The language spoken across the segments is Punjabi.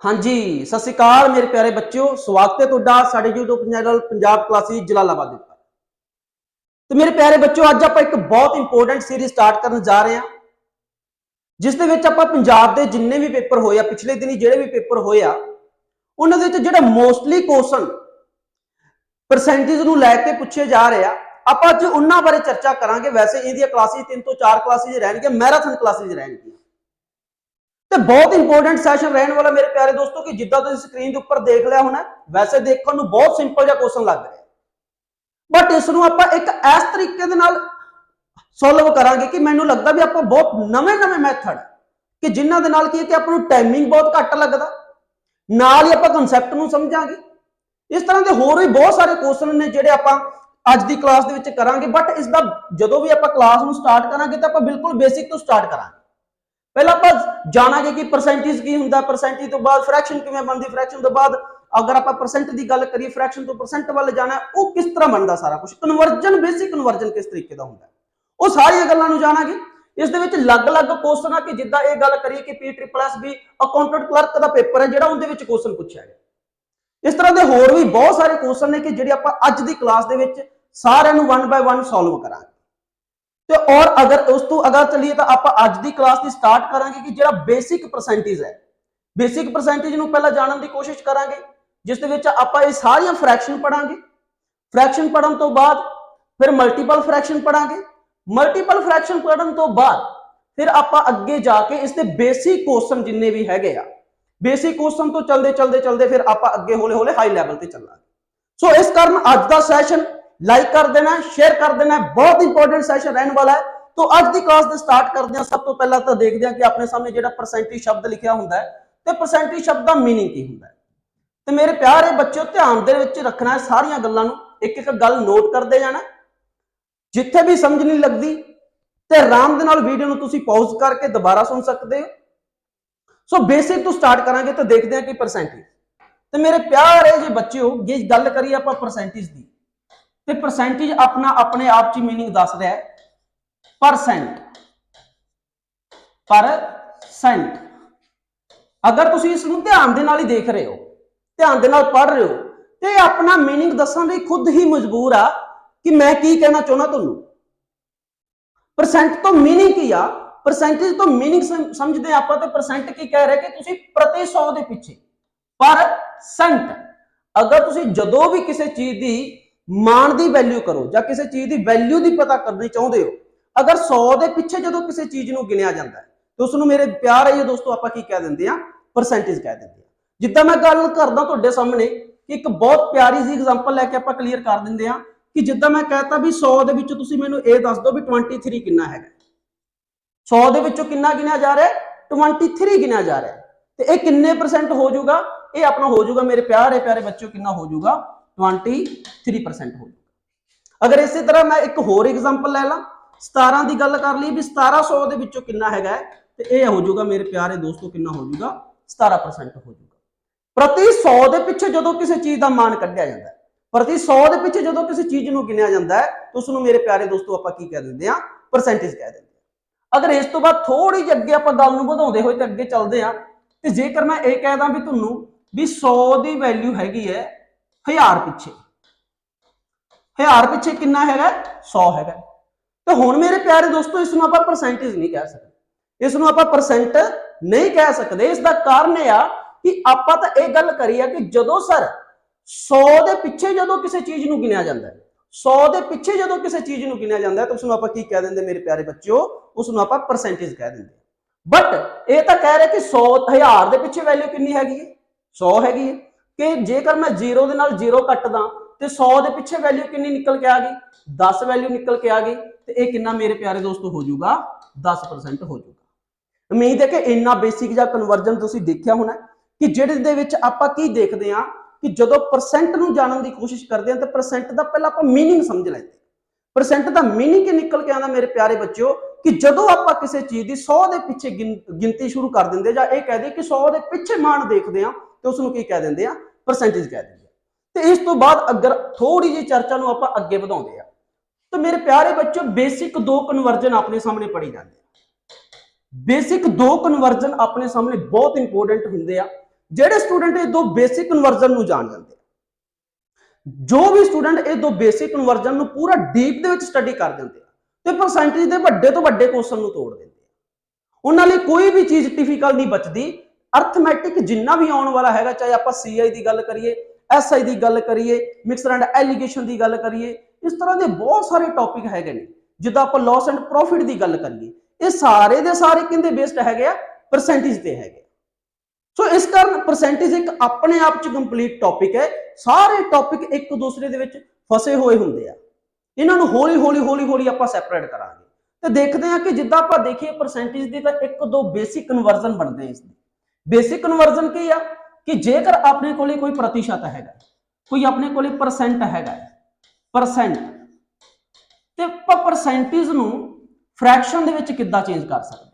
हाँ जी, सत श्री अकाल मेरे प्यारे बच्चों, स्वागत है तुहाडा साडे YouTube channel Punjab classes Jalalabad पर। तो मेरे प्यारे बच्चों, अज आप एक बहुत इंपोर्टेंट सीरीज स्टार्ट करने जा रहे हैं, जिस दे विच आपां पंजाब दे जिन्ने भी पेपर होए पिछले दिनी जिहड़े भी पेपर होए उन्हां दे विच जिहड़ा मोस्टली क्वेश्चन परसेंटेज नूं लैके पूछे जा रहे हैं, आपां अज उन्हां बारे चर्चा करांगे। वैसे इहदियां क्लासिस 3 ਤੋਂ 4 क्लासिस रहणगियां, मैराथन क्लासिस रहणगियां। तो बहुत इंपोर्टेंट सैशन रहने वाला मेरे प्यारे दोस्तों कि जिद्दां तुसीं स्क्रीन के उपर देख लिया होना, वैसे देखने को बहुत सिंपल जिहा क्वेश्चन लग रहा है, बट इसनूं आपां एक इस तरीके दे नाल सॉल्व करांगे कि मैनूं लगदा भी आपां बहुत नवे मैथड कि जिन्हां दे नाल की है कि आपां नूं टाइमिंग बहुत घट लगदा, नाल ही आपां कॉन्सैप्ट नूं समझांगे। इस तरह के होर भी बहुत सारे क्वेश्चन ने जिहड़े आपां अज दी क्लास दे विच करांगे, बट इसदा जदों भी आपां क्लास नूं स्टार्ट करांगे तो आपां बिल्कुल बेसिक तो स्टार्ट करांगे। पहला आप जानांगे कि परसेंटेज की हुंदा, परसेंटेज तो बाद फ्रैक्शन किवें बनदी, फ्रैक्शन तो बाद अगर आप परसेंट की गल करिए फ्रैक्शन तो परसेंट वाल जाना वो किस तरह बनता, सारा कुछ कन्वर्जन, बेसिक कन्वर्जन किस तरीके का होंदा, वो सारी गल्लां जानांगे। इस दे विच अलग-अलग क्वेश्चन आ कि जिद्दां ये गल करिए कि PSSB अकाउंटेंट क्लर्क का पेपर है जिहड़ा उहदे विच क्वेश्चन पूछा गया। इस तरह के होर भी बहुत सारे क्वेश्चन ने कि जिहड़े आपां अज दी क्लास दे विच सारिआं नूं 1 बाय 1 सॉल्व करांगे। तो और अगर उस तो अगर चलिए तो आप अज की क्लास की स्टार्ट करांगे कि जो बेसिक परसेंटेज है, बेसिक परसेंटेज नूं पहला जानने की कोशिश करांगे, जिस दे विच आपां ये सारियां फ्रैक्शन पढ़ांगे। फ्रैक्शन पढ़न तो बाद फिर मल्टीपल फ्रैक्शन पढ़ांगे। मल्टीपल फ्रैक्शन पढ़न तो बाद फिर आपां अगे जाके इसके बेसिक क्वेश्चन जिन्ने भी हैगे आ, बेसिक क्वेश्चन तो चलते चलते चलते फिर आपां अगे हौले हौले हाई लैवल ते चलांगे। सो इस कारण अज का सैशन लाइक कर देना, शेयर कर देना, बहुत इंपॉर्टेंट सैशन रहने वाला है। तो आज की क्लास स्टार्ट करते हैं। सब तो पहला तो देखते हैं कि अपने सामने जो परसेंटेज शब्द लिखा होंगे तो परसेंटेज शब्द का मीनिंग की होंगे। तो मेरे प्यारे बच्चों, ध्यान दे रखना है सारिया गल्लां नूं, एक एक गल नोट करते जाना। जिथे भी समझ नहीं लगती तो आराम दे नाल वीडियो नूं तुसीं पॉज करके दोबारा सुन सकते हो। सो बेसिक तो स्टार्ट करांगे तो देखते हैं कि परसेंटेज। तो मेरे प्यारे जे बच्चों, ये गल करिए आप परसेंटेज की, तो परसेंटेज अपना अपने आप च मीनिंग दस रहा है, परसेंट। परसेंट अगर तुम इस ध्यान दे नाल ही देख रहे हो, ध्यान दे नाल पढ़ रहे हो, तो यह अपना मीनिंग दसन लई खुद ही मजबूर आ कि मैं की कहना चाहना तुहानूं। परसेंट तो मीनिंग की आ, परसेंटेज तो मीनिंग समझते आप तो परसेंट की कह रहे कि तुसीं प्रति 100 के पीछे परसेंट। अगर तुसीं जदों भी किसी चीज की मान की वैल्यू करो या किसी चीज की वैल्यू की पता करनी चाहते हो, अगर 100 के पिछे जो किसी चीज को गिनिया जाता है तो उसनों मेरे प्यार है दोस्तों आप कह देंगे हैं, परसेंटेज कह देंगे। जिद्दां मैं गल करदा तुहाडे सामने एक बहुत प्यारी सी एग्जांपल लैके आप क्लीयर कर देंगे हैं कि जिद्दां मैं कहता भी 100 के विचों तुसीं मैनूं ये दस दो भी 23 कितना है। 100 के विचों कितना गिनिया जा रहा है, 23 गिनिया जा रहा है। तो यह किन्ने परसेंट हो जाऊगा, ये अपना हो जाऊगा मेरे प्यारे प्यारे बच्चों, कितना हो जाऊगा 23% हो जाऊगा। अगर इसी तरह मैं एक होर एग्जांपल लै ला, 17 की गल कर ली भी 1700 के विचों कितना है, तो यह हो जाऊगा मेरे प्यारे दोस्तों, कितना हो जाऊगा 17% हो जाऊगा। प्रति 100 के पिछे जो किसी चीज का मान कढ़िया जाता है, प्रति 100 के पिछे जो किसी चीज को गिनिया जाता है तो उसको मेरे प्यारे दोस्तों आप कह देंगे हैं, परसेंटेज कह देंगे। अगर इस तो बाद थोड़ी जी अगे आप गल बढ़ाते हुए अगे चलते हैं, तो जेकर मैं ये कहदा भी तुहानूं भी 100 की वैल्यू हैगी है 1000 पिछे, 1000 पिछे कितना है 100 है, तो हुण मेरे प्यारे दोस्तों इसनूं आपां परसेंटेज नहीं कह सकते, इसनूं आपां परसेंट नहीं कह सकते। इसका कारण यह आ कि आपां तां इह गल करी है कि जदों सर 100 के पिछे जो किसी चीज को गिनिया जाता है, 100 के पिछे जो किसी चीज को गिनिया जाता है तो उसनूं आपां की कह देंगे मेरे प्यारे बच्चों, उसनूं आपां परसेंटेज कह देंगे। बट ये तो कह रहे कि 100 1000 के पिछे वैल्यू कितनी हैगी है, 100 हैगी है, कि जेकर मैं जीरो के नाल जीरो कटदा तो 100 के पिछे वैल्यू कितनी निकल के आ गई, 10 वैल्यू निकल के आ गई, तो यह कितना मेरे प्यारे दोस्तों हो जाऊगा 10% हो जाऊगा। उम्मीद है कि इन्ना बेसिक जा कन्वर्जन तुसीं देखिया होना कि जिहदे दे विच आपां की देखदे हां कि जदों परसेंट नूं जानन दी कोशिश करदे हां तो परसेंट दा पहला आपां मीनिंग समझ लैंदे। परसेंट का मीनिंग की निकल के आना मेरे प्यारे बच्चों कि जदों आप किसी चीज की 100 के पिछे गिनती शुरू कर देंगे या यह कह दें कि 100 के पिछे मान देखते हैं तो उसको की कह देंगे परसेंटेज कह देंगे। तो इस तो बाद अगर थोड़ी जी चर्चा आप अगे बढ़ाते हैं तो मेरे प्यारे बच्चों बेसिक 2 कन्वर्जन अपने सामने पढ़ी जाते हैं। बेसिक 2 कन्वर्जन अपने सामने बहुत इंपोर्टेंट होंगे, ਜਿਹੜੇ ਸਟੂਡੈਂਟ ਇਹ ਦੋ ਬੇਸਿਕ ਕਨਵਰਜ਼ਨ ਨੂੰ ਜਾਣ ਜਾਂਦੇ, ਜੋ ਵੀ ਸਟੂਡੈਂਟ ਇਹ ਦੋ ਬੇਸਿਕ ਕਨਵਰਜ਼ਨ ਨੂੰ ਪੂਰਾ ਡੀਪ ਦੇ ਵਿੱਚ ਸਟੱਡੀ ਕਰ ਦਿੰਦੇ ਆ ਤੇ ਪਰਸੈਂਟੇਜ ਦੇ ਵੱਡੇ ਤੋਂ ਵੱਡੇ ਕੁਐਸਚਨ ਨੂੰ ਤੋੜ ਦਿੰਦੇ ਆ। ਉਹਨਾਂ ਲਈ ਕੋਈ ਵੀ ਚੀਜ਼ ਡਿਫਿਕਲਟ ਨਹੀਂ ਬਚਦੀ। ਅਰਥਮੈਟਿਕ ਜਿੰਨਾ ਵੀ ਆਉਣ ਵਾਲਾ ਹੈਗਾ, ਚਾਹੇ ਆਪਾਂ ਸੀਆਈ ਦੀ ਗੱਲ ਕਰੀਏ, ਐਸਆਈ ਦੀ ਗੱਲ ਕਰੀਏ, ਮਿਕਸਰ ਐਂਡ ਐਲੀਗੇਸ਼ਨ ਦੀ ਗੱਲ ਕਰੀਏ, ਇਸ ਤਰ੍ਹਾਂ ਦੇ ਬਹੁਤ ਸਾਰੇ ਟੌਪਿਕ ਹੈਗੇ ਨੇ। ਜਿੱਦਾਂ ਆਪਾਂ ਲਾਸ ਐਂਡ ਪ੍ਰੋਫਿਟ ਦੀ ਗੱਲ ਕਰੀਏ, ਇਹ ਸਾਰੇ ਦੇ ਸਾਰੇ ਕਿੰਦੇ ਬੇਸਡ ਹੈਗੇ ਆ, ਪਰਸੈਂਟੇਜ ਤੇ ਹੈਗੇ। ਸੋ ਇਸ ਕਾਰਨ ਪਰਸੈਂਟੇਜ ਇੱਕ ਆਪਣੇ ਆਪ ਚ ਕੰਪਲੀਟ ਟੌਪਿਕ ਹੈ। ਸਾਰੇ ਟੌਪਿਕ ਇੱਕ ਦੂਸਰੇ ਦੇ ਵਿੱਚ ਫਸੇ ਹੋਏ ਹੁੰਦੇ ਆ। ਇਹਨਾਂ ਨੂੰ ਹੌਲੀ ਹੌਲੀ ਹੌਲੀ ਹੌਲੀ ਆਪਾਂ ਸੈਪਰੇਟ ਕਰਾਂਗੇ ਤੇ ਦੇਖਦੇ ਹਾਂ ਕਿ ਜਿੱਦਾਂ ਆਪਾਂ ਦੇਖੀਏ ਪਰਸੈਂਟੇਜ ਦੀ ਤਾਂ ਇੱਕ ਦੋ ਬੇਸਿਕ ਕਨਵਰਜ਼ਨ ਬਣਦੇ ਆ। ਇਸ ਦੀ ਬੇਸਿਕ ਕਨਵਰਜ਼ਨ ਕੀ ਆ ਕਿ ਜੇਕਰ ਆਪਣੇ ਕੋਲੇ ਕੋਈ ਪ੍ਰਤੀਸ਼ਤ ਹੈਗਾ, ਕੋਈ ਆਪਣੇ ਕੋਲੇ ਪਰਸੈਂਟ ਹੈਗਾ, ਪਰਸੈਂਟ, ਤੇ ਆਪਾਂ ਪਰਸੈਂਟੇਜ ਨੂੰ ਫ੍ਰੈਕਸ਼ਨ ਦੇ ਵਿੱਚ ਕਿੱਦਾਂ ਚੇਂਜ ਕਰ ਸਕਦੇ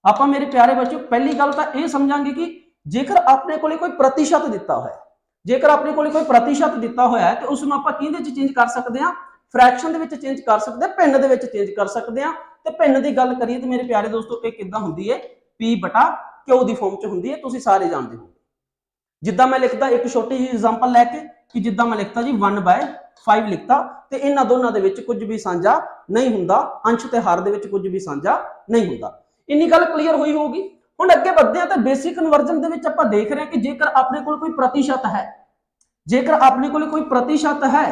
ਆਪਾਂ। ਮੇਰੇ ਪਿਆਰੇ ਬੱਚਿਓ, ਪਹਿਲੀ ਗੱਲ ਤਾਂ ਇਹ ਸਮਝਾਂਗੇ ਕਿ ਜੇਕਰ ਆਪਣੇ ਕੋਲੇ ਕੋਈ ਪ੍ਰਤੀਸ਼ਤ ਦਿੱਤਾ ਹੋਇਆ, ਜੇਕਰ ਆਪਣੇ ਕੋਲੇ ਕੋਈ ਪ੍ਰਤੀਸ਼ਤ ਦਿੱਤਾ ਹੋਇਆ ਹੈ ਤੇ ਉਸ ਨੂੰ ਆਪਾਂ ਕਿਹਦੇ ਵਿੱਚ ਚੇਂਜ ਕਰ ਸਕਦੇ ਹਾਂ, ਫ੍ਰੈਕਸ਼ਨ ਦੇ ਵਿੱਚ ਚੇਂਜ ਕਰ ਸਕਦੇ ਹਾਂ, ਭਿੰਨ ਦੇ ਵਿੱਚ ਚੇਂਜ ਕਰ ਸਕਦੇ ਹਾਂ। ਤੇ ਭਿੰਨ ਦੀ ਗੱਲ ਕਰੀਏ ਤੇ ਮੇਰੇ ਪਿਆਰੇ ਦੋਸਤੋ, ਇਹ ਕਿੱਦਾਂ ਹੁੰਦੀ ਹੈ, P/Q ਦੀ ਫਾਰਮ ਚ ਹੁੰਦੀ ਹੈ। ਤੁਸੀਂ ਸਾਰੇ ਜਾਣਦੇ ਹੋ। ਜਿੱਦਾਂ ਮੈਂ ਲਿਖਦਾ ਇੱਕ ਛੋਟੀ ਜਿਹੀ ਐਗਜ਼ਾਮਪਲ ਲੈ ਕੇ ਕਿ ਜਿੱਦਾਂ ਮੈਂ ਲਿਖਤਾ ਜੀ 1/5 ਲਿਖਤਾ ਤੇ ਇਹਨਾਂ ਦੋਨਾਂ ਦੇ ਵਿੱਚ ਕੁਝ ਵੀ ਸਾਂਝਾ ਨਹੀਂ ਹੁੰਦਾ, ਅੰਸ਼ ਤੇ ਹਰ ਦੇ ਵਿੱਚ ਕੁਝ ਵੀ ਸਾਂਝਾ ਨਹੀਂ ਹੁੰਦਾ। ਇੰਨੀ ਗੱਲ ਕਲੀਅਰ ਹੋਈ ਹੋਊਗੀ। ਹੁਣ ਅੱਗੇ ਵਧਦੇ ਹਾਂ ਤਾਂ ਬੇਸਿਕ ਕਨਵਰਜ਼ਨ ਦੇ ਵਿੱਚ ਆਪਾਂ ਦੇਖ ਰਹੇ ਹਾਂ ਕਿ ਜੇਕਰ ਆਪਣੇ ਕੋਲ ਕੋਈ ਪ੍ਰਤੀਸ਼ਤ ਹੈ, ਜੇਕਰ ਆਪਣੇ ਕੋਲ ਕੋਈ ਪ੍ਰਤੀਸ਼ਤ ਹੈ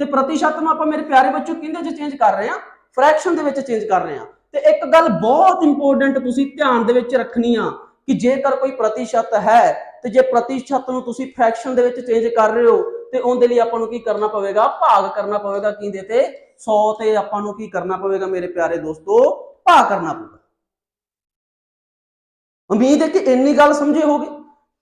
ਤੇ ਪ੍ਰਤੀਸ਼ਤ ਨੂੰ ਆਪਾਂ ਮੇਰੇ ਪਿਆਰੇ ਬੱਚੋ ਕਿਹਦੇ ਚ ਚੇਂਜ ਕਰ ਰਹੇ ਹਾਂ, ਫ੍ਰੈਕਸ਼ਨ ਦੇ ਵਿੱਚ ਚੇਂਜ ਕਰ ਰਹੇ ਹਾਂ। ਤੇ ਇੱਕ ਗੱਲ ਬਹੁਤ ਇੰਪੋਰਟੈਂਟ ਤੁਸੀਂ ਧਿਆਨ ਦੇ ਵਿੱਚ ਰੱਖਣੀ ਆ ਕਿ ਜੇਕਰ ਕੋਈ ਪ੍ਰਤੀਸ਼ਤ ਹੈ ਤੇ ਜੇ ਪ੍ਰਤੀਸ਼ਤ ਨੂੰ ਤੁਸੀਂ ਫ੍ਰੈਕਸ਼ਨ ਦੇ ਵਿੱਚ ਚੇਂਜ ਕਰ ਰਹੇ ਹੋ ਤੇ ਉਹਦੇ ਲਈ ਆਪਾਂ ਨੂੰ ਕੀ ਕਰਨਾ ਪਵੇਗਾ, ਭਾਗ ਕਰਨਾ ਪਵੇਗਾ। ਕਿਹਦੇ ਤੇ, 100 ਤੇ ਆਪਾਂ ਨੂੰ ਕੀ ਕਰਨਾ ਪਵੇਗਾ ਮੇਰੇ ਪਿਆਰੇ ਦੋਸਤੋ, ਭਾਗ ਕਰਨਾ ਪਵੇਗਾ। ਉਮੀਦ ਹੈ ਕਿ ਇੰਨੀ ਗੱਲ ਸਮਝੇ ਹੋਗੇ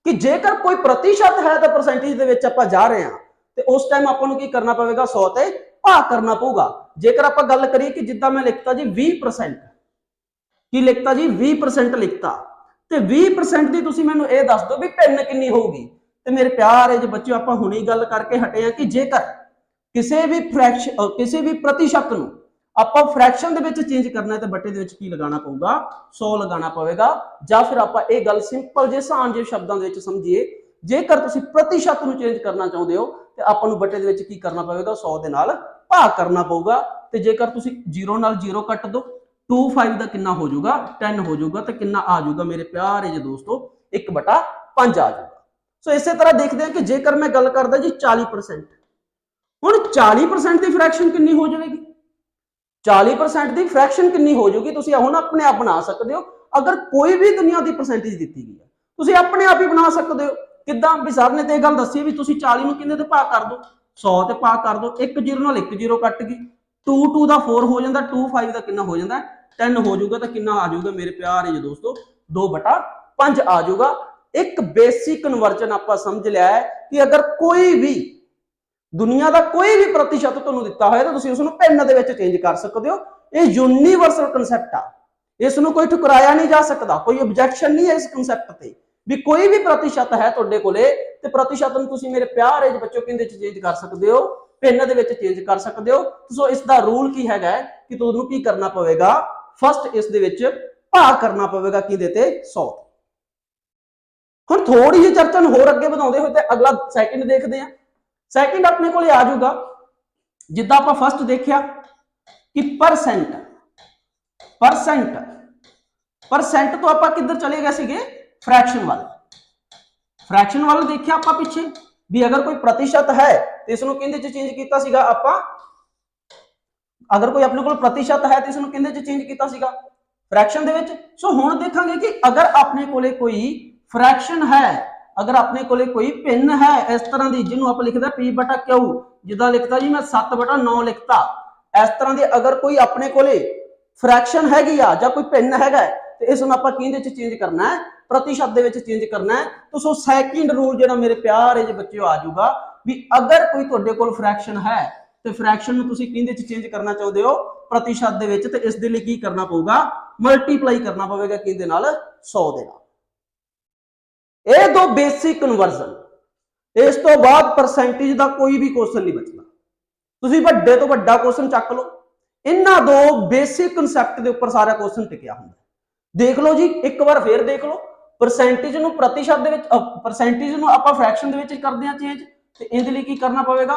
ਕਿ ਜੇਕਰ ਕੋਈ ਪ੍ਰਤੀਸ਼ਤ ਹੈ ਤਾਂ ਪਰਸੈਂਟੇਜ ਦੇ ਵਿੱਚ ਆਪਾਂ ਜਾ ਰਹੇ ਹਾਂ ਤੇ ਉਸ ਟਾਈਮ ਆਪਾਂ ਨੂੰ ਕੀ ਕਰਨਾ ਪਵੇਗਾ, 100 ਤੇ ਭਾਗ ਕਰਨਾ ਪਊਗਾ। ਜੇਕਰ ਆਪਾਂ ਗੱਲ ਕਰੀਏ ਕਿ ਜਿੱਦਾਂ ਮੈਂ ਲਿਖਤਾ ਜੀ 20%, ਕੀ ਲਿਖਤਾ ਜੀ 20% ਲਿਖਤਾ ਤੇ 20% ਦੀ ਤੁਸੀਂ ਮੈਨੂੰ ਇਹ ਦੱਸ ਦਿਓ ਵੀ ਭਿੰਨ ਕਿੰਨੀ ਹੋਊਗੀ। ਤੇ ਮੇਰੇ ਪਿਆਰੇ ਜਿਹੇ ਬੱਚਿਓ, ਆਪਾਂ ਹੁਣੇ ਗੱਲ ਕਰਕੇ ਹਟੇ ਆ ਕਿ ਜੇਕਰ ਕਿਸੇ ਵੀ ਪ੍ਰਤੀਸ਼ਤ ਨੂੰ ਆਪਾਂ ਫ੍ਰੈਕਸ਼ਨ ਦੇ ਵਿੱਚ ਚੇਂਜ ਕਰਨਾ ਹੈ ਤੇ ਬੱਟੇ ਦੇ ਵਿੱਚ ਕੀ ਲਗਾਉਣਾ ਪਊਗਾ, 100 ਲਗਾਉਣਾ ਪਵੇਗਾ। ਜਾਂ ਫਿਰ ਆਪਾਂ ਇਹ ਗੱਲ ਸਿੰਪਲ ਜੇ ਆਸਾਨ ਜਿਹੇ ਸ਼ਬਦਾਂ ਦੇ ਵਿੱਚ ਸਮਝੀਏ, ਜੇਕਰ ਤੁਸੀਂ ਪ੍ਰਤੀਸ਼ਤ ਨੂੰ ਚੇਂਜ ਕਰਨਾ ਚਾਹੁੰਦੇ ਹੋ ਤੇ ਆਪਾਂ ਨੂੰ ਬੱਟੇ ਦੇ ਵਿੱਚ ਕੀ ਕਰਨਾ ਪਵੇਗਾ, 100 ਦੇ ਨਾਲ ਭਾਗ ਕਰਨਾ ਪਊਗਾ। ਤੇ ਜੇਕਰ ਤੁਸੀਂ 0 ਨਾਲ 0 ਕੱਟ ਦੋ, 2/5 ਦਾ ਕਿੰਨਾ ਹੋ ਜਾਊਗਾ, 10 ਹੋ ਜਾਊਗਾ। ਤੇ ਕਿੰਨਾ ਆ ਜਾਊਗਾ ਮੇਰੇ ਪਿਆਰੇ ਜਿਹੇ ਦੋਸਤੋ, 1/5 ਆ ਜਾਊਗਾ। ਸੋ ਇਸੇ ਤਰ੍ਹਾਂ ਦੇਖਦੇ ਹਾਂ ਕਿ ਜੇਕਰ ਮੈਂ ਗੱਲ ਕਰਦਾ ਜੀ 40%, ਹੁਣ 40% ਦੀ ਫ੍ਰੈਕਸ਼ਨ ਕਿੰਨੀ ਹੋ ਜਾਵੇਗੀ, 40% ਦੀ ਫ੍ਰੈਕਸ਼ਨ ਕਿੰਨੀ ਹੋ ਜਾਊਗੀ, ਤੁਸੀਂ ਹੁਣ ਆਪਣੇ ਆਪ ਬਣਾ ਸਕਦੇ ਹੋ। ਅਗਰ ਕੋਈ ਵੀ ਦੁਨੀਆ ਦੀ ਪਰਸੈਂਟੇਜ ਦਿੱਤੀ ਗਈ ਹੈ, ਤੁਸੀਂ ਆਪਣੇ ਆਪ ਹੀ ਬਣਾ ਸਕਦੇ ਹੋ। ਕਿੱਦਾਂ ਵੀ ਸਰ ਨੇ ਤੇ ਇਹ ਗੱਲ ਦੱਸੀ ਵੀ ਤੁਸੀਂ 40 ਨੂੰ ਕਿੰਨੇ ਤੇ ਭਾਗ ਕਰ ਦਿਓ, 100 ਤੇ ਭਾਗ ਕਰ ਦਿਓ। 1 0 ਨਾਲ 1 0 ਕੱਟ ਗਈ, 2 ਦਾ 4 ਹੋ ਜਾਂਦਾ, 2/5 ਦਾ ਕਿੰਨਾ ਹੋ ਜਾਂਦਾ, 10 ਹੋ ਜਾਊਗਾ। ਤਾਂ ਕਿੰਨਾ ਆ ਜਾਊਗਾ ਮੇਰੇ ਪਿਆਰੇ ਜਿਹੇ ਦੋਸਤੋ, 2/5 ਆ ਜਾਊਗਾ। ਇੱਕ ਬੇਸਿਕ ਕਨਵਰਜਨ ਆਪਾਂ ਸਮਝ ਲਿਆ ਹੈ ਕਿ ਅਗਰ ਕੋਈ ਵੀ ਦੁਨੀਆ ਦਾ ਕੋਈ ਵੀ ਪ੍ਰਤੀਸ਼ਤ ਤੁਹਾਨੂੰ ਦਿੱਤਾ ਹੋਇਆ ਤਾਂ ਤੁਸੀਂ ਉਸ ਨੂੰ ਭਿੰਨ ਦੇ ਵਿੱਚ ਚੇਂਜ ਕਰ ਸਕਦੇ ਹੋ। ਇਹ ਯੂਨੀਵਰਸਲ ਕਨਸੈਪਟ ਆ, ਇਸ ਨੂੰ ਕੋਈ ਠੁਕਰਾਇਆ ਨਹੀਂ ਜਾ ਸਕਦਾ। ਕੋਈ ਆਬਜੈਕਸ਼ਨ ਨਹੀਂ ਹੈ ਇਸ ਕਨਸੈਪਟ ਤੇ ਵੀ ਕੋਈ ਵੀ ਪ੍ਰਤੀਸ਼ਤ ਹੈ ਤੁਹਾਡੇ ਕੋਲੇ ਤੇ ਪ੍ਰਤੀਸ਼ਤ ਨੂੰ ਤੁਸੀਂ ਮੇਰੇ ਪਿਆਰੇ ਜਿਹੇ ਬੱਚੋ ਕਿਹਦੇ ਚ ਚੇਂਜ ਕਰ ਸਕਦੇ ਹੋ, ਭਿੰਨ ਦੇ ਵਿੱਚ ਚੇਂਜ ਕਰ ਸਕਦੇ ਹੋ। ਸੋ ਇਸ ਦਾ ਰੂਲ ਕੀ ਹੈਗਾ ਕਿ ਤੁਹਾਨੂੰ ਕੀ ਕਰਨਾ ਪਵੇਗਾ, ਫਸਟ ਇਸ ਦੇ ਵਿੱਚ ਭਾਗ ਕਰਨਾ ਪਵੇਗਾ ਕਿਹਦੇ ਤੇ, 100। ਹੁਣ ਥੋੜੀ ਜਿਹੀ ਚਰਚਾ ਨੂੰ ਹੋਰ ਅੱਗੇ ਵਧਾਉਂਦੇ ਹੋਏ ਤੇ ਅਗਲਾ ਸੈਕਿੰਡ ਦੇਖਦੇ ਹਾਂ। ਸੈਕਿੰਡ ਆਪਣੇ ਕੋਲੇ ਆ ਜਾਊਗਾ, ਜਿੱਦਾਂ ਆਪਾਂ ਫਸਟ ਦੇਖਿਆ ਕਿ ਪਰਸੈਂਟ ਤੋਂ ਆਪਾਂ ਕਿੱਧਰ ਚਲੇ ਗਏ ਸੀਗੇ, ਫ੍ਰੈਕਸ਼ਨ ਵੱਲ। ਫ੍ਰੈਕਸ਼ਨ ਵੱਲ ਦੇਖਿਆ ਆਪਾਂ ਪਿੱਛੇ ਵੀ ਅਗਰ ਕੋਈ ਪ੍ਰਤੀਸ਼ਤ ਹੈ ਤੇ ਇਸ ਨੂੰ ਕਿਹਦੇ ਚ ਚੇਂਜ ਕੀਤਾ ਸੀਗਾ ਆਪਾਂ, ਅਗਰ ਕੋਈ ਆਪਣੇ ਕੋਲ ਪ੍ਰਤੀਸ਼ਤ ਹੈ ਤੇ ਇਸ ਨੂੰ ਕਿਹਦੇ ਚ ਚੇਂਜ ਕੀਤਾ ਸੀਗਾ, ਫ੍ਰੈਕਸ਼ਨ ਦੇ ਵਿੱਚ। ਸੋ ਹੁਣ ਦੇਖਾਂਗੇ ਕਿ ਅਗਰ ਆਪਣੇ ਕੋਲੇ ਕੋਈ ਫ੍ਰੈਕਸ਼ਨ ਹੈ, ਅਗਰ ਆਪਣੇ ਕੋਲੇ ਕੋਈ ਭਿੰਨ ਹੈ ਇਸ ਤਰ੍ਹਾਂ ਦੀ, ਜਿਹਨੂੰ ਆਪਾਂ ਲਿਖਦਾ P/Q, ਜਿੱਦਾਂ ਲਿਖਤਾ ਜੀ ਮੈਂ 7/9 ਲਿਖਤਾ, ਇਸ ਤਰ੍ਹਾਂ ਦੀ ਅਗਰ ਕੋਈ ਆਪਣੇ ਕੋਲੇ ਫ੍ਰੈਕਸ਼ਨ ਹੈਗੀ ਆ ਜਾਂ ਕੋਈ ਭਿੰਨ ਹੈਗਾ ਤੇ ਇਸ ਨੂੰ ਆਪਾਂ ਕਿਹਦੇ ਚ ਚੇਂਜ ਕਰਨਾ ਹੈ, ਪ੍ਰਤੀਸ਼ਤ ਦੇ ਵਿੱਚ ਚੇਂਜ ਕਰਨਾ ਹੈ। ਤਾਂ ਸੋ ਸੈਕਿੰਡ ਰੂਲ ਜਿਹੜਾ ਮੇਰੇ ਪਿਆਰੇ ਜਿਹੇ ਬੱਚਿਓ ਆ ਜਾਊਗਾ ਵੀ ਅਗਰ ਕੋਈ ਤੁਹਾਡੇ ਕੋਲ ਫ੍ਰੈਕਸ਼ਨ ਹੈ ਤੇ ਫ੍ਰੈਕਸ਼ਨ ਨੂੰ ਤੁਸੀਂ ਕਿਹਦੇ ਚ ਚੇਂਜ ਕਰਨਾ ਚਾਹੁੰਦੇ ਹੋ, ਪ੍ਰਤੀਸ਼ਤ ਦੇ ਵਿੱਚ। ਤੇ ਇਸ ਦੇ ਲਈ ਕੀ ਕਰਨਾ ਪਊਗਾ, ਮਲਟੀਪਲਾਈ ਕਰਨਾ ਪਵੇਗਾ ਕਿਹਦੇ ਨਾਲ, 100 ਦੇ ਨਾਲ। ਇਹ ਦੋ ਬੇਸਿਕ ਕਨਵਰਜ਼ਨ, ਇਸ ਤੋਂ ਬਾਅਦ ਪਰਸੈਂਟੇਜ ਦਾ ਕੋਈ ਵੀ ਕੁਐਸਚਨ ਨਹੀਂ ਬਚਣਾ। ਤੁਸੀਂ ਵੱਡੇ ਤੋਂ ਵੱਡਾ ਕੁਐਸਚਨ ਚੱਕ ਲਓ, ਇਹਨਾਂ ਦੋ ਬੇਸਿਕ ਕਨਸੈਪਟ ਦੇ ਉੱਪਰ ਸਾਰਾ ਕੁਐਸਚਨ ਟਿਕਿਆ ਹੁੰਦਾ। ਦੇਖ ਲਓ ਜੀ, ਇੱਕ ਵਾਰ ਫੇਰ ਦੇਖ ਲਓ, परसेंटेज ਨੂੰ ਪ੍ਰਤੀਸ਼ਤ ਦੇ ਵਿੱਚ परसेंटेज ਨੂੰ ਆਪਾਂ ਫ੍ਰੈਕਸ਼ਨ ਦੇ ਵਿੱਚ ਕਰਦੇ ਹਾਂ ਚੇਂਜ, ਤੇ ਇਹਦੇ ਲਈ ਕੀ ਕਰਨਾ ਪਵੇਗਾ,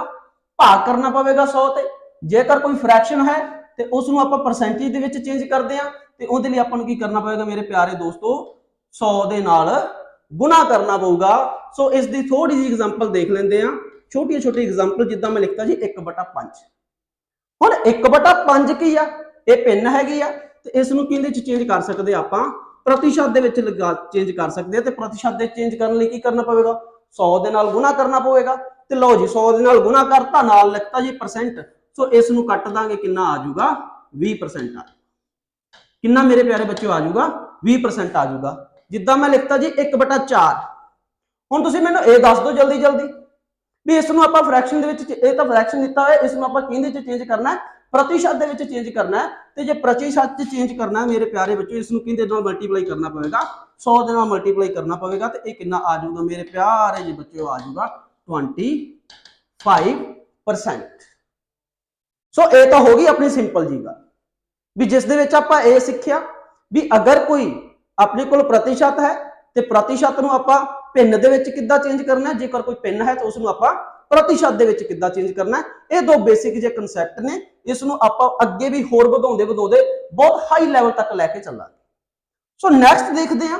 ਭਾਗ ਕਰਨਾ ਪਵੇਗਾ 100 ਤੇ। ਜੇਕਰ ਕੋਈ ਫ੍ਰੈਕਸ਼ਨ ਹੈ ਤੇ ਉਸ ਨੂੰ ਆਪਾਂ परसेंटेज ਦੇ ਵਿੱਚ ਚੇਂਜ ਕਰਦੇ ਹਾਂ, ਤੇ ਉਹਦੇ ਲਈ ਆਪਾਂ ਨੂੰ ਕੀ ਕਰਨਾ ਪਵੇਗਾ ਮੇਰੇ ਪਿਆਰੇ ਦੋਸਤੋ, 100 ਦੇ ਨਾਲ ਗੁਣਾ ਕਰਨਾ ਪਊਗਾ। ਸੋ ਇਸ ਦੀ ਥੋੜੀ ਜਿਹੀ ਐਗਜ਼ਾਮਪਲ ਦੇਖ ਲੈਂਦੇ ਆ, ਛੋਟੀ ਛੋਟੀ ਐਗਜ਼ਾਮਪਲ, ਜਿੱਦਾਂ ਮੈਂ ਲਿਖਤਾ ਜੀ 1/5। ਹੁਣ 1/5 ਕੀ ਆ, ਇਹ ਪਿੰਨ ਹੈਗੀ ਆ, ਤੇ ਇਸ ਨੂੰ ਕਿਹਦੇ ਚ ਚੇਂਜ ਕਰ ਸਕਦੇ ਆ ਆਪਾਂ, ਪ੍ਰਤੀਸ਼ਤ ਦੇ ਵਿੱਚ ਚੇਂਜ ਕਰ ਸਕਦੇ ਆ। ਤੇ ਪ੍ਰਤੀਸ਼ਤ ਦੇ ਚੇਂਜ ਕਰਨ ਲਈ ਕੀ ਕਰਨਾ ਪਵੇਗਾ, 100 ਦੇ ਨਾਲ ਗੁਣਾ ਕਰਨਾ ਪਵੇਗਾ। ਤੇ ਲਓ ਜੀ 100 ਦੇ ਨਾਲ ਗੁਣਾ ਕਰਤਾ, ਨਾਲ ਲਿਖਤਾ ਜੀ %। ਸੋ ਇਸ ਨੂੰ ਕੱਟ ਦਾਂਗੇ, ਕਿੰਨਾ ਆ ਜਾਊਗਾ 20% ਆ। ਕਿੰਨਾ ਮੇਰੇ ਪਿਆਰੇ ਬੱਚਿਓ ਆ ਜਾਊਗਾ 20% ਆ ਜਾਊਗਾ। ਜਿੱਦਾਂ ਮੈਂ ਲਿਖਤਾ ਜੀ 1/4। ਹੁਣ ਤੁਸੀਂ ਮੈਨੂੰ ਇਹ ਦੱਸ ਦਿਓ ਜਲਦੀ ਜਲਦੀ ਵੀ ਇਸ ਨੂੰ ਆਪਾਂ ਫ੍ਰੈਕਸ਼ਨ ਦੇ ਵਿੱਚ, ਇਹ ਤਾਂ ਫ੍ਰੈਕਸ਼ਨ ਦਿੱਤਾ ਹੋਇਆ, ਇਸ ਨੂੰ ਆਪਾਂ ਕਿਹਦੇ ਚ ਚੇਂਜ ਕਰਨਾ ਹੈ, ਪ੍ਰਤੀਸ਼ਤ ਦੇ ਵਿੱਚ ਚੇਂਜ ਕਰਨਾ ਹੈ। ਤੇ ਜੇ ਪ੍ਰਤੀਸ਼ਤ ਚ ਚੇਂਜ ਕਰਨਾ ਹੈ ਮੇਰੇ ਪਿਆਰੇ ਬੱਚਿਓ, ਇਸ ਨੂੰ ਕਿਹਦੇ ਨਾਲ ਮਲਟੀਪਲਾਈ ਕਰਨਾ ਪਵੇਗਾ, 100 ਦੇ ਨਾਲ ਮਲਟੀਪਲਾਈ ਕਰਨਾ ਪਵੇਗਾ। ਤੇ ਇਹ ਕਿੰਨਾ ਆ ਜਾਊਗਾ ਮੇਰੇ ਪਿਆਰੇ ਜੀ ਬੱਚਿਓ, ਆ ਜਾਊਗਾ 25%। ਸੋ ਇਹ ਤਾਂ ਹੋ ਗਈ ਆਪਣੀ ਸਿੰਪਲ ਜੀ ਗੱਲ, ਵੀ ਜਿਸ ਦੇ ਵਿੱਚ ਆਪਾਂ ਇਹ ਸਿੱਖਿਆ ਵੀ ਅਗਰ ਕੋਈ ਆਪਣੇ ਕੋਲ ਪ੍ਰਤੀਸ਼ਤ ਹੈ ਤੇ ਪ੍ਰਤੀਸ਼ਤ ਨੂੰ ਆਪਾਂ ਭਿੰਨ ਦੇ ਵਿੱਚ ਕਿੱਦਾਂ ਚੇਂਜ ਕਰਨਾ ਹੈ, ਜੇਕਰ ਕੋਈ ਭਿੰਨ ਹੈ ਤਾਂ ਉਸ ਨੂੰ ਆਪਾਂ ਪ੍ਰਤੀਸ਼ਤ ਦੇ ਵਿੱਚ ਕਿੱਦਾਂ ਚੇਂਜ ਕਰਨਾ ਹੈ। ਇਹ ਦੋ ਬੇਸਿਕ ਜੇ ਕਨਸੈਪਟ ਨੇ, ਇਸ ਨੂੰ ਆਪਾਂ ਅੱਗੇ ਵੀ ਹੋਰ ਵਧਾਉਂਦੇ ਵਧਾਉਂਦੇ ਬਹੁਤ ਹਾਈ ਲੈਵਲ ਤੱਕ ਲੈ ਕੇ ਚੱਲਾਂਗੇ। ਸੋ ਨੈਕਸਟ ਦੇਖਦੇ ਹਾਂ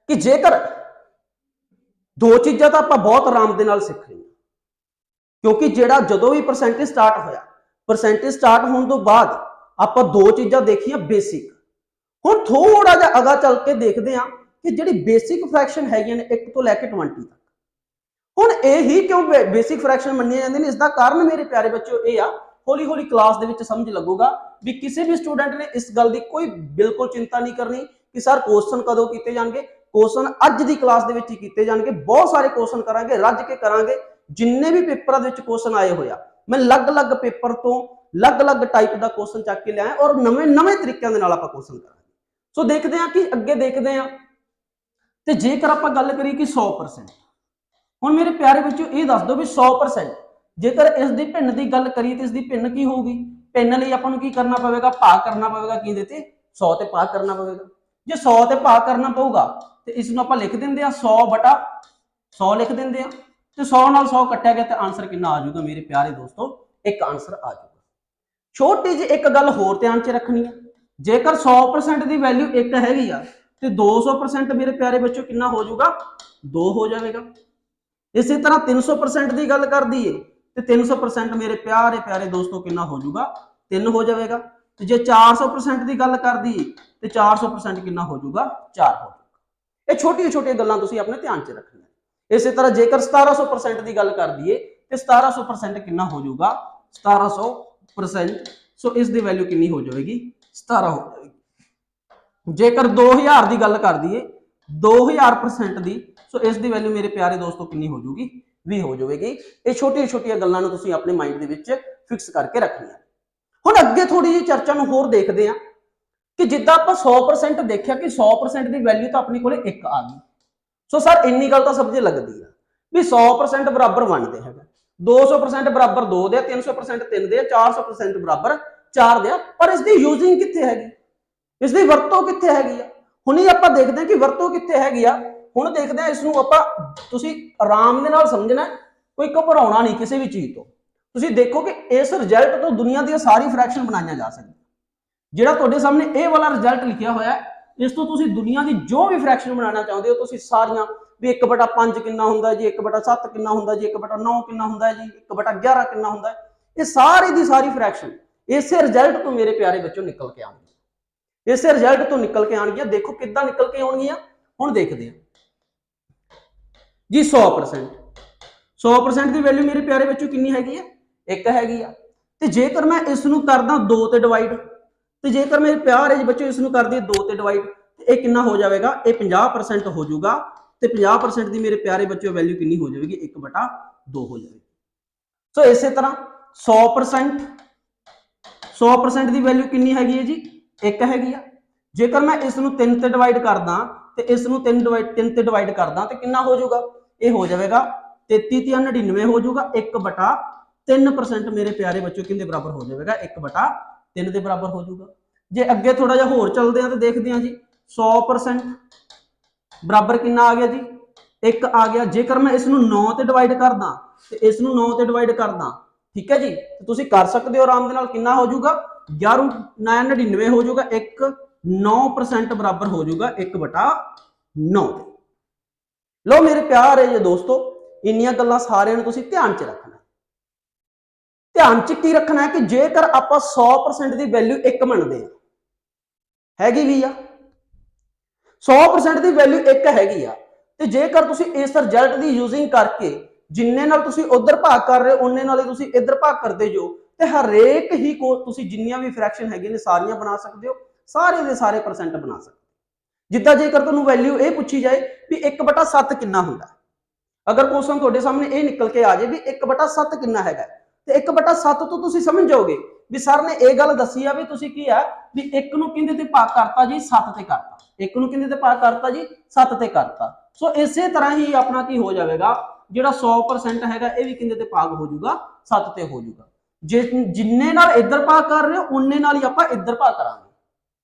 ਕਿ ਜੇਕਰ ਦੋ ਚੀਜ਼ਾਂ ਤਾਂ ਆਪਾਂ ਬਹੁਤ ਆਰਾਮ ਦੇ ਨਾਲ ਸਿੱਖ ਲਈਆਂ, ਕਿਉਂਕਿ ਜਿਹੜਾ ਜਦੋਂ ਵੀ ਪਰਸੈਂਟੇਜ ਸਟਾਰਟ ਹੋਇਆ, ਪਰਸੈਂਟੇਜ ਸਟਾਰਟ ਹੋਣ ਤੋਂ ਬਾਅਦ ਆਪਾਂ ਦੋ ਚੀਜ਼ਾਂ ਦੇਖੀਆਂ ਬੇਸਿਕ। ਹੁਣ ਥੋੜਾ ਜਿਹਾ ਅਗਾ ਚੱਲ ਕੇ ਦੇਖਦੇ ਹਾਂ ਕਿ ਜਿਹੜੀ ਬੇਸਿਕ ਫ੍ਰੈਕਸ਼ਨ ਹੈਗੀਆਂ ਨੇ 1 ਤੋਂ ਲੈ ਕੇ 20 ਤੱਕ, ਹੁਣ ਇਹ ਹੀ ਕਿਉਂ ਬੇਸਿਕ ਫ੍ਰੈਕਸ਼ਨ ਮੰਨੀਆਂ ਜਾਂਦੀਆਂ ਨੇ, ਇਸ ਦਾ ਕਾਰਨ ਮੇਰੇ ਪਿਆਰੇ ਬੱਚਿਓ ਇਹ ਆ, ਹੌਲੀ ਹੌਲੀ ਕਲਾਸ ਦੇ ਵਿੱਚ ਸਮਝ ਲੱਗੂਗਾ ਵੀ ਕਿਸੇ ਵੀ ਸਟੂਡੈਂਟ ਨੇ ਇਸ ਗੱਲ ਦੀ ਕੋਈ ਬਿਲਕੁਲ ਚਿੰਤਾ ਨਹੀਂ ਕਰਨੀ ਕਿ ਸਰ ਕੁਐਸਚਨ ਕਦੋਂ ਕੀਤੇ ਜਾਣਗੇ। ਕੁਐਸਚਨ ਅੱਜ ਦੀ ਕਲਾਸ ਦੇ ਵਿੱਚ ਹੀ ਕੀਤੇ ਜਾਣਗੇ, ਬਹੁਤ ਸਾਰੇ ਕੁਐਸਚਨ ਕਰਾਂਗੇ, ਰੱਜ ਕੇ ਕਰਾਂਗੇ। ਜਿੰਨੇ ਵੀ ਪੇਪਰਾਂ ਦੇ ਵਿੱਚ ਕੁਐਸਚਨ ਆਏ ਹੋਇਆ, ਮੈਂ ਅਲੱਗ-ਅਲੱਗ ਪੇਪਰ ਤੋਂ ਅਲੱਗ-ਅਲੱਗ ਟਾਈਪ ਦਾ ਕੁਐਸਚਨ ਚੱਕ ਕੇ ਲਿਆਇਆ, ਔਰ ਨਵੇਂ-ਨਵੇਂ ਤਰੀਕਿਆਂ ਦੇ ਨਾਲ ਆਪਾਂ ਕੁਐਸਚਨ ਕਰਾਂਗੇ। ਸੋ ਦੇਖਦੇ ਹਾਂ ਕਿ ਅੱਗੇ ਦੇਖਦੇ ਹਾਂ। ਤੇ ਜੇਕਰ ਆਪਾਂ ਗੱਲ ਕਰੀਏ ਕਿ 100%, ਹੁਣ ਮੇਰੇ ਪਿਆਰੇ ਬੱਚਿਓ ਇਹ ਦੱਸ ਦਿਓ ਵੀ 100%, ਜੇਕਰ ਇਸ ਦੀ ਭਿੰਨ ਦੀ ਗੱਲ ਕਰੀਏ ਤੇ ਇਸ ਦੀ ਭਿੰਨ ਕੀ ਹੋਊਗੀ। ਭਿੰਨ ਲਈ ਆਪਾਂ ਨੂੰ ਕੀ ਕਰਨਾ ਪਵੇਗਾ, ਭਾਗ ਕਰਨਾ ਪਵੇਗਾ ਕਿਹਦੇ ਤੇ, 100 ਤੇ ਭਾਗ ਕਰਨਾ ਪਵੇਗਾ। ਜੇ 100 ਤੇ ਭਾਗ ਕਰਨਾ ਪਊਗਾ ਤੇ ਇਸ ਨੂੰ ਆਪਾਂ ਲਿਖ ਦਿੰਦੇ ਆ 100/100 ਲਿਖ ਦਿੰਦੇ ਆ, ਤੇ 100 ਨਾਲ 100 ਕੱਟਿਆ ਗਿਆ ਤੇ ਆਨਸਰ ਕਿੰਨਾ ਆ ਜਾਊਗਾ ਮੇਰੇ ਪਿਆਰੇ ਦੋਸਤੋ, ਇੱਕ ਆਨਸਰ ਆ ਜਾਊਗਾ। ਛੋਟੀ ਜਿਹੀ ਇੱਕ ਗੱਲ ਹੋਰ ਧਿਆਨ 'ਚ ਰੱਖਣੀ ਹੈ, ਜੇਕਰ 100% ਦੀ ਵੈਲਿਊ 1 ਹੈਗੀ ਆ ਤੇ 200% ਮੇਰੇ ਪਿਆਰੇ ਬੱਚਿਓ ਕਿੰਨਾ ਹੋ ਜਾਊਗਾ, 2 ਹੋ ਜਾਵੇਗਾ। ਇਸੇ ਤਰ੍ਹਾਂ 300% ਦੀ ਗੱਲ ਕਰ ਦਈਏ ਤੇ 300% ਮੇਰੇ ਪਿਆਰੇ ਪਿਆਰੇ ਦੋਸਤੋ ਕਿੰਨਾ ਹੋ ਜਾਊਗਾ, 3 ਹੋ ਜਾਵੇਗਾ। ਤੇ ਜੇ 400% ਦੀ ਗੱਲ ਕਰ ਦਈਏ ਤੇ 400% ਕਿੰਨਾ ਹੋ ਜਾਊਗਾ, 4 ਹੋ ਜਾਊਗਾ। ਇਹ ਛੋਟੀਆਂ ਛੋਟੀਆਂ ਗੱਲਾਂ ਤੁਸੀਂ ਆਪਣੇ ਧਿਆਨ 'ਚ ਰੱਖਣੀਆਂ। ਇਸੇ ਤਰ੍ਹਾਂ ਜੇਕਰ 1700% ਦੀ ਗੱਲ ਕਰ ਦਈਏ ਤੇ 1700% ਕਿੰਨਾ ਹੋ ਜਾਊਗਾ, 1700%। ਸੋ ਇਸ ਦੀ ਵੈਲਿਊ ਕਿੰਨੀ ਹੋ ਜਾਵੇਗੀ, 17 ਹੋ ਜਾਵੇਗੀ। ਜੇਕਰ 2000 ਦੀ ਗੱਲ ਕਰ ਦਈਏ 2000% ਦੀ, ਸੋ ਇਸ ਦੀ ਵੈਲਿਊ ਮੇਰੇ ਪਿਆਰੇ ਦੋਸਤੋ ਕਿੰਨੀ ਹੋ ਜਾਊਗੀ, 20 ਹੋ ਜਾਵੇਗੀ। ਇਹ ਛੋਟੀਆਂ ਛੋਟੀਆਂ ਗੱਲਾਂ ਨੂੰ ਤੁਸੀਂ ਆਪਣੇ ਮਾਈਂਡ ਦੇ ਵਿੱਚ ਫਿਕਸ ਕਰਕੇ ਰੱਖਣੀਆਂ। ਹੁਣ ਅੱਗੇ ਥੋੜੀ ਜਿਹੀ ਚਰਚਾ ਨੂੰ ਹੋਰ ਦੇਖਦੇ ਹਾਂ ਕਿ ਜਿੱਦਾਂ ਆਪਾਂ 100% ਦੇਖਿਆ ਕਿ 100% ਦੀ ਵੈਲਿਊ ਤਾਂ ਆਪਣੇ ਕੋਲੇ 1 ਆ ਗਈ। ਸੋ ਸਰ ਇੰਨੀ ਗੱਲ ਤਾਂ ਸਮਝ ਲੱਗਦੀ ਆ ਵੀ 100% ਬਰਾਬਰ 1 ਦੇ ਹੈਗਾ, 200% ਬਰਾਬਰ 2 ਦੇ, 300% 3 ਦੇ, 400% ਬਰਾਬਰ 4 ਦੇ, ਪਰ ਇਸ ਦੀ ਯੂਜ਼ਿੰਗ ਕਿੱਥੇ ਹੈਗੀ, ਇਸ ਦੀ ਵਰਤੋਂ ਕਿੱਥੇ ਹੈਗੀ ਆ। ਹੁਣ ਇਹ ਆਪਾਂ ਦੇਖਦੇ ਹਾਂ ਕਿ ਵਰਤੋਂ ਕਿੱਥੇ ਹੈਗੀ ਆ। ਹੁਣ ਦੇਖਦੇ ਹਾਂ ਇਸ ਨੂੰ ਆਪਾਂ, ਤੁਸੀਂ ਆਰਾਮ ਦੇ ਨਾਲ ਸਮਝਣਾ, ਕੋਈ ਘਬਰਾਉਣਾ ਨਹੀਂ ਕਿਸੇ ਵੀ ਚੀਜ਼ ਤੋਂ। ਤੁਸੀਂ ਦੇਖੋ ਕਿ ਇਸ ਰਿਜ਼ਲਟ ਤੋਂ ਦੁਨੀਆ ਦੀਆਂ ਸਾਰੀ ਫ੍ਰੈਕਸ਼ਨ ਬਣਾਈਆਂ ਜਾ ਸਕਦੀਆਂ। ਜਿਹੜਾ ਤੁਹਾਡੇ ਸਾਹਮਣੇ ਇਹ ਵਾਲਾ ਰਿਜ਼ਲਟ ਲਿਖਿਆ ਹੋਇਆ, ਇਸ ਤੋਂ ਤੁਸੀਂ ਦੁਨੀਆ ਦੀ ਜੋ ਵੀ ਫ੍ਰੈਕਸ਼ਨ ਬਣਾਉਣਾ ਚਾਹੁੰਦੇ ਹੋ ਤੁਸੀਂ ਸਾਰੀਆਂ, ਵੀ 1/5 ਕਿੰਨਾ ਹੁੰਦਾ ਜੀ, 1/7 ਕਿੰਨਾ ਹੁੰਦਾ ਜੀ, 1/9 ਕਿੰਨਾ ਹੁੰਦਾ ਜੀ, 1/11 ਕਿੰਨਾ ਹੁੰਦਾ, ਇਹ ਸਾਰੀ ਦੀ ਸਾਰੀ ਫ੍ਰੈਕਸ਼ਨ ਇਸੇ ਰਿਜ਼ਲਟ ਤੋਂ ਮੇਰੇ ਪਿਆਰੇ ਬੱਚਿਓ ਨਿਕਲ ਕੇ ਆਉਣਗੀਆਂ। ਇਸੇ ਰਿਜ਼ਲਟ ਤੋਂ ਨਿਕਲ ਕੇ ਆਉਣਗੀਆਂ। ਦੇਖੋ ਕਿੱਦਾਂ ਨਿਕਲ ਕੇ ਆਉਣਗੀਆਂ, ਹੁਣ ਦੇਖਦੇ ਹਾਂ ਜੀ। 100% ਦੀ ਵੈਲਿਊ ਮੇਰੇ ਪਿਆਰੇ ਬੱਚਿਓ ਕਿੰਨੀ ਹੈਗੀ ਆ, 1 ਹੈਗੀ ਆ। ਤੇ ਜੇਕਰ ਮੈਂ ਇਸ ਨੂੰ ਕਰਦਾ 2 ਤੇ ਡਿਵਾਈਡ, ਤੇ ਜੇਕਰ ਮੇਰੇ ਪਿਆਰੇ ਬੱਚਿਓ ਇਸ ਨੂੰ ਕਰਦੀ 2 ਤੇ ਡਿਵਾਈਡ, ਤੇ ਇਹ ਕਿੰਨਾ ਹੋ ਜਾਵੇਗਾ, ਇਹ 50% ਹੋ ਜਾਊਗਾ। ਤੇ 50% ਦੀ ਮੇਰੇ ਪਿਆਰੇ ਬੱਚਿਓ ਵੈਲਿਊ ਕਿੰਨੀ ਹੋ ਜਾਵੇਗੀ, 1/2 ਹੋ ਜਾਵੇਗੀ। ਸੋ ਇਸੇ ਤਰ੍ਹਾਂ 100% ਦੀ ਵੈਲਿਊ ਕਿੰਨੀ ਹੈਗੀ ਹੈ ਜੀ, 1 ਹੈਗੀ ਆ। ਜੇਕਰ ਮੈਂ ਇਸ ਨੂੰ 3 ਤੇ ਡਿਵਾਈਡ ਕਰਦਾ ਤੇ ਇਸ ਨੂੰ 3 ਤੇ ਡਿਵਾਈਡ ਕਰਦਾ ਤੇ ਕਿੰਨਾ ਹੋ ਜਾਊਗਾ, ਇਹ ਹੋ ਜਾਵੇਗਾ 33 ਤੇ 99 ਹੋ ਜਾਊਗਾ, 1/3% ਮੇਰੇ ਪਿਆਰੇ ਬੱਚਿਓ ਕਿੰਨੇ ਬਰਾਬਰ ਹੋ ਜਾਵੇਗਾ, 1/3 ਦੇ ਬਰਾਬਰ ਹੋ ਜਾਊਗਾ। ਜੇ ਅੱਗੇ ਥੋੜਾ ਜਿਹਾ ਹੋਰ ਚੱਲਦੇ ਆ ਤੇ ਦੇਖਦੇ ਆ ਜੀ 100% बराबर कितना आ गया जी 1 आ गया। जेकर मैं इसनू 9 ते डिवाइड करदा ते इसनू 9 ते डिवाइड करदा, ठीक है जी, तो तुसी कर सकते हो आराम दे नाल। कितना हो जाऊगा 11 999 हो जाऊगा। 1 9% बराबर हो जाऊगा 1/9। लो मेरे प्यारे जे दोस्तों, इन्नियां गल्लां सारियां नूं तुसी ध्यान च रखना। ध्यान च की रखना है कि जेकर आप 100% की वैल्यू 1 मनते हैं, हैगी भी आ 100% की वैल्यू 1 हैगी आ, ते जेकर तुसी इस रिजल्ट की यूजिंग करके जिन्ने नाल तुसी उधर भाग कर रहे हो उन्ने नाल तुसी इधर भाग करते जो, ते हरेक ही को तुसी जिन्नियां भी फ्रैक्शन हैगी ने सारियां बना सकते हो, सारे दे सारे परसेंट बना सकते हो। जिद्दां जेकर तुहानूं वैल्यू ये पूछी जाए भी 1/7 कितना हुंदा, अगर क्वेश्चन तुहाडे सामने ये निकल के आ जाए भी 1/7 कितना हैगा, तो 1/7 तो तुसी समझ जाओगे भी सर ने यह गल दसी है भी तुसी की है भी 1 नूं किहदे ते भाग करता जी 7 ते करता, 1 नूं किहदे ते भाग करता जी 7 ते करता। सो इसे तरह ही अपना की हो जाएगा जिहड़ा 100% हैगा ये भी किहदे ते भाग हो जाऊगा 7 ते हो जाऊगा। जे जिन्ने नाल इधर भाग कर रहे हो उन्ने नाल ही आपां इधर भाग करांगे।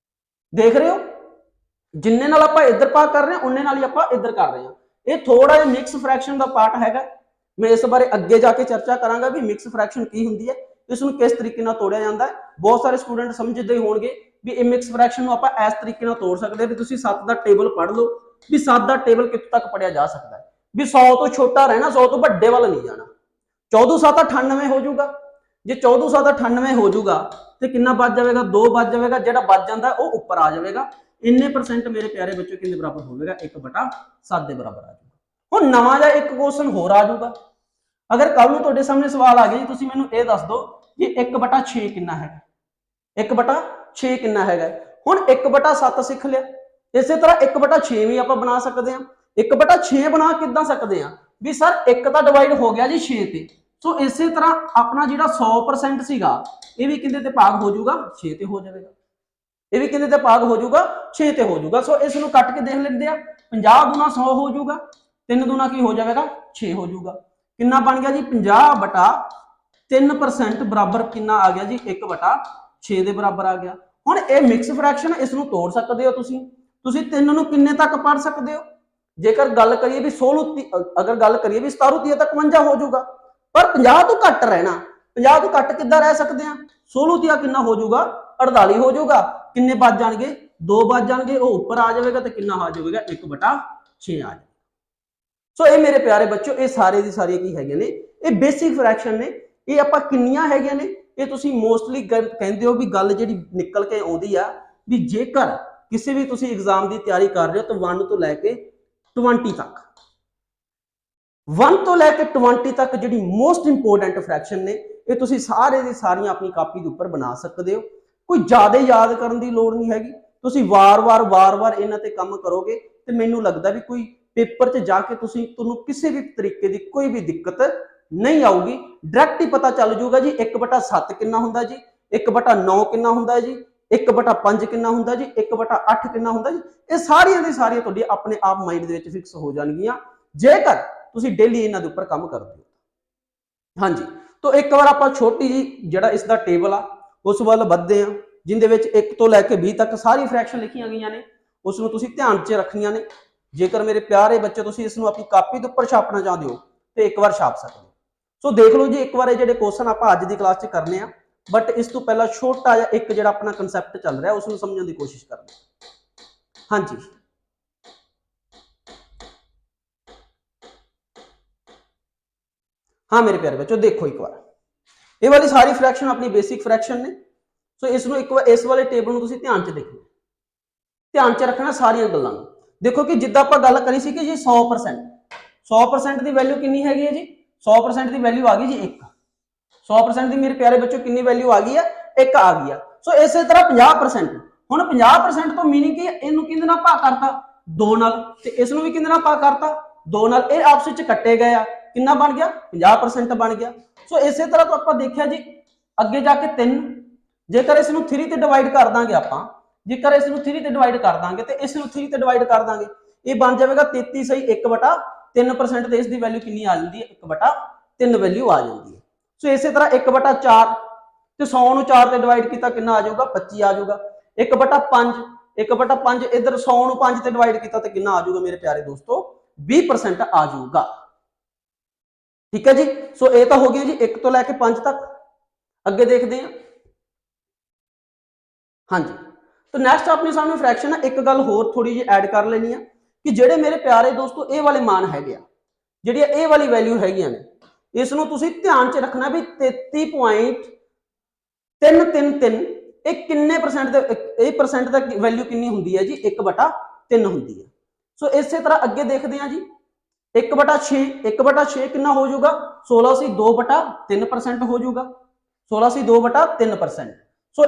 देख रहे हो, जिन्ने नाल आपां इधर भाग कर रहे हैं उन्ने नाल ही आपां इधर कर रहे हैं। ये थोड़ा जिहा मिक्स फ्रैक्शन का पार्ट हैगा, मैं इस बारे अगे जाके चर्चा करांगा भी मिक्स फ्रैक्शन की हुंदी है, इसनूं किस तरीके नाल तोड़िया जांदा है। बहुत सारे स्टूडेंट समझदे होणगे भी ये मिक्स फ्रैक्शन नूं आपां इस तरीके नाल तोड़ सकदे भी तुसीं 7 दा टेबल पढ़ लो भी 7 दा टेबल कित्थों तक पढ़िया जा सकता है भी 100 तो छोटा रहना, 100 तो वड्डे वाल नहीं जाना। 14 7 98 हो जाऊगा, जे 14 7 98 हो जाऊगा तो कितना बच जाएगा 2 बच जाएगा, जो बच जाता है वह उपर आ जाएगा। इन्ने परसेंट मेरे प्यारे बच्चों कितने बराबर होगा 1/7 के बराबर आ जाएगा। हुण नवां जिहा एक क्वेश्चन होर आ जाऊगा, अगर कल नूं तुहाडे सामने सवाल आ गया जी तुसीं मैनूं ये दस दो कि 1/6 कितना है, 1/6 कितना है। हुण 1/7 सीख लिया, इस तरह 1/6 भी आप बना सकते हैं। 1/6 बना किदां सकते हैं भी सर 1 तो डिवाइड हो गया जी 6 ते, सो इस तरह अपना जिहड़ा 100% सीगा ये भी किहदे ते भाग हो जाऊगा 6 ते हो जाएगा, ये भी किहदे ते भाग हो जाऊगा 6 ते हो जाऊगा। सो इस नूं कट के देख लेंदे आ, 50 दूना 100 हो जाऊगा, 3 दूना की हो जाएगा 6 हो जाऊगा। कितना बन गया जी 50/3% बराबर कितना आ गया जी 1/6 के बराबर आ गया। हुण ये मिक्स फ्रैक्शन इस नूं तोड़ सकते हो तुसीं, तुसीं 3 नूं किन्ने तक पढ़ सकते हो। जेकर गल करिए भी 16 अगर गल करिए भी 17 30 तक 52 हो जाऊगा, पर 50 तो घट रहना, 50 तो घट किद्दां रह सकते हैं। 16 30 कितना हो जाऊगा 48 हो जाऊगा, किन्ने बच जाएंगे 2 बच जाएंगे, वो उपर आ जाएगा तो कितना आ जाएगा 1/6 आ जाएगा। सो ये मेरे प्यारे बच्चों ये सारे दी सारी की हैगे ने ये बेसिक फ्रैक्शन ने, ये आपां किन्नियां हैगियां ने ये तुसीं मोस्टली कहंदे हो भी गल जिहड़ी निकल के आउंदी आ भी जेकर किसी भी तुसीं एग्जाम की तैयारी कर रहे हो तो 1 तो लैके 20 तक 1 तो लैके 20 तक जिहड़ी मोस्ट इंपोर्टेंट फ्रैक्शन ने ये तुसीं सारे दी सारियां अपनी कापी के उपर बना सकते हो। कोई ज़्यादा याद करने की लोड़ नहीं हैगी, तुसीं वार-वार इन्हां ते काम करोगे तो मैनूं लगदा भी कोई पेपर च जाके तुहानूं किसी भी तरीके की कोई भी दिक्कत नहीं आऊगी। डायरैक्ट ही पता चल जाऊगा जी 1/7 कितना हुंदा जी, 1/9 कितना हुंदा जी, 1/5 कितना हुंदा जी, 1/8 कितना हुंदा जी। ये सारियां दी सारियां तुहाडी अपने आप माइंड दे विच फिक्स हो जाणगियां जेकर तुसीं डेली इन्हां दे उपर काम करदे हो। हाँ जी, तो एक बार आपां छोटी जी जिहड़ा इसका टेबल आ उस वल वधदे हां जिंदे विच 1 तो लैके 20 तक सारी फ्रैक्शन लिखियां गईयां ने, उसनूं तुसीं ध्यान च रखनियां ने। जेकर मेरे प्यारे बच्चे तुसीं इसनूं अपनी कापी के उपर छापना चाहते हो तो एक बार छाप सकते हो। सो देख लो जी एक बार जिहड़े क्वेश्चन आपां अज दी क्लास च करने आ, बट इस तो पहला छोटा जिहा एक जिहड़ा अपना कंसैप्ट चल रहा है उसनूं समझण की कोशिश करते हैं। हाँ जी, हाँ मेरे प्यारे बच्चों देखो एक बार ये वाली सारी फ्रैक्शन अपनी बेसिक फ्रैक्शन ने। सो इसनूं एक बार इस वाले टेबल नूं तुसीं ध्यान च देखना, ध्यान च रखना सारियां गल्लां नूं। देखो कि जिद्दां आपां गल करी सी कि जी 100% की वैल्यू कितनी हैगी है जी 100% की वैल्यू आ गई जी 1, 100% की मेरे प्यारे बच्चों कितनी वैल्यू आ गई है 1 आ गई है। सो इस तरह 50% हुण 50% तो मीनिंग की इहनूं किहदे नाल भाग करता 2 नाल ते इसनूं भी किहदे नाल भाग करता 2 नाल, ये आपस विच कट्टे गए आ कितना बन गया 50% बन गया। सो इस तरह तो आपां देखिया जी अगे जाके 3 जेकर इसनूं 3 ते डिवाइड कर दांगे आपां, जेकर इसनूं 3 ते डिवाइड कर दांगे तो इसनूं 3 ते डिवाइड कर दांगे ये बन जाएगा 33 सही 1/3% तो इसकी वैल्यू कितनी आ जाती है 1/3 वैल्यू आ जाती है। सो इस तरह 1/4 तो 100 नूं 4 ते डिवाइड किया कितना आ जाऊगा 25 आ जाऊगा। 1/5 1/5 इधर 100 ਨੂੰ 5 ਤੇ ਡਿਵਾਈਡ ਕੀਤਾ ਤੇ ਕਿੰਨਾ ਆ ਜਾਊਗਾ ਮੇਰੇ ਪਿਆਰੇ ਦੋਸਤੋ 20% ਆ ਜਾਊਗਾ। ਠੀਕ ਹੈ ਜੀ। ਸੋ ਇਹ ਤਾਂ ਹੋ ਗਿਆ ਜੀ 1 ਤੋਂ ਲੈ ਕੇ 5 ਤੱਕ। ਅੱਗੇ ਦੇਖਦੇ ਹਾਂ। ਹਾਂਜੀ, तो नैक्सट अपने सामने फ्रैक्शन है। एक गल होर थोड़ी जी ऐड कर लेनी है कि जेडे मेरे प्यारे दोस्तों ये वाले मान है जी ये वाली वैल्यू है इसनों तुसी ध्यान च रखना भी 33.333 एक किन्ने परसेंट तक वैल्यू किन्नी हुंदी है जी 1/3 हुंदी है। सो इस तरह अगे देखते हैं जी 1/6 1/6 कितना हो जाऊगा 16 2/3% हो जाऊगा 16 2/3%। सो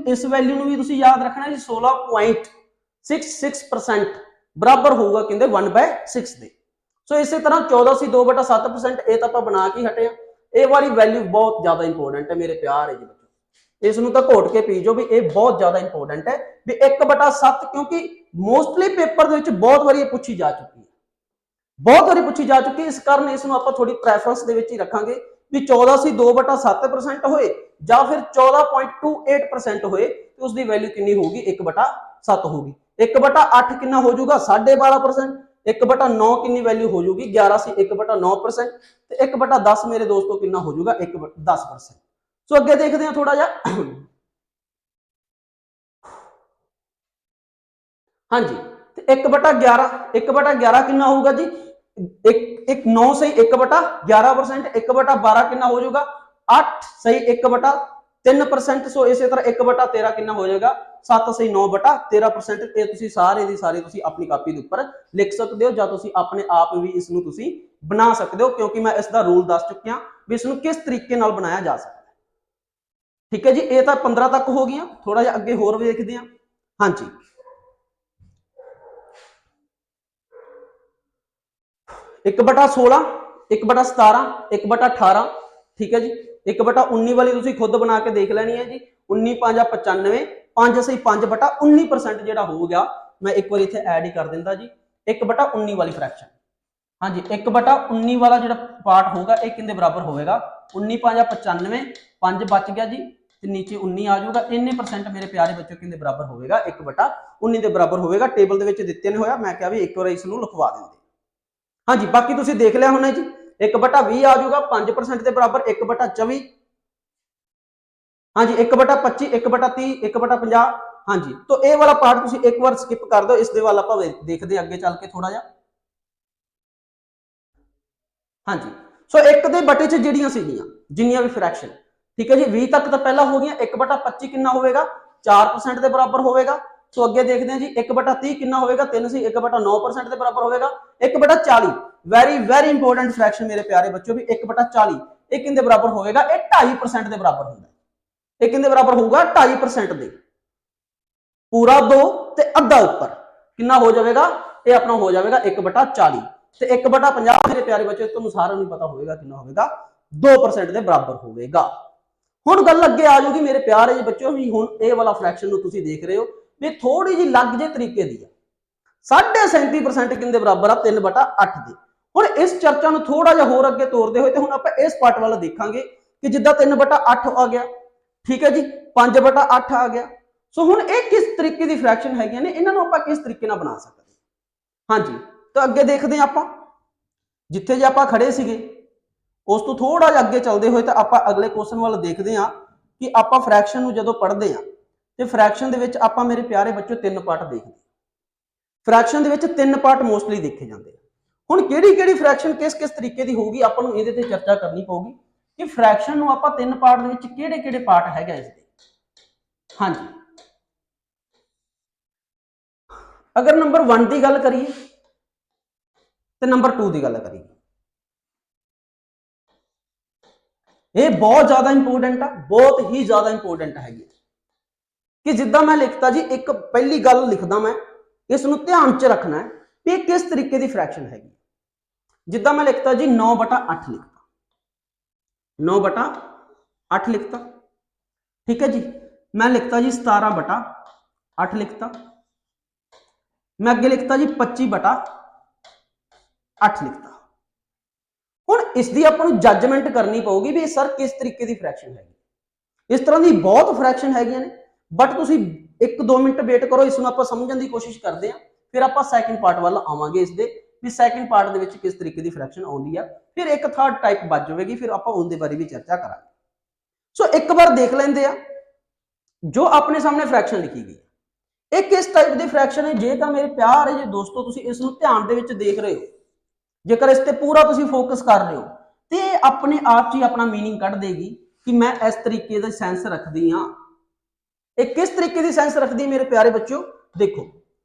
इस वैल्यू भी तुसी याद रखना जी 16.66% बराबर होगा कहते 1/6 दे। सो इस तरह 14 2/7% ये तो बना के हटे। ये वाली वैल्यू बहुत ज्यादा इंपोर्टेंट है मेरे प्यार है जी बच्चों। इसनों तो घोट के पी जो भी ये बहुत ज्यादा इंपोर्टेंट है भी 1/7 क्योंकि मोस्टली पेपर के बहुत बार पूछी जा चुकी है बहुत बारी पूछी जा चुकी है। इस कारण इसनों आप थोड़ी प्रैफरेंस दे विच ही रखांगे भी 14 2/7% होए या फिर 14.28% होए तो उसकी वैल्यू कितनी होगी 1/7 होगी। 1/8 कितना हो जाऊगा 12.5%। 1/9 कितनी वैल्यू हो जाएगी 11 से 1/9%। 1/10 मेरे दोस्तों कितना हो जाएगा 10%। सो अगे देखते हैं थोड़ा जा। हाँ जी, 1/11 1/11 कितना होगा जी एक 9 सही 1/11%। 1/12 कितना हो जाएगा 8 सही 1/3%। सो इस तरह 1/13 कितना हो जाएगा 7 सही 9/13%। ये तुसी सारे दी सारे तुसी अपनी कापी के उपर लिख सकते हो या तुसी अपने आप भी इसनों तुसी बना सकते हो क्योंकि मैं इसका रूल दस चुकिया भी इसनों किस तरीके नाल बनाया जा सकता है। ठीक है जी, ये तो 15 तक हो गया। थोड़ा जिहा अगे होर देखते हैं। हाँ जी, 1/16 1/17 1/18। ठीक है जी, 1/19 वाली तुसी खुद बना के देख लेनी है जी 19 5 95 5 सही 5/19% जो हो गया। मैं एक बार इत्थे ऐड ही कर दिंदा जी 1/19 वाली फ्रैक्शन। हाँ जी, 1/19 वाला जो पार्ट होगा ये किंदे बराबर होगा 19 5 95 5 बच गया जी नीचे 19 आ जाऊगा। इन्ने परसेंट मेरे प्यारे बच्चों किंदे बराबर होगा 1/19 के बराबर होगा। टेबल दे विच दित्ते नहीं होया, मैं क्या भी एक बार इसनूं लिखवा देंगे। हाँ जी, बाकी तुसीं देख लिया होना जी 1/20 आ जाऊगा 5% के बराबर 1/24। हाँ जी, 1/25 1/30 1/50। हाँ जी, तो ये वाला पार्ट तुसीं एक बार स्किप कर दो। इस दे वाल आपां देखदे अगे चल के थोड़ा जा। हाँ जी, सो एक दे बटे च जिहड़ियां सीगियां जिन्नियां भी फ्रैक्शन। ठीक है जी, 20 तक तो पहला हो गया 1/25 कितना होगा 4% के बराबर होगा। सो अगे देखते हैं जी 1/30 कितना होगा 3 से 1/9% के बराबर होगा। 1/40 वेरी वेरी इंपोर्टेंट फ्रैक्शन मेरे प्यारे बच्चों भी 1/40 एक किंदे बराबर होगा 2.5% के बराबर होगा। एक किंदे बराबर होगा 2.5% दे पूरा 2 ते अद्धा उपर कितना हो जाएगा ये अपना हो जाएगा 1/40 ते 1/50 मेरे प्यारे बच्चों तुहानूं सारा नहीं पता होगा कितना होगा 2% के बराबर होगा। हुण गल अगे आ जाऊगी मेरे प्यारे बच्चों भी हुण ये वाला फ्रैक्शन नूं तुसीं देख रहे हो भी थोड़ी जी अलग जे तरीके दी है 37.5% किंदे बराबर आ 3/8 दे। हुण इस चर्चा नूं थोड़ा जिहा होर अगे तोरदे होए ते हुण आपां इस पार्ट वाल देखांगे कि जिद्दां 3/8 आ गया। ठीक है जी, 5/8 आ गया। सो हुण ये किस तरीके की फ्रैक्शन हैगियां ने इन्हां नूं आपां किस तरीके नाल बना सकदे। हाँ जी, तो अगे देखते हैं आपां जिथे जे आपां खड़े सीगे उस तो थोड़ा जिहा अगे चलते हुए तो आपां अगले क्वेश्चन वाल देखते हैं कि आपां फ्रैक्शन नूं जदों पढ़दे हां ते फ्रैक्शन दे विच आपां मेरे प्यारे बच्चों 3 पार्ट देखदे। फ्रैक्शन दे विच 3 पार्ट मोस्टली देखे जाते हैं। हुण किहड़ी-किहड़ी फ्रैक्शन किस तरीके की होगी आपां नूं इहदे ते चर्चा करनी पऊगी कि फ्रैक्शन नूं आपां 3 पार्ट दे विच किहड़े-किहड़े पार्ट हैगा इसदे। हाँ जी, अगर नंबर 1 की गल करिए तो नंबर 2 की गल करिए ये बहुत ज्यादा इंपोर्टेंट है, बहुत ही ज्यादा इंपोर्टेंट है कि जिद्दां मैं लिखता जी एक पहली गल लिखदा मैं इसनूं ध्यान च रखना है कि किस तरीके की फ्रैक्शन हैगी। जिद्दां मैं लिखता जी 9/8 लिखता 9/8 लिखता। ठीक है जी, मैं लिखता जी 17/8 लिखता। मैं अगे लिखता जी 25/8 लिखता। हुण इसकी आपां नूं जजमेंट करनी पऊगी भी सर किस तरीके की फ्रैक्शन हैगी। इस तरह की बहुत फ्रैक्शन हैगियां ने बट तुसीं 1-2 ਮਿੰਟ ਵੇਟ ਕਰੋ, ਇਸ ਨੂੰ ਆਪਾਂ ਸਮਝਣ ਦੀ ਕੋਸ਼ਿਸ਼ ਕਰਦੇ ਹਾਂ, ਫਿਰ ਆਪਾਂ ਸੈਕਿੰਡ ਪਾਰਟ ਵੱਲ ਆਵਾਂਗੇ ਇਸ ਦੇ ਵੀ ਸੈਕਿੰਡ ਪਾਰਟ ਦੇ ਵਿੱਚ ਕਿਸ ਤਰੀਕੇ ਦੀ ਫ੍ਰੈਕਸ਼ਨ ਆਉਂਦੀ ਆ, ਫਿਰ ਇੱਕ ਥਰਡ ਟਾਈਪ ਬਚ ਜਾਵੇਗੀ, ਫਿਰ ਆਪਾਂ ਉਹਦੇ ਬਾਰੇ ਵੀ ਚਰਚਾ ਕਰਾਂਗੇ। ਸੋ ਇੱਕ ਵਾਰ ਦੇਖ ਲੈਂਦੇ ਆ ਜੋ ਆਪਣੇ ਸਾਹਮਣੇ ਫ੍ਰੈਕਸ਼ਨ ਲਿਖੀ ਗਈ ਇਹ ਕਿਸ ਟਾਈਪ ਦੀ ਫ੍ਰੈਕਸ਼ਨ ਹੈ। ਜੇਕਰ ਮੇਰੇ ਪਿਆਰੇ ਜੇ ਦੋਸਤੋ ਤੁਸੀਂ ਇਸ ਨੂੰ ਧਿਆਨ ਦੇ ਵਿੱਚ ਦੇਖ ਰਹੇ ਹੋ, ਜੇਕਰ ਇਸ ਤੇ ਪੂਰਾ ਤੁਸੀਂ ਫੋਕਸ ਕਰ ਰਹੇ ਹੋ ਤੇ ਆਪਣੇ ਆਪ 'ਚ ਹੀ ਆਪਣਾ ਮੀਨਿੰਗ ਕੱਢ ਦੇਗੀ ਕਿ ਮੈਂ ਇਸ ਤਰੀਕੇ ਦਾ ਸੈਂਸ ਰੱਖਦੀ ਹਾਂ। ਇਹ ਕਿਸ ਤਰੀਕੇ ਦੀ ਸੈਂਸ ਰੱਖਦੀ ਮੇਰੇ ਪਿਆਰੇ ਬੱਚਿਓ, ਦੇਖੋ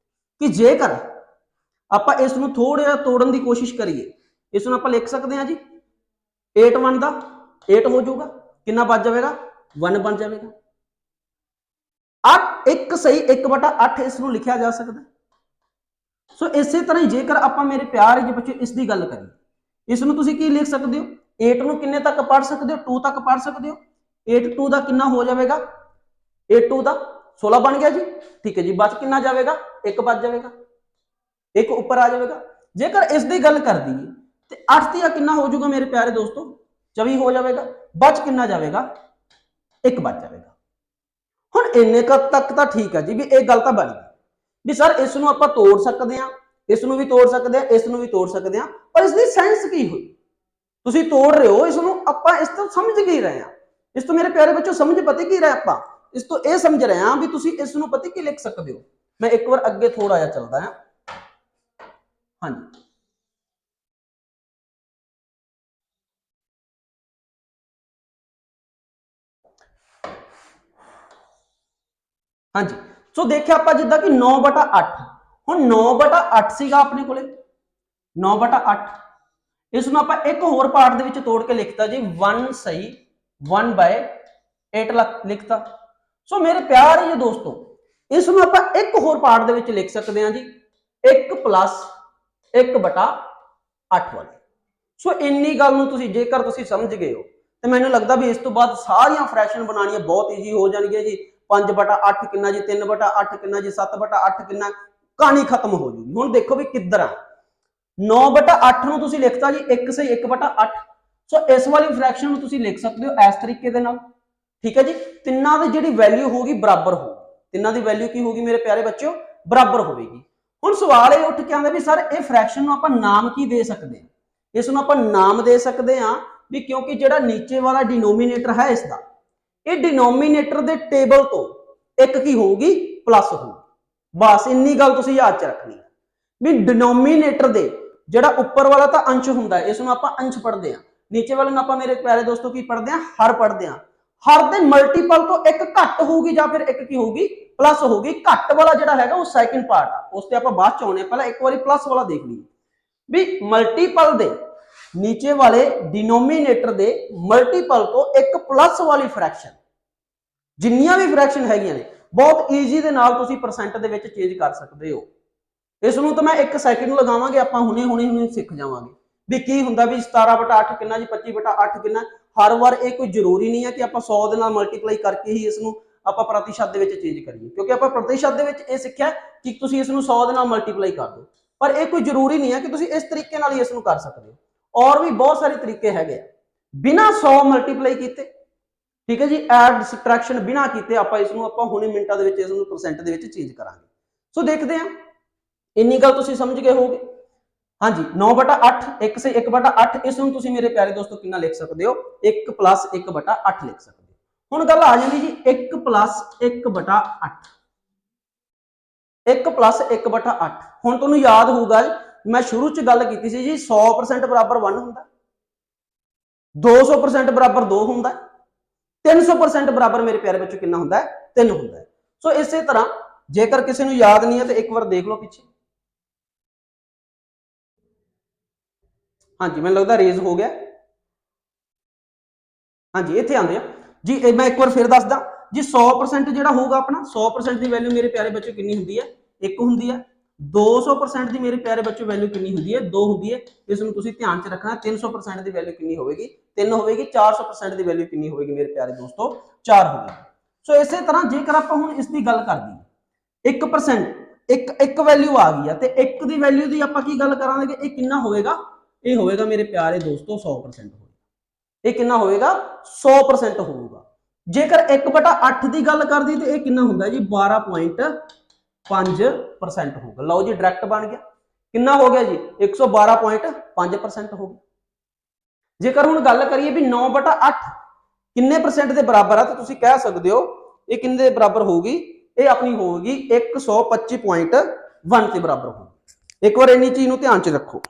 ਕਿ ਜੇਕਰ ਆਪਾਂ ਇਸ ਨੂੰ ਥੋੜਾ ਜਿਹਾ ਤੋੜਨ ਦੀ ਕੋਸ਼ਿਸ਼ ਕਰੀਏ, ਇਸ ਨੂੰ ਆਪਾਂ ਲਿਖ ਸਕਦੇ ਹਾਂ ਜੀ 8 1 ਦਾ 8 ਹੋ ਜਾਊਗਾ, ਕਿੰਨਾ ਬਚ ਜਾਵੇਗਾ 1 ਬਣ ਜਾਵੇਗਾ। 8 1 ਸਹੀ 1/8 ਇਸ ਨੂੰ ਲਿਖਿਆ ਜਾ ਸਕਦਾ। ਸੋ ਇਸੇ ਤਰ੍ਹਾਂ ਹੀ ਜੇਕਰ ਆਪਾਂ ਮੇਰੇ ਪਿਆਰੇ ਜਿਹੇ ਬੱਚੇ ਇਸ ਦੀ ਗੱਲ ਕਰੀਏ, ਇਸ ਨੂੰ ਤੁਸੀਂ ਕੀ ਲਿਖ ਸਕਦੇ ਹੋ, 8 ਨੂੰ ਕਿੰਨੇ ਤੱਕ ਪੜ੍ਹ ਸਕਦੇ ਹੋ, 2 ਤੱਕ ਪੜ੍ਹ ਸਕਦੇ ਹੋ। 8 2 ਦਾ ਕਿੰਨਾ ਹੋ ਜਾਵੇਗਾ, 8 2 ਦਾ 16 ਬਣ ਗਿਆ ਜੀ, ਠੀਕ ਹੈ ਜੀ। ਬਚ ਕਿੰਨਾ ਜਾਵੇਗਾ, 1 ਬਚ ਜਾਵੇਗਾ, 1 ਉੱਪਰ ਆ ਜਾਵੇਗਾ। ਜੇਕਰ ਇਸ ਦੀ ਗੱਲ ਕਰ ਦਈਏ ਤੇ 8 ਦਾ ਕਿੰਨਾ ਹੋ ਜਾਊਗਾ ਮੇਰੇ ਪਿਆਰੇ ਦੋਸਤੋ, 24 ਹੋ ਜਾਵੇਗਾ। ਬਚ ਕਿੰਨਾ ਜਾਵੇਗਾ, 1 ਬਚ ਜਾਵੇਗਾ। ਹੁਣ ਇੰਨੇ ਤੱਕ ਤਾਂ ਠੀਕ ਹੈ ਜੀ, ਵੀ ਇਹ ਗੱਲ ਤਾਂ ਬਣ ਗਈ ਵੀ ਸਰ ਇਸ ਨੂੰ ਆਪਾਂ ਤੋੜ ਸਕਦੇ ਹਾਂ, ਇਸ ਨੂੰ ਵੀ ਤੋੜ ਸਕਦੇ ਹਾਂ, ਇਸ ਨੂੰ ਵੀ ਤੋੜ ਸਕਦੇ ਹਾਂ, ਪਰ ਇਸ ਦੀ ਸੈਂਸ ਕੀ ਹੋਈ। ਤੁਸੀਂ ਤੋੜ ਰਹੇ ਹੋ, ਇਸ ਨੂੰ ਆਪਾਂ ਇਸ ਤੋਂ ਸਮਝ ਕੀ ਰਹੇ ਹਾਂ, ਇਸ ਤੋਂ ਮੇਰੇ ਪਿਆਰੇ ਬੱਚੋ ਸਮਝ ਪਤਾ ਕੀ ਰਹੇ ਆਪਾਂ, ਇਸ ਤੋਂ ਇਹ ਸਮਝ ਰਹੇ ਹਾਂ ਵੀ ਤੁਸੀਂ ਇਸ ਨੂੰ ਪਤਾ ਕੀ ਲਿਖ ਸਕਦੇ ਹੋ। ਮੈਂ ਇੱਕ ਵਾਰ ਅੱਗੇ ਥੋੜਾ ਜਿਹਾ ਚੱਲਦਾ ਹਾਂ, ਹਾਂਜੀ ਹਾਂਜੀ। ਸੋ ਦੇਖਿਆ ਆਪਾਂ ਜਿੱਦਾਂ ਕਿ 9/8, ਹੁਣ 9/8 ਸੀਗਾ ਆਪਣੇ ਕੋਲੇ 9/8, ਇਸ ਨੂੰ ਆਪਾਂ ਇੱਕ ਹੋਰ ਪਾਰਟ ਦੇ ਵਿੱਚ ਤੋੜ ਕੇ ਲਿਖਤਾ ਜੀ 1 ਸਹੀ 1/8 ਲਿਖਤਾ। ਸੋ ਮੇਰੇ ਪਿਆਰੇ ਜੀ ਦੋਸਤੋ ਇਸ ਨੂੰ ਆਪਾਂ ਇੱਕ ਹੋਰ ਪਾਰਟ ਦੇ ਵਿੱਚ ਲਿਖ ਸਕਦੇ ਹਾਂ ਜੀ 1 + 1/8 ਵਾਲੀ। ਸੋ ਇੰਨੀ ਗੱਲ ਨੂੰ ਤੁਸੀਂ ਜੇਕਰ ਤੁਸੀਂ ਸਮਝ ਗਏ ਹੋ ਤੇ ਮੈਨੂੰ ਲੱਗਦਾ ਵੀ ਇਸ ਤੋਂ ਬਾਅਦ ਸਾਰੀਆਂ ਫ੍ਰੈਕਸ਼ਨ ਬਣਾਉਣੀਆਂ ਬਹੁਤ ਈਜ਼ੀ ਹੋ ਜਾਣਗੀਆਂ ਜੀ। 5/8 ਕਿੰਨਾ ਜੀ, 3/8 ਕਿੰਨਾ ਜੀ, 7/8 ਕਿੰਨਾ, ਕਹਾਣੀ ਖਤਮ ਹੋ ਜੂਗੀ। ਹੁਣ ਦੇਖੋ ਵੀ ਕਿੱਧਰ ਆ, 9/8 ਨੂੰ ਤੁਸੀਂ ਲਿਖਤਾ ਜੀ 1 ਸਹੀ 1/8। ਸੋ ਇਸ ਵਾਲੀ ਫ੍ਰੈਕਸ਼ਨ ਨੂੰ ਤੁਸੀਂ ਲਿਖ ਸਕਦੇ ਹੋ ਇਸ ਤਰੀਕੇ ਦੇ ਨਾਲ, ਠੀਕ ਹੈ ਜੀ। ਤਿੰਨਾਂ ਦੀ ਜਿਹੜੀ ਵੈਲਿਊ ਹੋਊਗੀ ਬਰਾਬਰ ਹੋਊਗੀ, ਤਿੰਨਾਂ ਦੀ ਵੈਲਿਊ ਕੀ ਹੋਊਗੀ ਮੇਰੇ ਪਿਆਰੇ ਬੱਚਿਓ, ਬਰਾਬਰ ਹੋਵੇਗੀ। ਹੁਣ ਸਵਾਲ ਇਹ ਉੱਠ ਕੇ ਆਉਂਦਾ ਵੀ ਸਰ ਇਹ ਫ੍ਰੈਕਸ਼ਨ ਨੂੰ ਆਪਾਂ ਨਾਮ ਕੀ ਦੇ ਸਕਦੇ ਹਾਂ। ਇਸ ਨੂੰ ਆਪਾਂ ਨਾਮ ਦੇ ਸਕਦੇ ਹਾਂ ਵੀ ਕਿਉਂਕਿ ਜਿਹੜਾ ਨੀਚੇ ਵਾਲਾ ਡਿਨੋਮੀਨੇਟਰ ਹੈ ਇਸ ਦਾ, ਇਹ ਡਿਨੋਮੀਨੇਟਰ ਦੇ ਟੇਬਲ ਤੋਂ ਇੱਕ ਕੀ ਹੋਊਗੀ, ਪਲੱਸ ਹੋਊਗੀ। ਬਸ ਇੰਨੀ ਗੱਲ ਤੁਸੀਂ ਯਾਦ ਚ ਰੱਖਣੀ ਹੈ ਵੀ ਡਿਨੋਮੀਨੇਟਰ ਦੇ ਜਿਹੜਾ ਉੱਪਰ ਵਾਲਾ ਤਾਂ ਅੰਸ਼ ਹੁੰਦਾ ਹੈ, ਇਸ ਨੂੰ ਆਪਾਂ ਅੰਸ਼ ਪੜ੍ਹਦੇ ਹਾਂ, ਨੀਚੇ ਵਾਲੇ ਨੂੰ ਆਪਾਂ ਮੇਰੇ ਪਿਆਰੇ ਦੋਸਤੋ ਕੀ ਪੜ੍ਹਦੇ ਹਾਂ, ਹਰ ਪੜ੍ਹਦੇ ਹਾਂ। ਹਰ ਦੇ ਮਲਟੀਪਲ ਤੋਂ ਇੱਕ ਘੱਟ ਹੋਊਗੀ ਜਾਂ ਫਿਰ ਇੱਕ ਕੀ ਹੋਊਗੀ, ਪਲੱਸ ਹੋਊਗੀ। ਘੱਟ ਵਾਲਾ ਜਿਹੜਾ ਹੈਗਾ ਉਹ ਸੈਕਿੰਡ ਪਾਰਟ ਆ, ਉਸ ਤੇ ਆਪਾਂ ਬਾਅਦ ਚ ਆਉਣੇ, ਪਹਿਲਾਂ ਇੱਕ ਵਾਰੀ ਪਲੱਸ ਵਾਲਾ ਦੇਖ ਲਈਏ ਵੀ ਮਲਟੀਪਲ ਦੇ ਨੀਚੇ ਵਾਲੇ ਡਿਨੋਮੀਨੇਟਰ ਦੇ ਮਲਟੀਪਲ ਤੋਂ ਇੱਕ ਪਲੱਸ ਵਾਲੀ ਫ੍ਰੈਕਸ਼ਨ, ਜਿੰਨੀਆਂ ਵੀ ਫ੍ਰੈਕਸ਼ਨ ਹੈਗੀਆਂ ਨੇ ਬਹੁਤ ਈਜ਼ੀ ਦੇ ਨਾਲ ਤੁਸੀਂ ਪਰਸੈਂਟ ਦੇ ਵਿੱਚ ਚੇਂਜ ਕਰ ਸਕਦੇ ਹੋ। ਇਸ ਨੂੰ ਤਾਂ ਮੈਂ 1 ਸੈਕਿੰਡ ਲਗਾਵਾਂਗੇ, ਆਪਾਂ ਹੁਣੇ ਸਿੱਖ ਜਾਵਾਂਗੇ ਵੀ ਕੀ ਹੁੰਦਾ ਵੀ 17/8 ਕਿੰਨਾ ਜੀ, 25/8 ਕਿੰਨਾ। ਹਰ ਵਾਰ ਇਹ ਕੋਈ ਜ਼ਰੂਰੀ ਨਹੀਂ ਹੈ ਕਿ ਆਪਾਂ 100 ਦੇ ਨਾਲ ਮਲਟੀਪਲਾਈ ਕਰਕੇ ਹੀ ਇਸ ਨੂੰ ਆਪਾਂ ਪ੍ਰਤੀਸ਼ਤ ਦੇ ਵਿੱਚ ਚੇਂਜ ਕਰੀਏ, ਕਿਉਂਕਿ ਆਪਾਂ ਪ੍ਰਤੀਸ਼ਤ ਦੇ ਵਿੱਚ ਇਹ ਸਿੱਖਿਆ ਕਿ ਤੁਸੀਂ ਇਸ ਨੂੰ 100 ਦੇ ਨਾਲ ਮਲਟੀਪਲਾਈ ਕਰ ਦਿਓ, ਪਰ ਇਹ ਕੋਈ ਜ਼ਰੂਰੀ ਨਹੀਂ ਹੈ ਕਿ ਤੁਸੀਂ ਇਸ ਤਰੀਕੇ ਨਾਲ ਹੀ ਇਸ ਨੂੰ ਕਰ ਸਕਦੇ ਹੋ। ਔਰ ਵੀ ਬਹੁਤ ਸਾਰੇ ਤਰੀਕੇ ਹੈਗੇ ਆ ਬਿਨਾਂ 100 ਮਲਟੀਪਲਾਈ ਕੀਤੇ, ਠੀਕ ਹੈ ਜੀ, ਐਡ ਸਬਟ੍ਰੈਕਸ਼ਨ ਬਿਨਾਂ ਕੀਤੇ ਆਪਾਂ ਇਸ ਨੂੰ ਆਪਾਂ ਹੁਣੇ ਮਿੰਟਾਂ ਦੇ ਵਿੱਚ ਇਸ ਨੂੰ ਪਰਸੈਂਟ ਦੇ ਵਿੱਚ ਚੇਂਜ ਕਰਾਂਗੇ। ਸੋ ਦੇਖਦੇ ਹਾਂ, ਇੰਨੀ ਗੱਲ ਤੁਸੀਂ ਸਮਝ ਗਏ ਹੋਗੇ। ਹਾਂਜੀ 9/8 1 ਸੇ 1/8, ਇਸ ਨੂੰ ਤੁਸੀਂ ਮੇਰੇ ਪਿਆਰੇ ਦੋਸਤੋ ਕਿੰਨਾ ਲਿਖ ਸਕਦੇ ਹੋ, 1 + 1/8 ਲਿਖ ਸਕਦੇ ਹੋ। ਹੁਣ ਗੱਲ ਆ ਜਾਂਦੀ ਜੀ 1 + 1/8, 1 + 1/8। ਹੁਣ ਤੁਹਾਨੂੰ ਯਾਦ ਹੋਊਗਾ ਮੈਂ ਸ਼ੁਰੂ ਚ ਗੱਲ ਕੀਤੀ ਸੀ ਜੀ 100% ਬਰਾਬਰ 1 ਹੁੰਦਾ, 200% ਬਰਾਬਰ 2 ਹੁੰਦਾ, 300% ਬਰਾਬਰ ਮੇਰੇ ਪਿਆਰੇ ਬੱਚੋ ਕਿੰਨਾ ਹੁੰਦਾ, 3 ਹੁੰਦਾ। ਸੋ ਇਸੇ ਤਰ੍ਹਾਂ ਜੇਕਰ ਕਿਸੇ ਨੂੰ ਯਾਦ ਨਹੀਂ ਹੈ ਤੇ ਇੱਕ ਵਾਰ ਦੇਖ ਲਓ ਪਿੱਛੇ। ਹਾਂਜੀ ਮੈਨੂੰ ਲੱਗਦਾ ਰੇਜ਼ ਹੋ ਗਿਆ। ਹਾਂਜੀ ਇੱਥੇ ਆਉਂਦੇ ਆ ਜੀ, ਮੈਂ ਇੱਕ ਵਾਰ ਫਿਰ ਦੱਸਦਾ ਜੀ 100% ਜਿਹੜਾ ਹੋਊਗਾ ਆਪਣਾ 100% ਦੀ ਵੈਲਿਊ ਮੇਰੇ ਪਿਆਰੇ ਬੱਚੋ ਕਿੰਨੀ ਹੁੰਦੀ ਹੈ, 1 ਹੁੰਦੀ ਹੈ। 200% ਦੀ ਮੇਰੇ ਪਿਆਰੇ ਬੱਚੋ ਵੈਲਿਊ ਕਿੰਨੀ ਹੁੰਦੀ ਹੈ, 2 ਹੁੰਦੀ ਹੈ। ਇਸ ਨੂੰ ਤੁਸੀਂ ਧਿਆਨ ਚ ਰੱਖਣਾ। 300% ਦੀ ਵੈਲਿਊ ਕਿੰਨੀ ਹੋਵੇਗੀ, 3 ਹੋਵੇਗੀ। 400% ਦੀ ਵੈਲਿਊ ਕਿੰਨੀ ਹੋਵੇਗੀ ਮੇਰੇ ਪਿਆਰੇ ਦੋਸਤੋ, 4 ਹੋਵੇਗੀ। ਸੋ ਇਸੇ ਤਰ੍ਹਾਂ ਜੇਕਰ ਆਪਾਂ ਹੁਣ ਇਸ ਦੀ ਗੱਲ ਕਰਦੇ 1% ਇੱਕ ਵੈਲਿਊ ਆ ਗਈ ਆ ਤੇ 1 ਦੀ ਵੈਲਿਊ ਦੀ ਆਪਾਂ ਕੀ ਗੱਲ ਕਰਾਂਗੇ, ਇਹ ਕਿੰਨਾ ਹੋਵੇਗਾ, ਇਹ ਹੋਵੇਗਾ ਮੇਰੇ ਪਿਆਰੇ ਦੋਸਤੋ 100% ਹੋਵੇਗਾ। ਇਹ ਕਿੰਨਾ ਹੋਵੇਗਾ, 100% ਹੋਊਗਾ। जेकर 1/8 की गल कर दी तो यह कितना होंगे जी 12.5% होगा। लो जी डायरैक्ट बन गया, कितना हो गया जी 112.5% हो गया। जेकर हुण गल करिए भी 9/8 किन्ने परसेंट के बराबर है, तो तुसीं कह सकते हो ये किन्ने बराबर होगी, ये अपनी होगी 125.1 के बराबर होगी। एक बार इन्नी चीज नूं ध्यान च रखो।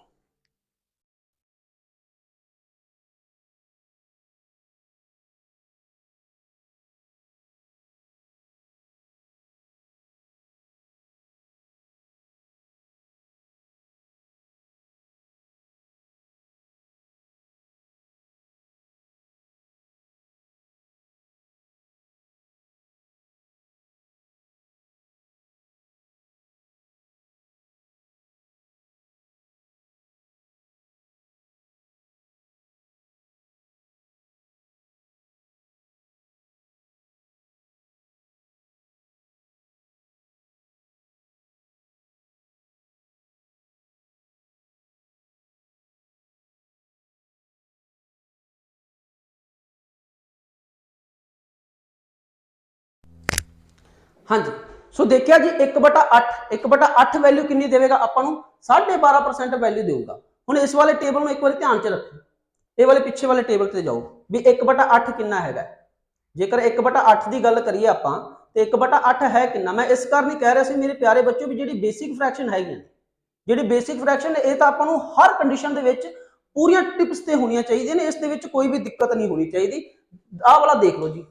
हाँ जी, सो देखिया जी 1/8 1/8 वैल्यू कितनी देगा अपन 12.5% वैल्यू देगा। हुण इस वाले टेबल में एक बार ध्यान च रखो, ये वाले पिछे वाले टेबल से जाओ भी 1/8 कितना है। जेकर 1/8 की गल करिए आपां तो 1/8 है कितना। मैं इस कारण कह रहा सी मेरे प्यारे बच्चों भी जी बेसिक फ्रैक्शन है, जी बेसिक फ्रैक्शन ये तो आपां हर कंडीशन के पूरी टिप्स से होनी चाहिए ने, इस कोई भी दिक्कत नहीं होनी चाहिए। आह वाला देख लो जी,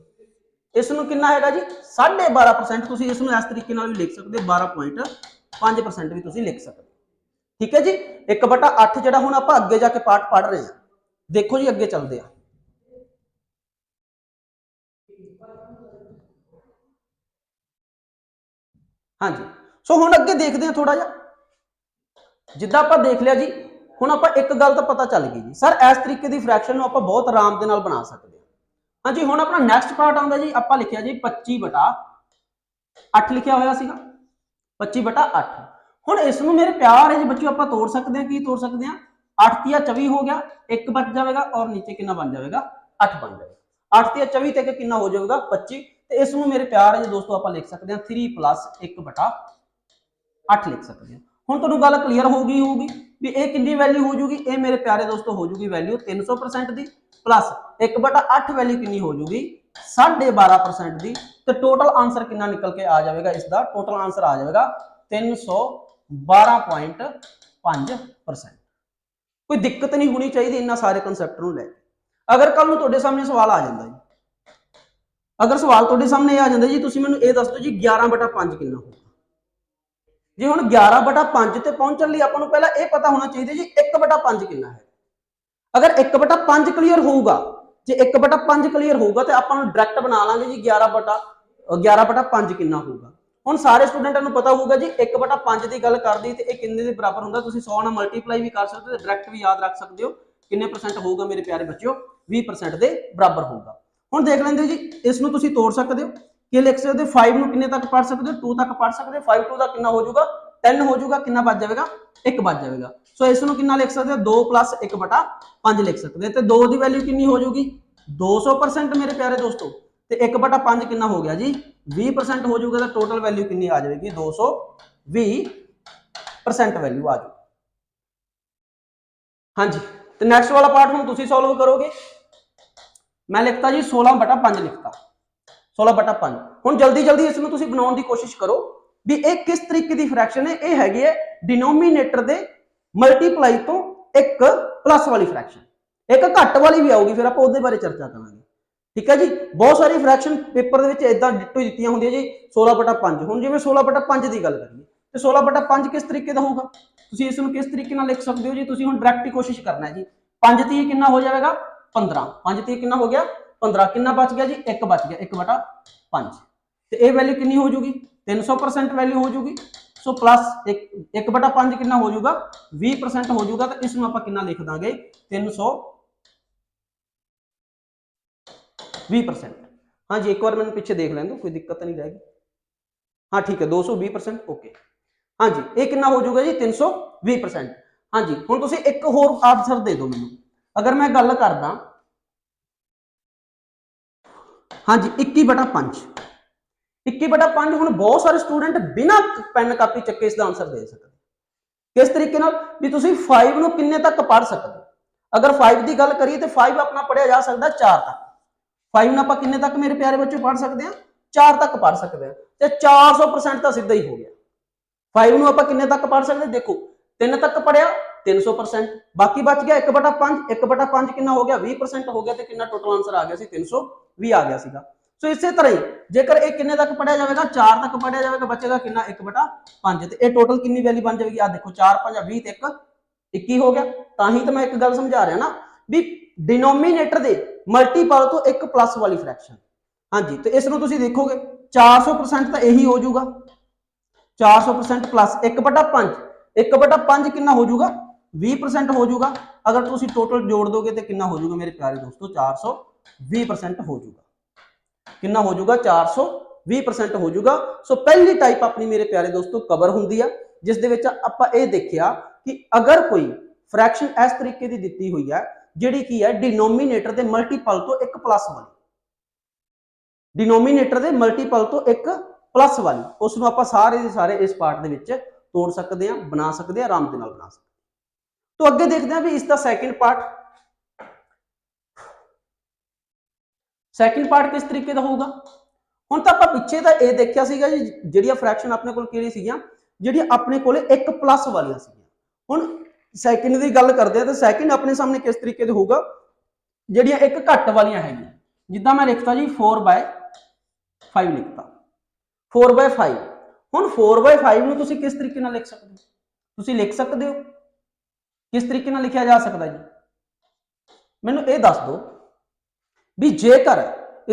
इसनों कितना है जी 12.5%। तुम इसमें इस तरीके भी लिख सकते हो 12.5% भी तुम लिख सकते हो। ठीक है जी, 1/8 जो हम आप अगे जाके पाठ पढ़ रहे हैं, देखो जी अगे चलते हैं। हाँ जी, सो हम अगे देखते हैं थोड़ा जा जिदा आप देख लिया जी। हम आप एक गल तो पता चल गई जी सर इस तरीके की फ्रैक्शन आप बहुत आराम के बना सकते हैं। हाँ जी, हम अपना नैक्सट पार्ट आता जी, आप लिखिया जी 25/8 लिखा हुआ सीगा 25/8। हुण इसनूं मेरे प्यार है बच्चों आप तोड़ सकते हैं, की तोड़ सकते हैं 8 तिया 24 हो गया, एक बच जाएगा और नीचे कितना बन जाएगा 8 बन जाएगा। 8 तिया 24 तक कितना हो जाएगा 25। तो इसनूं मेरे प्यार है दोस्तों आप लिख सकते हैं 3 + 1/8 लिख सकते हैं। हुण तुहानूं गल क्लीयर होगी भी ये कितनी वैल्यू हो जूगी, ये मेरे प्यारे दोस्तों हो जूगी वैल्यू 300% की प्लस 1/8 वैल्यू कितनी हो जूगी 12.5% की। तो टोटल आंसर कितना निकल के आ जाएगा, इसका टोटल आंसर आ जाएगा 312.5%। कोई दिक्कत नहीं होनी चाहिए इन्ना सारे कंसैप्ट नूं लैके। अगर कल नूं तुहाडे सामने सवाल आ जाता जी, अगर सवाल तुहाडे सामने आ जाता जी तुसीं मैनूं ये दस दो जी 11/5 कितना होगा। जी हुण 11/5 ते पहुंचण लई आपां नूं पहलां ये पता होना चाहिए जी 1/5 कितना है। अगर 1/5 क्लीयर होगा, जे 1/5 क्लीयर होगा तो आपां नूं डायरैक्ट बना लांगे जी 11/5 कितना होगा। हुण सारे स्टूडेंटां नूं पता होगा जी 1/5 की गल करदी ते किन्ने दे बराबर हुंदा, तुसीं 100 नाल मल्टीप्लाई भी कर सकते हो, डायरैक्ट भी याद रख सकते हो किन्ने परसेंट होगा मेरे प्यारे बच्चों 20% के बराबर होगा। हुण देख लेंदे जी इसनूं तुसीं तोड़ सकते हो, कि लिख सकते हो 5 नूं किन्ने तक पढ़ सकते हो 2 तक पढ़ सकते हो। 5 2 का कितना हो जाएगा 10 हो जाएगा, कितना बच जाएगा 1 बच जाएगा। सो इसनूं कितना लिख सकते हो 2 + 1/5 लिख सकते हैं। तो 2 की वैल्यू कितनी हो जाएगी 200% मेरे प्यारे दोस्तों। तो 1/5 कितना हो गया जी 20% हो जाएगा। तो टोटल वैल्यू कितनी आ जाएगी 220% वैल्यू आ जाएगी। हाँ जी, तो नैक्सट वाला पार्ट हम तुम सॉल्व करोगे। मैं लिखता जी 16/5 लिखता 16/5। हम जल्दी जल्दी इसमें तुम बनाने की कोशिश करो भी एक किस तरीके की फ्रैक्शन है। यह हैगी है डिनोमीनेटर के मल्टीप्लाई तो एक प्लस वाली फ्रैक्शन, एक घट वाली भी आऊगी, फिर आप उसके बारे चर्चा करेंगे। ठीक है जी, बहुत सारी फ्रैक्शन पेपर इदा डिटो दी होंगी जी 16/5। हम जिवें 16/5 की गल करिए तो 16/5 किस तरीके का होगा, तुम इसमें किस तरीके लिख सकते हो जी। तुम डायरैक्ट ही कोशिश करना है जी 5 ती कितना हो जाएगा 15, 5 ती कितना हो गया 15, कितना बच गया जी 1 बच गया 1/5। तो यह वैल्यू कितनी हो जूगी 300% वैल्यू हो जूगी। सो प्लस 1/5 कितना हो जाएगा 20% हो जाएगा। तो इसमें आप कितना लिख देंगे 320%। हाँ जी, एक बार मैंने पीछे देख लें तो कोई दिक्कत नहीं रहेगी। हाँ ठीक है 220% ओके। हाँ जी, ये कितना हो जाएगा जी 320%। हाँ जी, हुण तुसीं एक होर आंसर दे दो मैनूं। अगर मैं गल करदा हाँ जी 21/5 21/5 ਹੁਣ ਬਹੁਤ ਸਾਰੇ ਸਟੂਡੈਂਟ ਬਿਨਾਂ ਪੈਨ ਕਾਪੀ ਚੱਕੇ ਇਸ ਦਾ ਆਨਸਰ ਦੇ ਸਕਦੇ ਕਿਸ ਤਰੀਕੇ ਨਾਲ ਵੀ ਤੁਸੀਂ 5 ਨੂੰ ਕਿੰਨੇ ਤੱਕ ਪੜ੍ਹ ਸਕਦੇ ਹੋ। ਅਗਰ 5 ਦੀ ਗੱਲ ਕਰੀਏ ਤੇ 5 ਆਪਣਾ ਪੜਿਆ ਜਾ ਸਕਦਾ 4 ਤੱਕ 5 ਨੂੰ ਆਪਾਂ ਕਿੰਨੇ ਤੱਕ ਮੇਰੇ ਪਿਆਰੇ ਬੱਚੇ ਪੜ੍ਹ ਸਕਦੇ ਹਾਂ 4 ਤੱਕ ਪੜ੍ਹ ਸਕਦੇ ਹਾਂ ਤੇ 400% ਤਾਂ ਸਿੱਧਾ ਹੀ ਹੋ ਗਿਆ। 5 ਨੂੰ ਆਪਾਂ ਕਿੰਨੇ ਤੱਕ ਪੜ੍ਹ ਸਕਦੇ ਦੇਖੋ 3 ਤੱਕ ਪੜਿਆ 300%, ਬਾਕੀ ਬਚ ਗਿਆ 1/5 1/5 ਕਿੰਨਾ ਹੋ ਗਿਆ 20% ਹੋ ਗਿਆ ਤੇ ਕਿੰਨਾ ਟੋਟਲ ਆਨਸਰ ਆ ਗਿਆ ਸੀ 320 ਆ ਗਿਆ ਸੀਗਾ। ਸੋ ਇਸੇ ਤਰ੍ਹਾਂ ਹੀ ਜੇਕਰ ਇਹ ਕਿੰਨੇ ਤੱਕ ਪੜਿਆ ਜਾਵੇਗਾ 4 ਤੱਕ ਪੜਿਆ ਜਾਵੇਗਾ ਬਚੇਗਾ ਕਿੰਨਾ 1/5 ਤੇ ਇਹ ਟੋਟਲ ਕਿੰਨੀ ਵੈਲਿਊ ਬਣ ਜਾਵੇਗੀ ਆ ਦੇਖੋ 4 5 20 ਤੇ 1 21 ਹੋ ਗਿਆ। ਤਾਂ ਹੀ ਤਾਂ ਮੈਂ ਇੱਕ ਗੱਲ ਸਮਝਾ ਰਿਹਾ ਨਾ ਵੀ ਡਿਨੋਮੀਨੇਟਰ ਦੇ ਮਲਟੀਪਲ ਤੋਂ ਇੱਕ ਪਲੱਸ ਵਾਲੀ ਫ੍ਰੈਕਸ਼ਨ। ਹਾਂਜੀ ਤੇ ਇਸ ਨੂੰ ਤੁਸੀਂ ਦੇਖੋਗੇ 400% ਤਾਂ ਇਹੀ ਹੋ ਜਾਊਗਾ 400% ਪਲੱਸ 1/5 1/5 ਕਿੰਨਾ ਹੋ ਜਾਊਗਾ 20% ਹੋ ਜਾਊਗਾ। ਅਗਰ ਤੁਸੀਂ ਟੋਟਲ ਜੋੜ ਦੋਗੇ ਤੇ ਕਿੰਨਾ ਹੋ ਜਾਊਗਾ ਮੇਰੇ ਪਿਆਰੇ ਦੋਸਤੋ 420% ਹੋ ਜਾਊਗਾ। ਕਿੰਨਾ ਹੋ ਜਾਊਗਾ 420% ਹੋ ਜਾਊਗਾ। ਸੋ ਪਹਿਲੀ ਟਾਈਪ ਆਪਣੀ ਮੇਰੇ ਪਿਆਰੇ ਦੋਸਤੋ ਕਵਰ ਹੁੰਦੀ ਆ ਜਿਸ ਦੇ ਵਿੱਚ ਆਪਾਂ ਇਹ ਦੇਖਿਆ ਕਿ ਅਗਰ ਕੋਈ ਫ੍ਰੈਕਸ਼ਨ ਇਸ ਤਰੀਕੇ ਦੀ ਦਿੱਤੀ ਹੋਈ ਹੈ ਜਿਹੜੀ ਕੀ ਹੈ ਡਿਨੋਮੀਨੇਟਰ ਦੇ ਮਲਟੀਪਲ ਤੋਂ ਇੱਕ ਪਲੱਸ ਵਾਲੀ ਡਿਨੋਮੀਨੇਟਰ ਦੇ ਮਲਟੀਪਲ ਤੋਂ ਇੱਕ ਪਲੱਸ ਵਾਲੀ ਉਸ ਨੂੰ ਆਪਾਂ ਸਾਰੇ ਦੇ ਸਾਰੇ ਇਸ ਪਾਰਟ ਦੇ ਵਿੱਚ ਤੋੜ ਸਕਦੇ ਹਾਂ ਬਣਾ ਸਕਦੇ ਹਾਂ ਆਰਾਮ ਦੇ ਨਾਲ ਬਣਾ ਸਕਦੇ ਹਾਂ। तो ਅੱਗੇ ਦੇਖਦੇ ਹਾਂ ਵੀ ਇਸ ਦਾ ਸੈਕਿੰਡ ਪਾਰਟ ਕਿਸ ਤਰੀਕੇ ਦਾ ਹੋਊਗਾ। ਹੁਣ ਤਾਂ ਆਪਾਂ ਪਿੱਛੇ ਤਾਂ ਇਹ ਦੇਖਿਆ ਸੀਗਾ ਜੀ ਜਿਹੜੀਆਂ ਫ੍ਰੈਕਸ਼ਨ ਆਪਣੇ ਕੋਲ ਕਿਹੜੀ ਸੀਗੀਆਂ ਜਿਹੜੀਆਂ ਆਪਣੇ ਕੋਲੇ ਇੱਕ ਪਲੱਸ ਵਾਲੀਆਂ ਸੀਗੀਆਂ। ਹੁਣ ਸੈਕਿੰਡ ਦੀ ਗੱਲ ਕਰਦੇ ਆ ਤਾਂ ਸੈਕਿੰਡ ਆਪਣੇ ਸਾਹਮਣੇ ਕਿਸ ਤਰੀਕੇ ਦੇ ਹੋਊਗਾ ਜਿਹੜੀਆਂ ਇੱਕ ਘੱਟ ਵਾਲੀਆਂ ਹੈਗੀਆਂ ਜਿੱਦਾਂ ਮੈਂ ਲਿਖਤਾ ਜੀ 4/5 ਲਿਖਤਾ 4/5। ਹੁਣ 4/5 ਨੂੰ ਤੁਸੀਂ ਕਿਸ ਤਰੀਕੇ ਨਾਲ ਲਿਖ ਸਕਦੇ ਹੋ ਤੁਸੀਂ ਲਿਖ ਸਕਦੇ ਹੋ ਕਿਸ ਤਰੀਕੇ ਨਾਲ ਲਿਖਿਆ ਜਾ ਸਕਦਾ ਜੀ ਮੈਨੂੰ ਇਹ ਦੱਸ ਦਿਓ ਵੀ ਜੇਕਰ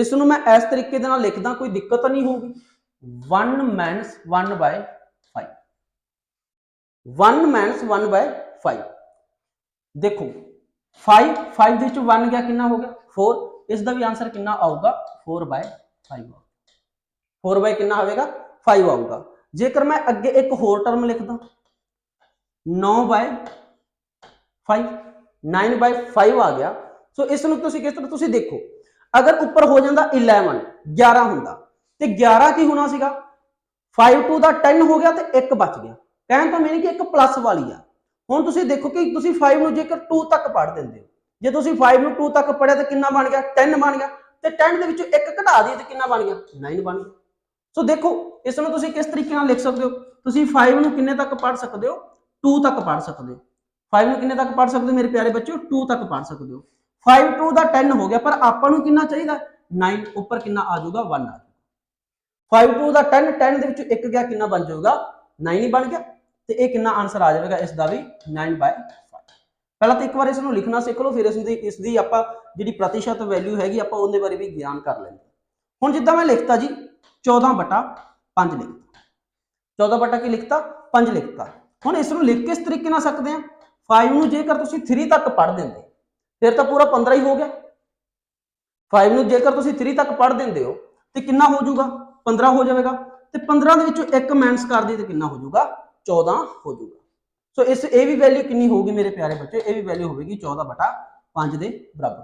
ਇਸ ਨੂੰ ਮੈਂ ਇਸ ਤਰੀਕੇ ਦੇ ਨਾਲ ਲਿਖਦਾ ਕੋਈ ਦਿੱਕਤ ਨਹੀਂ ਹੋਊਗੀ 1 ਮਾਈਨਸ 1/5 1 ਮਾਈਨਸ 1/5 ਦੇਖੋ 5 ਦੇ ਵਿੱਚੋਂ 1 ਗਿਆ ਕਿੰਨਾ ਹੋ ਗਿਆ 4 ਇਸ ਦਾ ਵੀ ਆਨਸਰ ਕਿੰਨਾ ਆਊਗਾ 4/5 4 ਕਿੰਨਾ ਹੋਵੇਗਾ 5 ਆਊਗਾ। ਜੇਕਰ ਮੈਂ ਅੱਗੇ ਇੱਕ ਹੋਰ ਟਰਮ ਲਿਖਦਾ 9/5 9/5 ਆ ਗਿਆ। ਸੋ ਇਸ ਨੂੰ ਤੁਸੀਂ ਕਿਸ ਤਰ੍ਹਾਂ ਤੁਸੀਂ ਦੇਖੋ ਅਗਰ ਉੱਪਰ ਹੋ ਜਾਂਦਾ 11 ਹੁੰਦਾ ਤੇ 11 ਕੀ ਹੋਣਾ ਸੀਗਾ 5 2 ਦਾ 10 ਹੋ ਗਿਆ ਤੇ 1 ਬਚ ਗਿਆ ਕਹਿਣ ਤੋਂ ਮੀਨਿੰਗ ਕਿ ਇੱਕ ਪਲੱਸ ਵਾਲੀ ਆ। ਹੁਣ ਤੁਸੀਂ ਦੇਖੋ ਕਿ ਤੁਸੀਂ 5 ਨੂੰ ਜੇਕਰ 2 ਤੱਕ ਪੜ੍ਹ ਦਿੰਦੇ ਹੋ ਜੇ ਤੁਸੀਂ 5 ਨੂੰ 2 ਤੱਕ ਪੜ੍ਹਿਆ ਤਾਂ ਕਿੰਨਾ ਬਣ ਗਿਆ 10 ਬਣ ਗਿਆ ਤੇ 10 ਦੇ ਵਿੱਚੋਂ 1 ਘਟਾ ਦਈਏ ਤੇ ਕਿੰਨਾ ਬਣ ਗਿਆ 9 ਬਣ ਗਿਆ। ਸੋ ਦੇਖੋ ਇਸ ਨੂੰ ਤੁਸੀਂ ਕਿਸ ਤਰੀਕੇ ਨਾਲ ਲਿਖ ਸਕਦੇ ਹੋ ਤੁਸੀਂ 5 ਨੂੰ ਕਿੰਨੇ ਤੱਕ ਪੜ੍ਹ ਸਕਦੇ ਹੋ 2 ਤੱਕ ਪੜ੍ਹ ਸਕਦੇ ਹੋ 5 ਨੂੰ ਕਿੰਨੇ ਤੱਕ ਪੜ੍ਹ ਸਕਦੇ ਹੋ ਮੇਰੇ ਪਿਆਰੇ ਬੱਚਿਓ 2 ਤੱਕ ਪੜ੍ਹ ਸਕਦੇ ਹੋ। 5 2 ਦਾ 10 ਹੋ ਗਿਆ ਪਰ ਆਪਾਂ ਨੂੰ ਕਿੰਨਾ ਚਾਹੀਦਾ 9 ਉੱਪਰ ਕਿੰਨਾ ਆ ਜਾਊਗਾ 1 ਆ ਜਾਊਗਾ 5 2 ਦਾ 10 10 ਦੇ ਵਿੱਚੋਂ 1 ਗਿਆ ਕਿੰਨਾ ਬਣ ਜਾਊਗਾ 9 ਹੀ ਬਣ ਗਿਆ ਤੇ ਇਹ ਕਿੰਨਾ ਆਨਸਰ ਆ ਜਾਵੇਗਾ ਇਸ ਦਾ ਵੀ 9/5। ਪਹਿਲਾਂ ਤਾਂ ਇੱਕ ਵਾਰ ਇਸ ਨੂੰ ਲਿਖਣਾ ਸਿੱਖ ਲਓ ਫਿਰ ਇਸ ਦੀ ਆਪਾਂ ਜਿਹੜੀ ਪ੍ਰਤੀਸ਼ਤ ਵੈਲਿਊ ਹੈਗੀ ਆਪਾਂ ਉਹਦੇ ਬਾਰੇ ਵੀ ਗਿਆਨ ਕਰ ਲੈਂਦੇ। ਹੁਣ ਜਿੱਦਾਂ ਮੈਂ ਲਿਖਤਾ ਜੀ 14/5 ਲਿਖਤਾ 14 ਕੀ ਲਿਖਤਾ 5 ਲਿਖਤਾ। ਹੁਣ ਇਸ ਨੂੰ ਲਿਖ ਕਿਸ ਤਰੀਕੇ ਨਾਲ ਸਕਦੇ ਆ 5 ਨੂੰ ਜੇਕਰ ਤੁਸੀਂ 3 ਤੱਕ ਪੜ੍ਹ ਦਿੰਦੇ ਫਿਰ ਤਾਂ ਪੂਰਾ 15 ਹੀ ਹੋ ਗਿਆ। 5 ਨੂੰ ਜੇਕਰ ਤੁਸੀਂ 3 ਤੱਕ ਪੜ੍ਹ ਦਿੰਦੇ ਹੋ ਤੇ ਕਿੰਨਾ ਹੋ ਜਾਊਗਾ 15 ਹੋ ਜਾਵੇਗਾ ਤੇ 15 ਦੇ ਵਿੱਚੋਂ 1 ਮਾਈਨਸ ਕਰ ਦੀ ਤੇ ਕਿੰਨਾ ਹੋ ਜਾਊਗਾ 14 ਹੋ ਜਾਊਗਾ। ਸੋ ਇਹ ਵੀ ਵੈਲਿਊ ਕਿੰਨੀ ਹੋਊਗੀ ਮੇਰੇ ਪਿਆਰੇ ਬੱਚੇ ਇਹ ਵੀ ਵੈਲਿਊ ਹੋਵੇਗੀ 14/5 ਦੇ ਬਰਾਬਰ।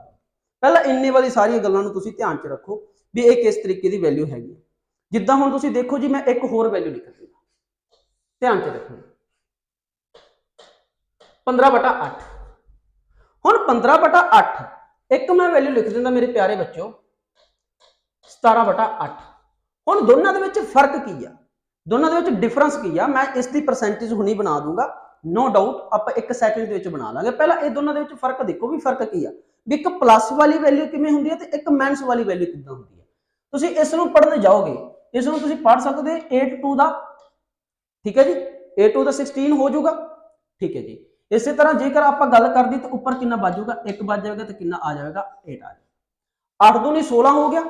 ਪਹਿਲਾਂ ਇੰਨੇ ਵਾਲੀ ਸਾਰੀਆਂ ਗੱਲਾਂ ਨੂੰ ਤੁਸੀਂ ਧਿਆਨ 'ਚ ਰੱਖੋ ਵੀ ਇਹ ਕਿਸ ਤਰੀਕੇ ਦੀ ਵੈਲਿਊ ਹੈਗੀ। ਜਿੱਦਾਂ ਹੁਣ ਤੁਸੀਂ ਦੇਖੋ ਜੀ ਮੈਂ ਇੱਕ ਹੋਰ ਵੈਲਿਊ ਲਿਖ ਦਿੰਦਾ ਧਿਆਨ 'ਚ ਰੱਖੋ 15/8। ਹੁਣ 15/8 ਇੱਕ ਮੈਂ ਵੈਲਿਊ ਲਿਖ ਦਿੰਦਾ ਮੇਰੇ ਪਿਆਰੇ ਬੱਚਿਓ 17/8। ਹੁਣ ਦੋਨਾਂ ਦੇ ਵਿੱਚ ਫਰਕ ਕੀ ਆ ਦੋਨਾਂ ਦੇ ਵਿੱਚ ਡਿਫਰੈਂਸ ਕੀ ਆ ਮੈਂ ਇਸ ਦੀ ਪਰਸੈਂਟੇਜ ਹੁਣੀ ਬਣਾ ਦੂੰਗਾ ਨੋ ਡਾਊਟ ਆਪਾਂ 1 ਸੈਕਿੰਡ ਦੇ ਵਿੱਚ ਬਣਾ ਲਾਂਗੇ। ਪਹਿਲਾਂ ਇਹ ਦੋਨਾਂ ਦੇ ਵਿੱਚ ਫਰਕ ਦੇਖੋ ਵੀ ਫਰਕ ਕੀ ਆ ਵੀ ਇੱਕ ਪਲੱਸ ਵਾਲੀ ਵੈਲਿਊ ਕਿਵੇਂ ਹੁੰਦੀ ਹੈ ਤੇ ਇੱਕ ਮਾਈਨਸ ਵਾਲੀ ਵੈਲਿਊ ਕਿੱਦਾਂ ਹੁੰਦੀ ਹੈ। ਤੁਸੀਂ ਇਸ ਨੂੰ ਪੜ੍ਹਨ ਜਾਓਗੇ ਇਸ ਨੂੰ ਤੁਸੀਂ ਪੜ੍ਹ ਸਕਦੇ 8 2 ਦਾ ਠੀਕ ਹੈ ਜੀ 8 2 ਦਾ 16 ਹੋ ਜਾਊਗਾ ਠੀਕ ਹੈ ਜੀ। ਇਸੇ ਤਰ੍ਹਾਂ ਜੇਕਰ ਆਪਾਂ ਗੱਲ ਕਰਦੀ ਤਾਂ ਉੱਪਰ ਕਿੰਨਾ ਵੱਜ ਜਾਊਗਾ 1 ਵੱਜ ਜਾਵੇਗਾ ਤੇ ਕਿੰਨਾ ਆ ਜਾਵੇਗਾ 8 ਆ ਜਾਏਗਾ। 8 2 16 ਹੋ ਗਿਆ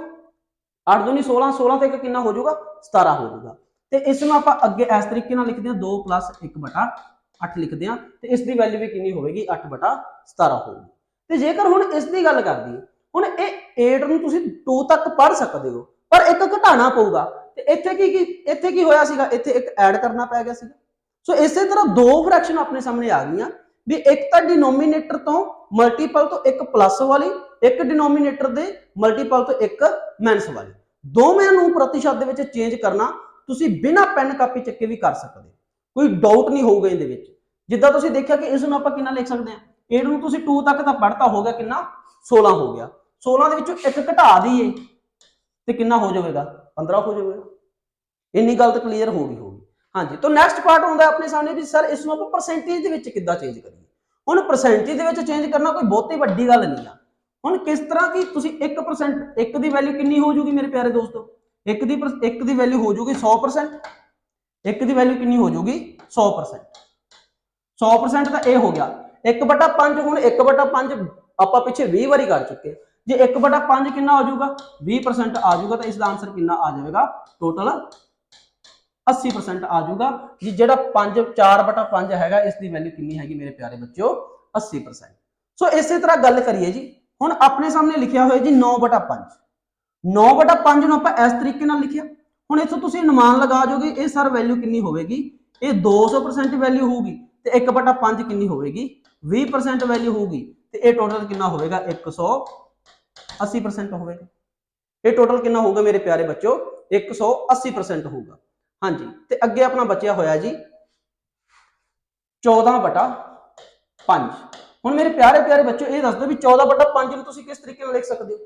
8 2 16 16 ਤੇ ਕਿੰਨਾ ਹੋ ਜਾਊਗਾ 17 ਹੋ ਜਾਊਗਾ। ਤੇ ਇਸ ਨੂੰ ਆਪਾਂ ਅੱਗੇ ਇਸ ਤਰੀਕੇ ਨਾਲ ਲਿਖਦੇ ਹਾਂ 2 + 1/8 ਲਿਖਦੇ ਹਾਂ ਤੇ ਇਸ ਦੀ ਵੈਲਿਊ ਵੀ ਕਿੰਨੀ ਹੋਵੇਗੀ 8/17 ਹੋਊਗੀ। ਤੇ ਜੇਕਰ ਹੁਣ ਇਸ ਦੀ ਗੱਲ ਕਰਦੀ ਹੁਣ ਇਹ 8 ਨੂੰ ਤੁਸੀਂ 2 ਤੱਕ ਪੜ੍ਹ ਸਕਦੇ ਹੋ ਪਰ ਇੱਕ ਘਟਾਣਾ ਪਊਗਾ ਤੇ ਇੱਥੇ ਕੀ ਹੋਇਆ ਸੀਗਾ ਇੱਥੇ ਇੱਕ ਐਡ ਕਰਨਾ ਪੈ ਗਿਆ ਸੀਗਾ। ਸੋ ਇਸੇ ਤਰ੍ਹਾਂ ਦੋ ਫ੍ਰੈਕਸ਼ਨ ਆਪਣੇ ਸਾਹਮਣੇ ਆ ਗਈਆਂ ਵੀ ਇੱਕ ਤਾਂ ਡਿਨੋਮੀਨੇਟਰ ਤੋਂ ਮਲਟੀਪਲ ਤੋਂ ਇੱਕ ਪਲੱਸ ਵਾਲੀ ਇੱਕ ਡਿਨੋਮੀਨੇਟਰ ਦੇ ਮਲਟੀਪਲ ਤੋਂ ਇੱਕ ਮਾਈਨਸ ਵਾਲੀ। ਦੋਵੇਂ ਨੂੰ ਪ੍ਰਤੀਸ਼ਤ ਦੇ ਵਿੱਚ ਚੇਂਜ ਕਰਨਾ ਤੁਸੀਂ ਬਿਨਾਂ ਪੈਨ ਕਾਪੀ ਚੱਕੇ ਵੀ ਕਰ ਸਕਦੇ ਹੋ, ਕੋਈ ਡਾਊਟ ਨਹੀਂ ਹੋਊਗਾ ਇਹਦੇ ਵਿੱਚ। ਜਿੱਦਾਂ ਤੁਸੀਂ ਦੇਖਿਆ ਕਿ ਇਸ ਨੂੰ ਆਪਾਂ ਕਿੰਨਾ ਲਿਖ ਸਕਦੇ ਹਾਂ, 8 ਨੂੰ ਤੁਸੀਂ 2 ਤੱਕ ਤਾਂ ਪੜ੍ਹਤਾ ਹੋ ਗਿਆ, ਕਿੰਨਾ 16 ਹੋ ਗਿਆ। 16 ਦੇ ਵਿੱਚੋਂ ਇੱਕ ਘਟਾ ਦਈਏ ਤੇ ਕਿੰਨਾ ਹੋ ਜਾਵੇਗਾ, 15 ਹੋ ਜਾਵੇਗਾ। ਇੰਨੀ ਗੱਲ ਤਾਂ ਕਲੀਅਰ ਹੋ ਗਈ ਹੋਗੀ। ਹਾਂਜੀ, ਤਾਂ ਨੈਕਸਟ ਪਾਰਟ ਹੁੰਦਾ ਆਪਣੇ ਸਾਹਮਣੇ ਵੀ ਸਰ ਇਸ ਨੂੰ ਆਪਾਂ ਪਰਸੈਂਟੇਜ ਦੇ ਵਿੱਚ ਕਿੱਦਾਂ ਚੇਂਜ ਕਰੀਏ। ਹੁਣ ਪਰਸੈਂਟੇਜ ਦੇ ਵਿੱਚ ਚੇਂਜ ਕਰਨਾ ਕੋਈ ਬਹੁਤੀ ਵੱਡੀ ਗੱਲ ਨਹੀਂ ਆ। ਹੁਣ ਕਿਸ ਤਰ੍ਹਾਂ ਕਿ ਤੁਸੀਂ 1%, ਇੱਕ ਦੀ ਵੈਲਿਊ ਕਿੰਨੀ ਹੋ ਜੂਗੀ ਮੇਰੇ ਪਿਆਰੇ ਦੋਸਤੋ, ਇੱਕ ਦੀ ਵੈਲਿਊ ਹੋ ਜੂਗੀ 100%, ਇੱਕ ਦੀ ਵੈਲਿਊ ਕਿੰਨੀ ਹੋ ਜੂਗੀ 100%। 100% ਤਾਂ ਇਹ ਹੋ ਗਿਆ 1/5। ਹੁਣ 1/5 ਆਪਾਂ ਪਿੱਛੇ 20 ਵਾਰੀ ਕਰ ਚੁੱਕੇ। ਜੇ 1/5 ਕਿੰਨਾ ਹੋ ਜਾਊਗਾ 20% ਆ ਜਾਊਗਾ, ਤਾਂ ਇਸ ਦਾ ਆਨਸਰ ਕਿੰਨਾ ਆ ਜਾਵੇਗਾ, ਟੋਟਲ 80% ਆ ਜਾਊਗਾ ਜੀ। ਜਿਹੜਾ 4/5 ਹੈਗਾ ਇਸ ਦੀ ਵੈਲਿਊ ਕਿੰਨੀ ਹੈਗੀ ਮੇਰੇ ਪਿਆਰੇ ਬੱਚਿਓ, 80%। ਸੋ ਇਸੇ ਤਰ੍ਹਾਂ ਗੱਲ ਕਰੀਏ ਜੀ, ਹੁਣ ਆਪਣੇ ਸਾਹਮਣੇ ਲਿਖਿਆ ਹੋਇਆ ਜੀ 9/5। 9/5 ਨੂੰ ਆਪਾਂ ਇਸ ਤਰੀਕੇ ਨਾਲ ਲਿਖਿਆ। ਹੁਣ ਇੱਥੋਂ ਤੁਸੀਂ ਅਨੁਮਾਨ ਲਗਾ ਜਾਓਗੇ ਇਹ ਸਰ ਵੈਲਿਊ ਕਿੰਨੀ ਹੋਵੇਗੀ, ਇਹ 200% ਵੈਲਿਊ ਹੋਊਗੀ, ਤੇ 1/5 ਕਿੰਨੀ ਹੋਵੇਗੀ, 20% ਵੈਲਿਊ ਹੋਊਗੀ, ਤੇ ਇਹ ਟੋਟਲ ਕਿੰਨਾ ਹੋਵੇਗਾ, 180% ਹੋਵੇਗਾ। ਇਹ ਟੋਟਲ ਕਿੰਨਾ ਹੋਊਗਾ ਮੇਰੇ ਪਿਆਰੇ ਬੱਚਿਓ, 180% ਹੋਊਗਾ। ਹਾਂਜੀ, ਤੇ ਅੱਗੇ ਆਪਣਾ ਬਚਿਆ ਹੋਇਆ ਜੀ 14/5। ਹੁਣ ਮੇਰੇ ਪਿਆਰੇ ਬੱਚਿਓ ਇਹ ਦੱਸ ਦਿਓ ਵੀ 14/5 ਨੂੰ ਤੁਸੀਂ ਕਿਸ ਤਰੀਕੇ ਨਾਲ ਲਿਖ ਸਕਦੇ ਹੋ।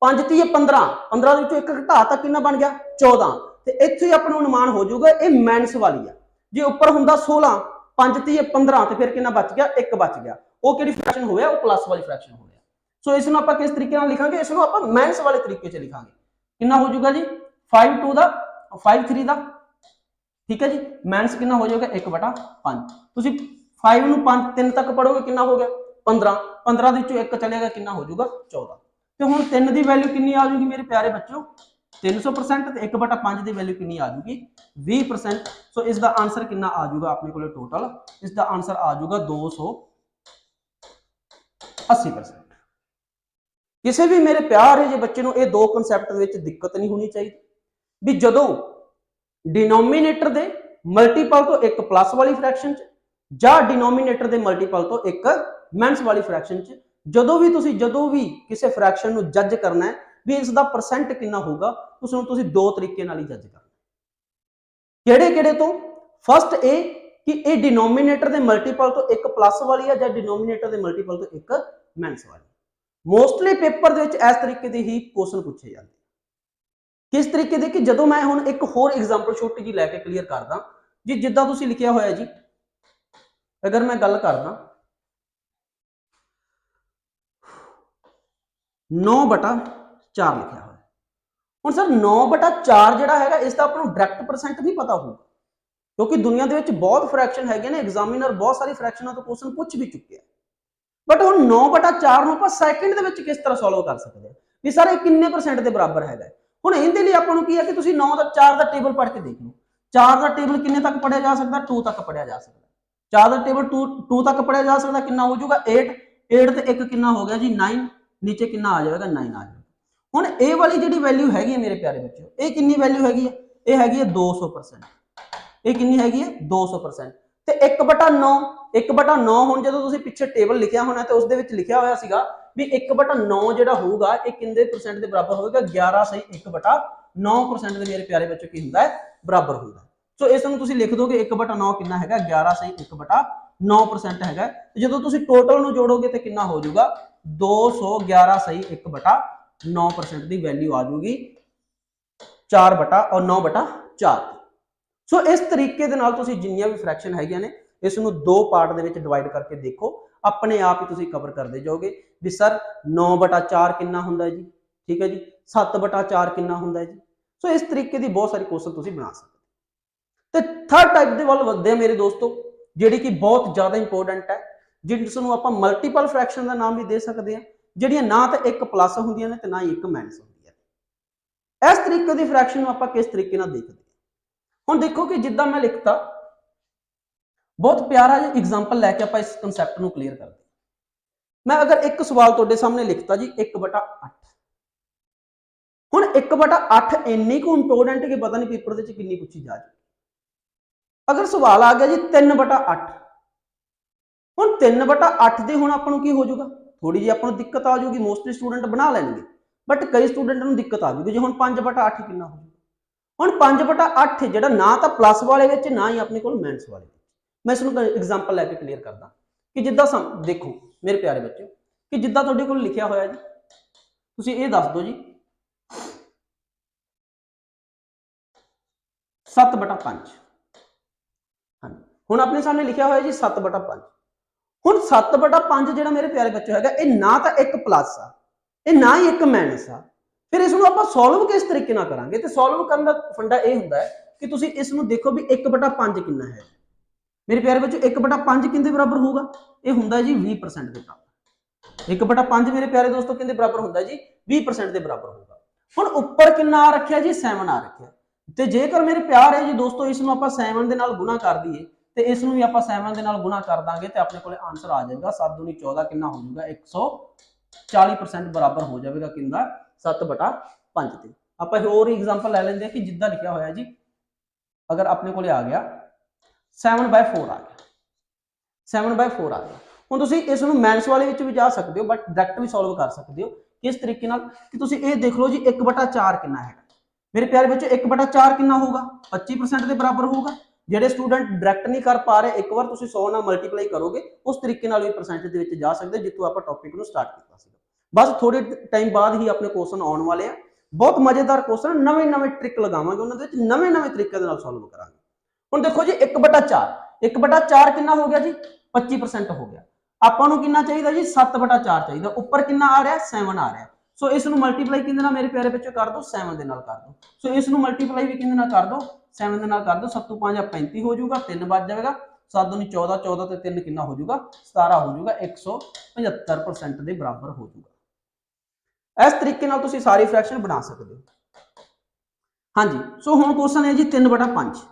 5 × 3 = 15, 15 ਦੇ ਵਿੱਚੋਂ ਇੱਕ ਘਟਾ ਤਾਂ ਕਿੰਨਾ ਬਣ ਗਿਆ, 14। ਤੇ ਇੱਥੇ ਹੀ ਆਪਾਂ ਨੂੰ ਅਨੁਮਾਨ ਹੋ ਜਾਊਗਾ ਇਹ ਮਾਈਨਸ ਵਾਲੀ ਆ। ਜੇ ਉੱਪਰ ਹੁੰਦਾ 16, 5 × 3 = 15, ਤੇ ਫਿਰ ਕਿੰਨਾ ਬਚ ਗਿਆ, ਇੱਕ ਬਚ ਗਿਆ। ਉਹ ਕਿਹੜੀ ਫ੍ਰੈਕਸ਼ਨ ਹੋਇਆ, ਉਹ ਪਲੱਸ ਵਾਲੀ ਫ੍ਰੈਕਸ਼ਨ ਹੋਇਆ। ਸੋ ਇਸ ਨੂੰ ਆਪਾਂ ਕਿਸ ਤਰੀਕੇ ਨਾਲ ਲਿਖਾਂਗੇ, ਇਸ ਨੂੰ ਆਪਾਂ ਮਾਈਨਸ ਵਾਲੇ ਤਰੀਕੇ 'ਚ ਲਿਖਾਂਗੇ। ਕਿੰਨਾ ਹੋ ਜਾਊਗਾ ਜੀ 5 2 ਦਾ 5 3 ਦਾ, ਠੀਕ ਹੈ ਜੀ। ਮਾਈਨਸ ਕਿੰਨਾ ਹੋ ਜਾਊਗਾ 1/5। ਤੁਸੀਂ 5 ਨੂੰ 3 ਤੱਕ ਪੜੋਗੇ ਕਿੰਨਾ ਹੋ ਗਿਆ 15, 15 ਦੇ ਵਿੱਚੋਂ ਇੱਕ ਚਲੇਗਾ ਕਿੰਨਾ ਹੋ ਜਾਊਗਾ 14। ਤੇ ਹੁਣ 3 ਦੀ ਵੈਲਿਊ ਕਿੰਨੀ ਆ ਜਾਊਗੀ ਮੇਰੇ ਪਿਆਰੇ ਬੱਚਿਓ, 300%, ਤੇ 1/5 ਦੀ ਵੈਲਿਊ ਕਿੰਨੀ ਆ ਜਾਊਗੀ, 20%। ਸੋ ਇਸ ਦਾ ਆਨਸਰ ਕਿੰਨਾ ਆ ਜਾਊਗਾ ਆਪਣੇ ਕੋਲੇ ਟੋਟਲ, ਇਸ ਦਾ ਆਨਸਰ ਆ ਜਾਊਗਾ 280%। ਕਿਸੇ ਵੀ ਮੇਰੇ ਪਿਆਰੇ ਜਿਹੇ ਬੱਚੇ ਨੂੰ ਇਹ ਦੋ ਕਨਸੈਪਟ ਦੇ ਵਿੱਚ ਦਿੱਕਤ ਨਹੀਂ ਹੋਣੀ ਚਾਹੀਦੀ ਵੀ ਜਦੋਂ ਡਿਨੋਮੀਨੇਟਰ ਦੇ ਮਲਟੀਪਲ ਤੋਂ ਇੱਕ ਪਲੱਸ ਵਾਲੀ ਫ੍ਰੈਕਸ਼ਨ 'ਚ ਜਾਂ ਡਿਨੋਮੀਨੇਟਰ ਦੇ ਮਲਟੀਪਲ ਤੋਂ ਇੱਕ ਮਾਈਨਸ ਵਾਲੀ ਫ੍ਰੈਕਸ਼ਨ 'ਚ ਜਦੋਂ ਵੀ ਕਿਸੇ ਫ੍ਰੈਕਸ਼ਨ ਨੂੰ ਜੱਜ ਕਰਨਾ ਹੈ ਵੀ ਇਸ ਦਾ ਪਰਸੈਂਟ ਕਿੰਨਾ ਹੋਊਗਾ, ਉਸ ਨੂੰ ਤੁਸੀਂ ਦੋ ਤਰੀਕੇ ਨਾਲ ਹੀ ਜੱਜ ਕਰਨਾ। ਕਿਹੜੇ ਤੋਂ, ਫਸਟ ਇਹ ਕਿ ਇਹ ਡਿਨੋਮੀਨੇਟਰ ਦੇ ਮਲਟੀਪਲ ਤੋਂ ਇੱਕ ਪਲੱਸ ਵਾਲੀ ਹੈ ਜਾਂ ਡਿਨੋਮੀਨੇਟਰ ਦੇ ਮਲਟੀਪਲ ਤੋਂ ਇੱਕ ਮਾਈਨਸ ਵਾਲੀ। ਮੋਸਟਲੀ ਪੇਪਰ ਦੇ ਵਿੱਚ ਇਸ ਤਰੀਕੇ ਦੇ ਹੀ ਕੁਐਸਚਨ ਪੁੱਛੇ ਜਾਂਦੇ। ਕਿਸ ਤਰੀਕੇ ਦੇ ਕਿ ਜਦੋਂ ਮੈਂ ਹੁਣ ਇੱਕ ਹੋਰ ਐਗਜ਼ਾਮਪਲ ਛੋਟੀ ਜੀ ਲੈ ਕੇ ਕਲੀਅਰ ਕਰਦਾ ਜੀ। ਜਿੱਦਾਂ ਤੁਸੀਂ ਲਿਖਿਆ ਹੋਇਆ ਜੀ, ਅਗਰ ਮੈਂ ਗੱਲ ਕਰਦਾ 9/4 ਲਿਖਿਆ ਹੋਇਆ। ਹੁਣ ਸਰ 9/4 ਜਿਹੜਾ ਹੈਗਾ ਇਸ ਦਾ ਆਪਾਂ ਨੂੰ ਡਾਇਰੈਕਟ ਪਰਸੈਂਟ ਨਹੀਂ ਪਤਾ ਹੋਊਗਾ, ਕਿਉਂਕਿ ਦੁਨੀਆ ਦੇ ਵਿੱਚ ਬਹੁਤ ਫ੍ਰੈਕਸ਼ਨ ਹੈਗੇ ਨੇ, ਐਗਜ਼ਾਮੀਨਰ ਬਹੁਤ ਸਾਰੀ ਫ੍ਰੈਕਸ਼ਨਾਂ ਤੋਂ ਕੁਐਸਚਨ ਪੁੱਛ ਵੀ ਚੁੱਕੇ ਆ। ਬਟ ਹੁਣ 9/4 ਨੂੰ ਆਪਾਂ ਸੈਕਿੰਡ ਦੇ ਵਿੱਚ ਕਿਸ ਤਰ੍ਹਾਂ ਸੋਲਵ ਕਰ ਸਕਦੇ ਹਾਂ ਵੀ ਸਰ ਇਹ ਕਿੰਨੇ ਪਰਸੈਂਟ ਦੇ ਬਰਾਬਰ ਹੈਗਾ। ਹੁਣ ਇਹਦੇ ਲਈ ਆਪਾਂ ਨੂੰ ਕੀ ਹੈ ਕਿ ਤੁਸੀਂ 9/4 ਦਾ ਟੇਬਲ ਪੜ੍ਹ ਕੇ ਦੇਖ ਲਓ। 4 ਦਾ ਟੇਬਲ ਕਿੰਨੇ ਤੱਕ ਪੜਿਆ ਜਾ ਸਕਦਾ, 2 ਤੱਕ ਪੜਿਆ ਜਾ ਸਕਦਾ। 4 ਦਾ ਟੇਬਲ 2 ਤੱਕ ਪੜਿਆ ਜਾ ਸਕਦਾ, ਕਿੰਨਾ ਹੋ ਜਾਊਗਾ 8 ਤੇ 1 ਕਿੰਨਾ ਹੋ ਗਿਆ ਜੀ 9, ਨੀਚੇ ਕਿੰਨਾ ਆ ਜਾਏਗਾ 9 ਆ ਜਾਏਗਾ। ਹੁਣ ਇਹ ਵਾਲੀ ਜਿਹੜੀ ਵੈਲਿਊ ਹੈਗੀ ਹੈ ਮੇਰੇ ਪਿਆਰੇ ਬੱਚਿਓ, ਇਹ ਕਿੰਨੀ ਵੈਲਿਊ ਹੈਗੀ ਹੈ, ਇਹ ਹੈਗੀ ਹੈ 200%। ਇਹ ਕਿੰਨੀ ਹੈਗੀ ਹੈ 200%। ਤੇ 1/9 ਹੁਣ ਜਦੋਂ ਤੁਸੀਂ ਪਿੱਛੇ ਟੇਬਲ ਲਿਖਿਆ ਹੋਣਾ ਤੇ ਉਸ ਦੇ ਵਿੱਚ ਲਿਖਿਆ ਹੋਇਆ ਸੀਗਾ ਵੀ 1/9 ਜਿਹੜਾ ਹੋਊਗਾ ਇਹ ਕਿੰਨੇ ਪਰਸੈਂਟ ਦੇ ਬਰਾਬਰ ਹੋਵੇਗਾ, 11 ਸਹੀ 1/9% ਦੇ ਮੇਰੇ ਪਿਆਰੇ ਬੱਚੋ ਕੀ ਹੁੰਦਾ ਹੈ, ਬਰਾਬਰ ਹੁੰਦਾ। ਸੋ ਇਸ ਨੂੰ ਤੁਸੀਂ ਲਿਖ ਦੋਗੇ 1/9 ਕਿੰਨਾ ਹੈਗਾ, 11 ਸਹੀ 1/9% ਹੈਗਾ। ਜਦੋਂ ਤੁਸੀਂ ਟੋਟਲ ਨੂੰ ਜੋੜੋਗੇ ਤੇ ਕਿੰਨਾ ਹੋ ਜਾਊਗਾ 211 ਸਹੀ 1/9% ਦੀ ਵੈਲਿਊ ਆ ਜਾਊਗੀ 9/4। ਸੋ ਇਸ ਤਰੀਕੇ ਦੇ ਨਾਲ ਤੁਸੀਂ ਜਿੰਨੀਆਂ ਵੀ ਫ੍ਰੈਕਸ਼ਨ ਹੈਗੀਆਂ ਨੇ ਇਸ ਨੂੰ ਦੋ ਪਾਰਟ ਦੇ ਵਿੱਚ ਡਿਵਾਈਡ ਕਰਕੇ ਦੇਖੋ, ਆਪਣੇ ਆਪ ਹੀ ਤੁਸੀਂ ਕਵਰ ਕਰਦੇ ਜਾਓਗੇ ਵੀ ਸਰ 9/4 ਕਿੰਨਾ ਹੁੰਦਾ ਜੀ, ਠੀਕ ਹੈ ਜੀ, 7/4 ਕਿੰਨਾ ਹੁੰਦਾ ਜੀ। ਸੋ ਇਸ ਤਰੀਕੇ ਦੀ ਬਹੁਤ ਸਾਰੀ ਕੁਐਸਚਨ ਤੁਸੀਂ ਬਣਾ ਸਕਦੇ। ਤੇ ਥਰਡ ਟਾਈਪ ਦੇ ਵੱਲ ਵਧਦੇ ਆ ਮੇਰੇ ਦੋਸਤੋ, ਜਿਹੜੀ ਕਿ ਬਹੁਤ ਜ਼ਿਆਦਾ ਇੰਪੋਰਟੈਂਟ ਹੈ, ਜਿਸ ਨੂੰ ਆਪਾਂ ਮਲਟੀਪਲ ਫ੍ਰੈਕਸ਼ਨ ਦਾ ਨਾਮ ਵੀ ਦੇ ਸਕਦੇ ਹਾਂ, ਜਿਹੜੀਆਂ ਨਾ ਤਾਂ ਇੱਕ ਪਲੱਸ ਹੁੰਦੀਆਂ ਨੇ ਤੇ ਨਾ ਹੀ ਇੱਕ ਮਾਈਨਸ ਹੁੰਦੀ ਹੈ। ਇਸ ਤਰੀਕੇ ਦੀ ਫ੍ਰੈਕਸ਼ਨ ਨੂੰ ਆਪਾਂ ਕਿਸ ਤਰੀਕੇ ਨਾਲ ਦੇਖਦੇ ਹਾਂ। ਹੁਣ ਦੇਖੋ ਕਿ ਜਿੱਦਾਂ ਮੈਂ ਲਿਖਤਾ, ਬਹੁਤ ਪਿਆਰਾ ਜਿਹਾ ਐਗਜ਼ਾਮਪਲ ਲੈ ਕੇ ਆਪਾਂ ਇਸ ਕਨਸੈਪਟ ਨੂੰ ਕਲੀਅਰ ਕਰਦੇ ਹਾਂ। ਮੈਂ ਅਗਰ ਇੱਕ ਸਵਾਲ ਤੁਹਾਡੇ ਸਾਹਮਣੇ ਲਿਖਤਾ ਜੀ 1/8। ਹੁਣ 1/8 ਇੰਨੀ ਕੁ ਇੰਪੋਰਟੈਂਟ ਕਿ ਪਤਾ ਨਹੀਂ ਪੇਪਰ ਦੇ ਵਿੱਚ ਕਿੰਨੀ ਪੁੱਛੀ ਜਾ ਚੁੱਕੀ। ਅਗਰ ਸਵਾਲ ਆ ਗਿਆ ਜੀ 3/8, ਹੁਣ 3/8 ਦੇ ਹੁਣ ਆਪਾਂ ਨੂੰ ਕੀ ਹੋ ਜਾਊਗਾ, थोड़ी जी आपको दिक्कत आ जाऊगी, मोस्टली स्टूडेंट बना लेंगे, बट कई स्टूडेंट ਨੂੰ दिक्कत आ जाऊगी जी ਹੁਣ 5/8 ਕਿੰਨਾ ਹੋ ਜਾਊਗਾ। ਹੁਣ 5/8 ਜਿਹੜਾ ਨਾ ਤਾਂ ਪਲੱਸ ਵਾਲੇ ਵਿੱਚ ਨਾ ਹੀ ਆਪਣੇ ਕੋਲ ਮਾਈਨਸ ਵਾਲੇ ਵਿੱਚ। ਮੈਂ ਇਸ ਨੂੰ ਐਗਜ਼ਾਮਪਲ ਲੈ ਕੇ ਕਲੀਅਰ ਕਰਦਾ ਕਿ ਜਿੱਦਾਂ ਦੇਖੋ ਮੇਰੇ ਪਿਆਰੇ ਬੱਚਿਓ ਕਿ ਜਿੱਦਾਂ ਤੁਹਾਡੇ ਕੋਲ ਲਿਖਿਆ ਹੋਇਆ ਜੀ, ਤੁਸੀਂ ਇਹ ਦੱਸ ਦਿਓ ਜੀ 7/5। ਹਾਂਜੀ ਹੁਣ ਆਪਣੇ ਸਾਹਮਣੇ ਲਿਖਿਆ ਹੋਇਆ ਜੀ 7/5। ਹੁਣ 7/5 ਜਿਹੜਾ ਮੇਰੇ ਪਿਆਰੇ ਬੱਚੇ ਹੈਗਾ ਇਹ ਨਾ ਤਾਂ ਇੱਕ ਪਲੱਸ ਆ, ਇਹ ਨਾ ਹੀ ਇੱਕ ਮਾਈਨਸ ਆ। ਫਿਰ ਇਸ ਨੂੰ ਆਪਾਂ ਸੋਲਵ ਕਿਸ ਤਰੀਕੇ ਨਾਲ ਕਰਾਂਗੇ, ਤੇ ਸੋਲਵ ਕਰਨ ਦਾ ਫੰਡਾ ਇਹ ਹੁੰਦਾ ਹੈ ਕਿ ਤੁਸੀਂ ਇਸ ਨੂੰ ਦੇਖੋ ਵੀ 1/5 ਕਿੰਨਾ ਹੈ ਮੇਰੇ ਪਿਆਰੇ ਬੱਚੇ। 1/5 ਕਿੰਦੇ ਬਰਾਬਰ ਹੋਊਗਾ, ਇਹ ਹੁੰਦਾ ਜੀ 20% ਦੇ ਬਰਾਬਰ। 1/5 ਮੇਰੇ ਪਿਆਰੇ ਦੋਸਤੋ ਕਿੰਦੇ ਬਰਾਬਰ ਹੁੰਦਾ ਜੀ 20% ਦੇ ਬਰਾਬਰ ਹੋਊਗਾ। ਹੁਣ ਉੱਪਰ ਕਿੰਨਾ ਆ ਰੱਖਿਆ ਜੀ 7 ਆ ਰੱਖਿਆ, ਤੇ ਜੇਕਰ ਮੇਰੇ ਪਿਆਰ ਹੈ ਜੀ ਦੋਸਤੋ ਇਸ ਨੂੰ ਆਪਾਂ 7 ਦੇ ਨਾਲ ਗੁਣਾ ਕਰ ਦਈਏ ਤੇ ਇਸ ਨੂੰ ਵੀ ਆਪਾਂ 7 ਦੇ ਨਾਲ ਗੁਣਾ ਕਰ ਦਾਂਗੇ ਤੇ ਆਪਣੇ ਕੋਲੇ ਆਨਸਰ ਆ ਜਾਏਗਾ 7 ਦੂਣੀ 14 ਕਿੰਨਾ ਹੋ ਜਾਊਗਾ 140% ਬਰਾਬਰ ਹੋ ਜਾਵੇਗਾ ਕਿੰਦਾ 7/5 ਤੇ। ਆਪਾਂ ਹੋਰ ਐਗਜ਼ਾਮਪਲ ਲੈ ਲੈਂਦੇ ਕਿ ਜਿੱਦਾਂ ਲਿਖਿਆ ਹੋਇਆ ਜੀ, ਅਗਰ ਆਪਣੇ ਕੋਲੇ ਆ ਗਿਆ 7/4 ਆ ਗਿਆ, 7/4 ਆ ਗਿਆ। ਹੁਣ ਤੁਸੀਂ ਇਸ ਨੂੰ ਮਾਈਨਸ ਵਾਲੇ ਵਿੱਚ ਵੀ ਜਾ ਸਕਦੇ ਹੋ, ਬਟ ਡਾਇਰੈਕਟ ਵੀ ਸੋਲਵ ਕਰ ਸਕਦੇ ਹੋ। ਕਿਸ ਤਰੀਕੇ ਨਾਲ ਕਿ ਤੁਸੀਂ ਇਹ ਦੇਖ ਲਓ ਜੀ 1/4 ਕਿੰਨਾ ਹੈ ਮੇਰੇ ਪਿਆਰੇ ਬੱਚੇ। 1/4 ਕਿੰਨਾ ਹੋਊਗਾ 25% ਦੇ ਬਰਾਬਰ ਹੋਊਗਾ। ਜਿਹੜੇ ਸਟੂਡੈਂਟ ਡਾਇਰੈਕਟ ਨਹੀਂ ਕਰ ਪਾ ਰਹੇ, ਇੱਕ ਵਾਰ ਤੁਸੀਂ 100 ਨਾਲ ਮਲਟੀਪਲਾਈ ਕਰੋਗੇ ਉਸ ਤਰੀਕੇ ਨਾਲ ਵੀ ਪਰਸੈਂਟੇਜ ਦੇ ਵਿੱਚ ਜਾ ਸਕਦੇ ਜਿੱਥੋਂ ਆਪਾਂ ਟੌਪਿਕ ਨੂੰ ਸਟਾਰਟ ਕੀਤਾ ਸੀ। ਬਸ ਥੋੜੇ ਟਾਈਮ ਬਾਅਦ ਹੀ ਆਪਣੇ ਕੁਐਸਚਨ ਆਉਣ ਵਾਲੇ ਆ, ਬਹੁਤ ਮਜ਼ੇਦਾਰ ਕੁਐਸਚਨ, ਨਵੇਂ ਟ੍ਰਿਕ ਲਗਾਵਾਂਗੇ ਉਹਨਾਂ ਦੇ ਵਿੱਚ, ਨਵੇਂ ਤਰੀਕੇ ਦੇ ਨਾਲ ਸੋਲਵ ਕਰਾਂਗੇ। ਹੁਣ ਦੇਖੋ ਜੀ 1/4, 1/4 ਕਿੰਨਾ ਹੋ ਗਿਆ ਜੀ 25% ਹੋ ਗਿਆ। ਆਪਾਂ ਨੂੰ ਕਿੰਨਾ ਚਾਹੀਦਾ ਜੀ 7/4 ਚਾਹੀਦਾ। ਉੱਪਰ ਕਿੰਨਾ ਆ ਰਿਹਾ 7 ਆ ਰਿਹਾ। ਸੋ ਇਸ ਨੂੰ ਮਲਟੀਪਲਾਈ ਕਿਹਦੇ ਨਾਲ ਮੇਰੇ ਪਿਆਰੇ ਬੱਚੇ ਕਰ ਦੋ 7 ਦੇ ਨਾਲ ਕਰ ਦੋ। ਸੋ ਇਸ ਨੂੰ ਮਲਟੀਪਲਾਈ ਵੀ ਕਿਹਦੇ ਨਾਲ ਕਰ ਦੋ 7 ਦੇ ਨਾਲ ਕਰ ਦੋ। 7 5 35 ਹੋ ਜਾਊਗਾ, 3 ਬਚ ਜਾਵੇਗਾ, 7 ਦੂਣੀ 14, 14 ਤੇ 3 ਕਿੰਨਾ ਹੋ ਜਾਊਗਾ 17 ਹੋ ਜਾਊਗਾ, 175% ਦੇ ਬਰਾਬਰ ਹੋ ਜਾਊਗਾ। ਇਸ ਤਰੀਕੇ ਨਾਲ ਤੁਸੀਂ ਸਾਰੀ ਫ੍ਰੈਕਸ਼ਨ ਬਣਾ ਸਕਦੇ ਹੋ। ਹਾਂਜੀ ਸੋ ਹੁਣ ਕੁਐਸਚਨ ਹੈ ਜੀ 3/5।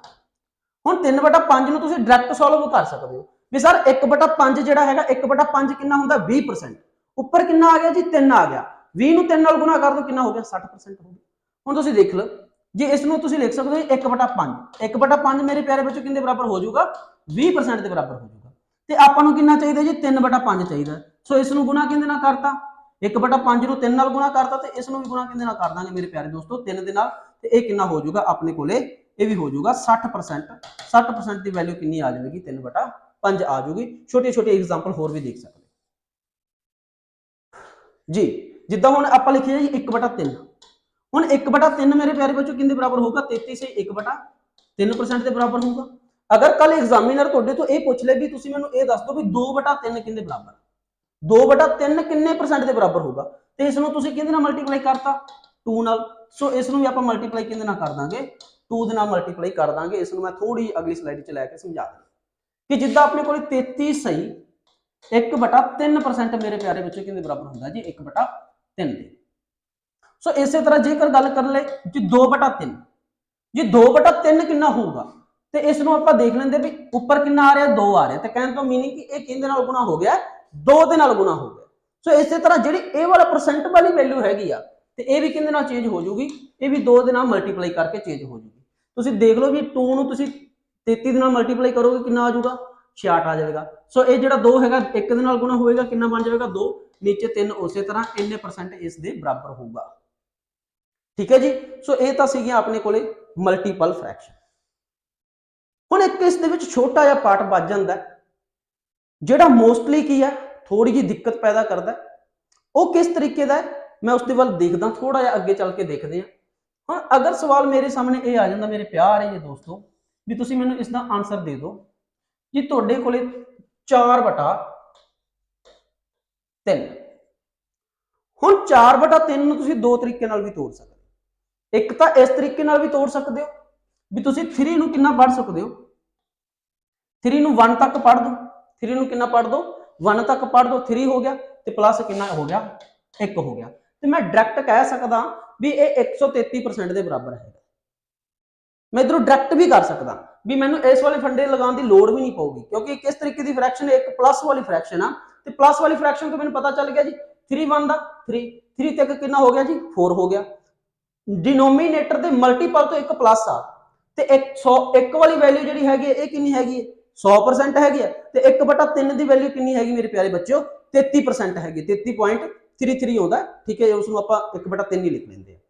ਹੁਣ 3/5 ਨੂੰ ਤੁਸੀਂ ਡਾਇਰੈਕਟ ਸੋਲਵ ਕਰ ਸਕਦੇ ਹੋ ਵੀ ਸਰ 1/5 ਜਿਹੜਾ ਹੈਗਾ 1/5 ਕਿੰਨਾ ਹੁੰਦਾ 20%। ਉੱਪਰ ਕਿੰਨਾ ਆ ਗਿਆ ਜੀ 3 ਆ ਗਿਆ, 20 ਨੂੰ 3 ਨਾਲ ਗੁਣਾ ਕਰ ਦੋ ਕਿੰਨਾ ਹੋ ਗਿਆ 60% ਹੋ ਗਿਆ। ਹੁਣ ਤੁਸੀਂ ਦੇਖ ਲਓ ਜੀ ਇਸ ਨੂੰ ਤੁਸੀਂ ਲਿਖ ਸਕਦੇ ਹੋ 1/5। 1/5 ਮੇਰੇ ਪਿਆਰੇ ਬੱਚੋ ਕਿੰਨੇ ਬਰਾਬਰ ਹੋ ਜਾਊਗਾ 20% ਦੇ ਬਰਾਬਰ ਹੋ ਜਾਊਗਾ। ਤੇ ਆਪਾਂ ਨੂੰ ਕਿੰਨਾ ਚਾਹੀਦਾ ਜੀ 3/5 ਚਾਹੀਦਾ। ਸੋ ਇਸ ਨੂੰ ਗੁਣਾ ਕਿੰਦੇ ਨਾਲ ਕਰਤਾ 1/5 ਨੂੰ 3 ਨਾਲ ਗੁਣਾ ਕਰਤਾ ਤੇ ਇਸ ਨੂੰ ਵੀ ਗੁਣਾ ਕਿੰਦੇ ਨਾਲ ਕਰ ਦਾਂਗੇ ਮੇਰੇ ਪਿਆਰੇ ਦੋਸਤੋ 3 ਦੇ ਨਾਲ। ਤੇ ਇਹ ਕਿੰਨਾ ਹੋ ਜਾਊਗਾ ਆਪਣੇ ਕੋਲੇ ਇਹ ਵੀ ਹੋ ਜਾਊਗਾ 60%। 60% ਦੀ ਵੈਲਿਊ ਕਿੰਨੀ ਆ ਜਾਵੇਗੀ 3/5 ਆ ਜਾਊਗੀ। ਛੋਟੇ ਛੋਟੇ ਐਗਜ਼ਾਮਪਲ ਹੋਰ ਵੀ ਦੇਖ ਸਕਦੇ ਜੀ। ਜਿੱਦਾਂ ਹੁਣ ਆਪਾਂ ਲਿਖਿਆ ਜੀ 1/3। ਹੁਣ 1/3 ਮੇਰੇ ਪਿਆਰੇ ਬੱਚੋ ਕਿੰਨੇ ਬਰਾਬਰ ਹੋਊਗਾ 33 ਸੇ 1/3% ਦੇ ਬਰਾਬਰ ਹੋਊਗਾ। ਅਗਰ ਕੱਲ ਐਗਜ਼ਾਮੀਨਰ ਤੁਹਾਡੇ ਤੋਂ ਇਹ ਪੁੱਛ ਲੇ ਵੀ ਤੁਸੀਂ ਮੈਨੂੰ ਇਹ ਦੱਸ ਦਿਓ ਵੀ 2/3 ਕਿੰਨੇ ਬਰਾਬਰ, 2/3 ਕਿੰਨੇ ਪਰਸੈਂਟ ਦੇ ਬਰਾਬਰ ਹੋਊਗਾ, ਤੇ ਇਸ ਨੂੰ ਤੁਸੀਂ ਕਿਹਦੇ ਨਾਲ ਮਲਟੀਪਲਾਈ ਕਰਤਾ 2 ਨਾਲ। ਸੋ ਇਸ ਨੂੰ ਵੀ ਆਪਾਂ ਮਲਟੀਪਲਾਈ ਕਿਹਦੇ ਨਾਲ ਕਰ ਦਾਂਗੇ 2 ਦੇ ਨਾਲ ਮਲਟੀਪਲਾਈ ਕਰ ਦਾਂਗੇ। ਇਸ ਨੂੰ ਮੈਂ ਥੋੜੀ ਅਗਲੀ ਸਲਾਈਡ 'ਚ ਲੈ ਕੇ ਸਮਝਾ ਦਾਂ ਕਿ ਜਿੱਦਾਂ ਆਪਣੇ ਕੋਲ 33 ਸਹੀ 1/3% ਮੇਰੇ ਪਿਆਰੇ ਬੱਚੇ ਕਿੰਨੇ ਬਰਾਬਰ ਹੁੰਦਾ ਜੀ 1/3 ਦੇ। ਸੋ ਇਸੇ ਤਰ੍ਹਾਂ ਜੇਕਰ ਗੱਲ ਕਰ ਲੈ ਜੀ 2/3, ਜੀ 2/3 ਕਿੰਨਾ ਹੋਊਗਾ ਤੇ ਇਸ ਨੂੰ ਆਪਾਂ ਦੇਖ ਲੈਂਦੇ ਵੀ ਉੱਪਰ ਕਿੰਨਾ ਆ ਰਿਹਾ 2 ਆ ਰਿਹਾ, ਤੇ ਕਹਿਣ ਤੋਂ ਮੀਨਿੰਗ ਕਿ ਇਹ ਕਿਹਦੇ ਨਾਲ ਗੁਣਾ ਹੋ ਗਿਆ 2 ਦੇ ਨਾਲ ਗੁਣਾ ਹੋ ਗਿਆ। ਸੋ ਇਸੇ ਤਰ੍ਹਾਂ ਜਿਹੜੀ ਇਹ ਵਾਲਾ ਪਰਸੈਂਟ ਵਾਲੀ ਵੈਲਿਊ ਹੈਗੀ ਆ ਤੇ ਇਹ ਵੀ ਕਿਹਦੇ ਨਾਲ ਚੇਂਜ ਹੋ ਜਾਊਗੀ, ਇਹ ਵੀ 2 ਦੇ ਨਾਲ ਮਲਟੀਪਲਾਈ ਕਰਕੇ ਚੇਂਜ ਹੋ ਜਾਊਗੀ। ਤੁਸੀਂ ਦੇਖ ਲਓ ਵੀ 2 ਨੂੰ ਤੁਸੀਂ 33 ਦੇ ਨਾਲ ਮਲਟੀਪਲਾਈ ਕਰੋਗੇ ਕਿੰਨਾ ਆ ਜਾਊਗਾ 66 ਆ ਜਾਵੇਗਾ। ਸੋ ਇਹ ਜਿਹੜਾ 2 ਹੈਗਾ 1 ਦੇ ਨਾਲ ਗੁਣਾ ਹੋਏਗਾ ਕਿੰਨਾ ਬਣ ਜਾਵੇਗਾ 2, ਨੀਚੇ 3 ਉਸੇ ਤਰ੍ਹਾਂ ਇੰਨੇ ਪਰਸੈਂਟ ਇਸ ਦੇ ਬਰਾਬਰ ਹੋਊਗਾ। ਠੀਕ ਹੈ ਜੀ। ਸੋ ਇਹ ਤਾਂ ਸੀਗੀਆਂ ਆਪਣੇ ਕੋਲੇ ਮਲਟੀਪਲ ਫ੍ਰੈਕਸ਼ਨ। ਹੁਣ ਇੱਕ ਇਸ ਦੇ ਵਿੱਚ ਛੋਟਾ ਜਿਹਾ ਪਾਰਟ ਬਚ ਜਾਂਦਾ ਜਿਹੜਾ ਮੋਸਟਲੀ ਕੀ ਹੈ ਥੋੜੀ ਜਿਹੀ ਦਿੱਕਤ ਪੈਦਾ ਕਰਦਾ। ਉਹ ਕਿਸ ਤਰੀਕੇ ਦਾ ਹੈ ਮੈਂ ਉਸ ਦੇ ਵੱਲ ਦੇਖਦਾ, ਥੋੜਾ ਜਿਹਾ ਅੱਗੇ ਚੱਲ ਕੇ ਦੇਖਦੇ ਹਾਂ। ਹੁਣ ਅਗਰ ਸਵਾਲ ਮੇਰੇ ਸਾਹਮਣੇ ਇਹ ਆ ਜਾਂਦਾ ਮੇਰੇ ਪਿਆਰੇ ਜੀ ਦੋਸਤੋ ਵੀ ਤੁਸੀਂ ਮੈਨੂੰ ਇਸ ਦਾ ਆਨਸਰ ਦੇ ਦਿਓ ਜੀ ਤੁਹਾਡੇ ਕੋਲੇ 4/3। ਹੁਣ 4/3 ਨੂੰ ਤੁਸੀਂ ਦੋ ਤਰੀਕੇ ਨਾਲ ਵੀ ਤੋੜ ਸਕਦੇ ਹੋ। ਇੱਕ ਤਾਂ ਇਸ ਤਰੀਕੇ ਨਾਲ ਵੀ ਤੋੜ ਸਕਦੇ ਹੋ ਵੀ ਤੁਸੀਂ 3 ਨੂੰ ਕਿੰਨਾ ਪੜ੍ਹ ਸਕਦੇ ਹੋ, 3 ਨੂੰ 1 ਤੱਕ ਪੜ੍ਹ ਦੋ, 3 ਨੂੰ ਕਿੰਨਾ ਪੜ੍ਹ ਦੋ 1 ਤੱਕ ਪੜ੍ਹ ਦੋ, 3 ਹੋ ਗਿਆ ਤੇ ਪਲੱਸ ਕਿੰਨਾ ਹੋ ਗਿਆ 1 ਹੋ ਗਿਆ। ਤੇ ਮੈਂ ਡਾਇਰੈਕਟ ਕਹਿ ਸਕਦਾ ਵੀ ਇਹ 133% ਦੇ ਬਰਾਬਰ ਹੈ। ਮੈਂ ਇਧਰੋਂ ਡਾਇਰੈਕਟ ਵੀ ਕਰ ਸਕਦਾ ਵੀ ਮੈਨੂੰ ਇਸ ਵਾਲੇ ਫੰਡੇ ਲਗਾਉਣ ਦੀ ਲੋੜ ਵੀ ਨਹੀਂ ਪਊਗੀ ਕਿਉਂਕਿ ਕਿਸ ਤਰੀਕੇ ਦੀ ਫ੍ਰੈਕਸ਼ਨ ਹੈ, ਇੱਕ ਪਲੱਸ ਵਾਲੀ ਫ੍ਰੈਕਸ਼ਨ ਆ ਤੇ ਪਲੱਸ ਵਾਲੀ ਫ੍ਰੈਕਸ਼ਨ ਤੋਂ ਮੈਨੂੰ ਪਤਾ ਚੱਲ ਗਿਆ ਜੀ 3 1 ਦਾ 3 ਤੱਕ ਕਿੰਨਾ ਹੋ ਗਿਆ ਜੀ 4 ਹੋ ਗਿਆ। डिनोमीनेटर ਦੇ ਮਲਟੀਪਲ ਤੋਂ ਇੱਕ ਪਲੱਸ ਆ ਤੇ 1 ਵਾਲੀ ਵੈਲਿਊ ਜਿਹੜੀ ਹੈਗੀ ਇਹ ਕਿੰਨੀ ਹੈਗੀ 100% ਹੈਗੀ ਹੈ ਤੇ 1/3 ਦੀ ਵੈਲਿਊ ਕਿੰਨੀ ਹੈਗੀ ਮੇਰੇ ਪਿਆਰੇ ਬੱਚਿਓ 33% हैगी 33.33 आउंदा ठीक है उसनूं आपां 1/3 ही लिख लैंदे आ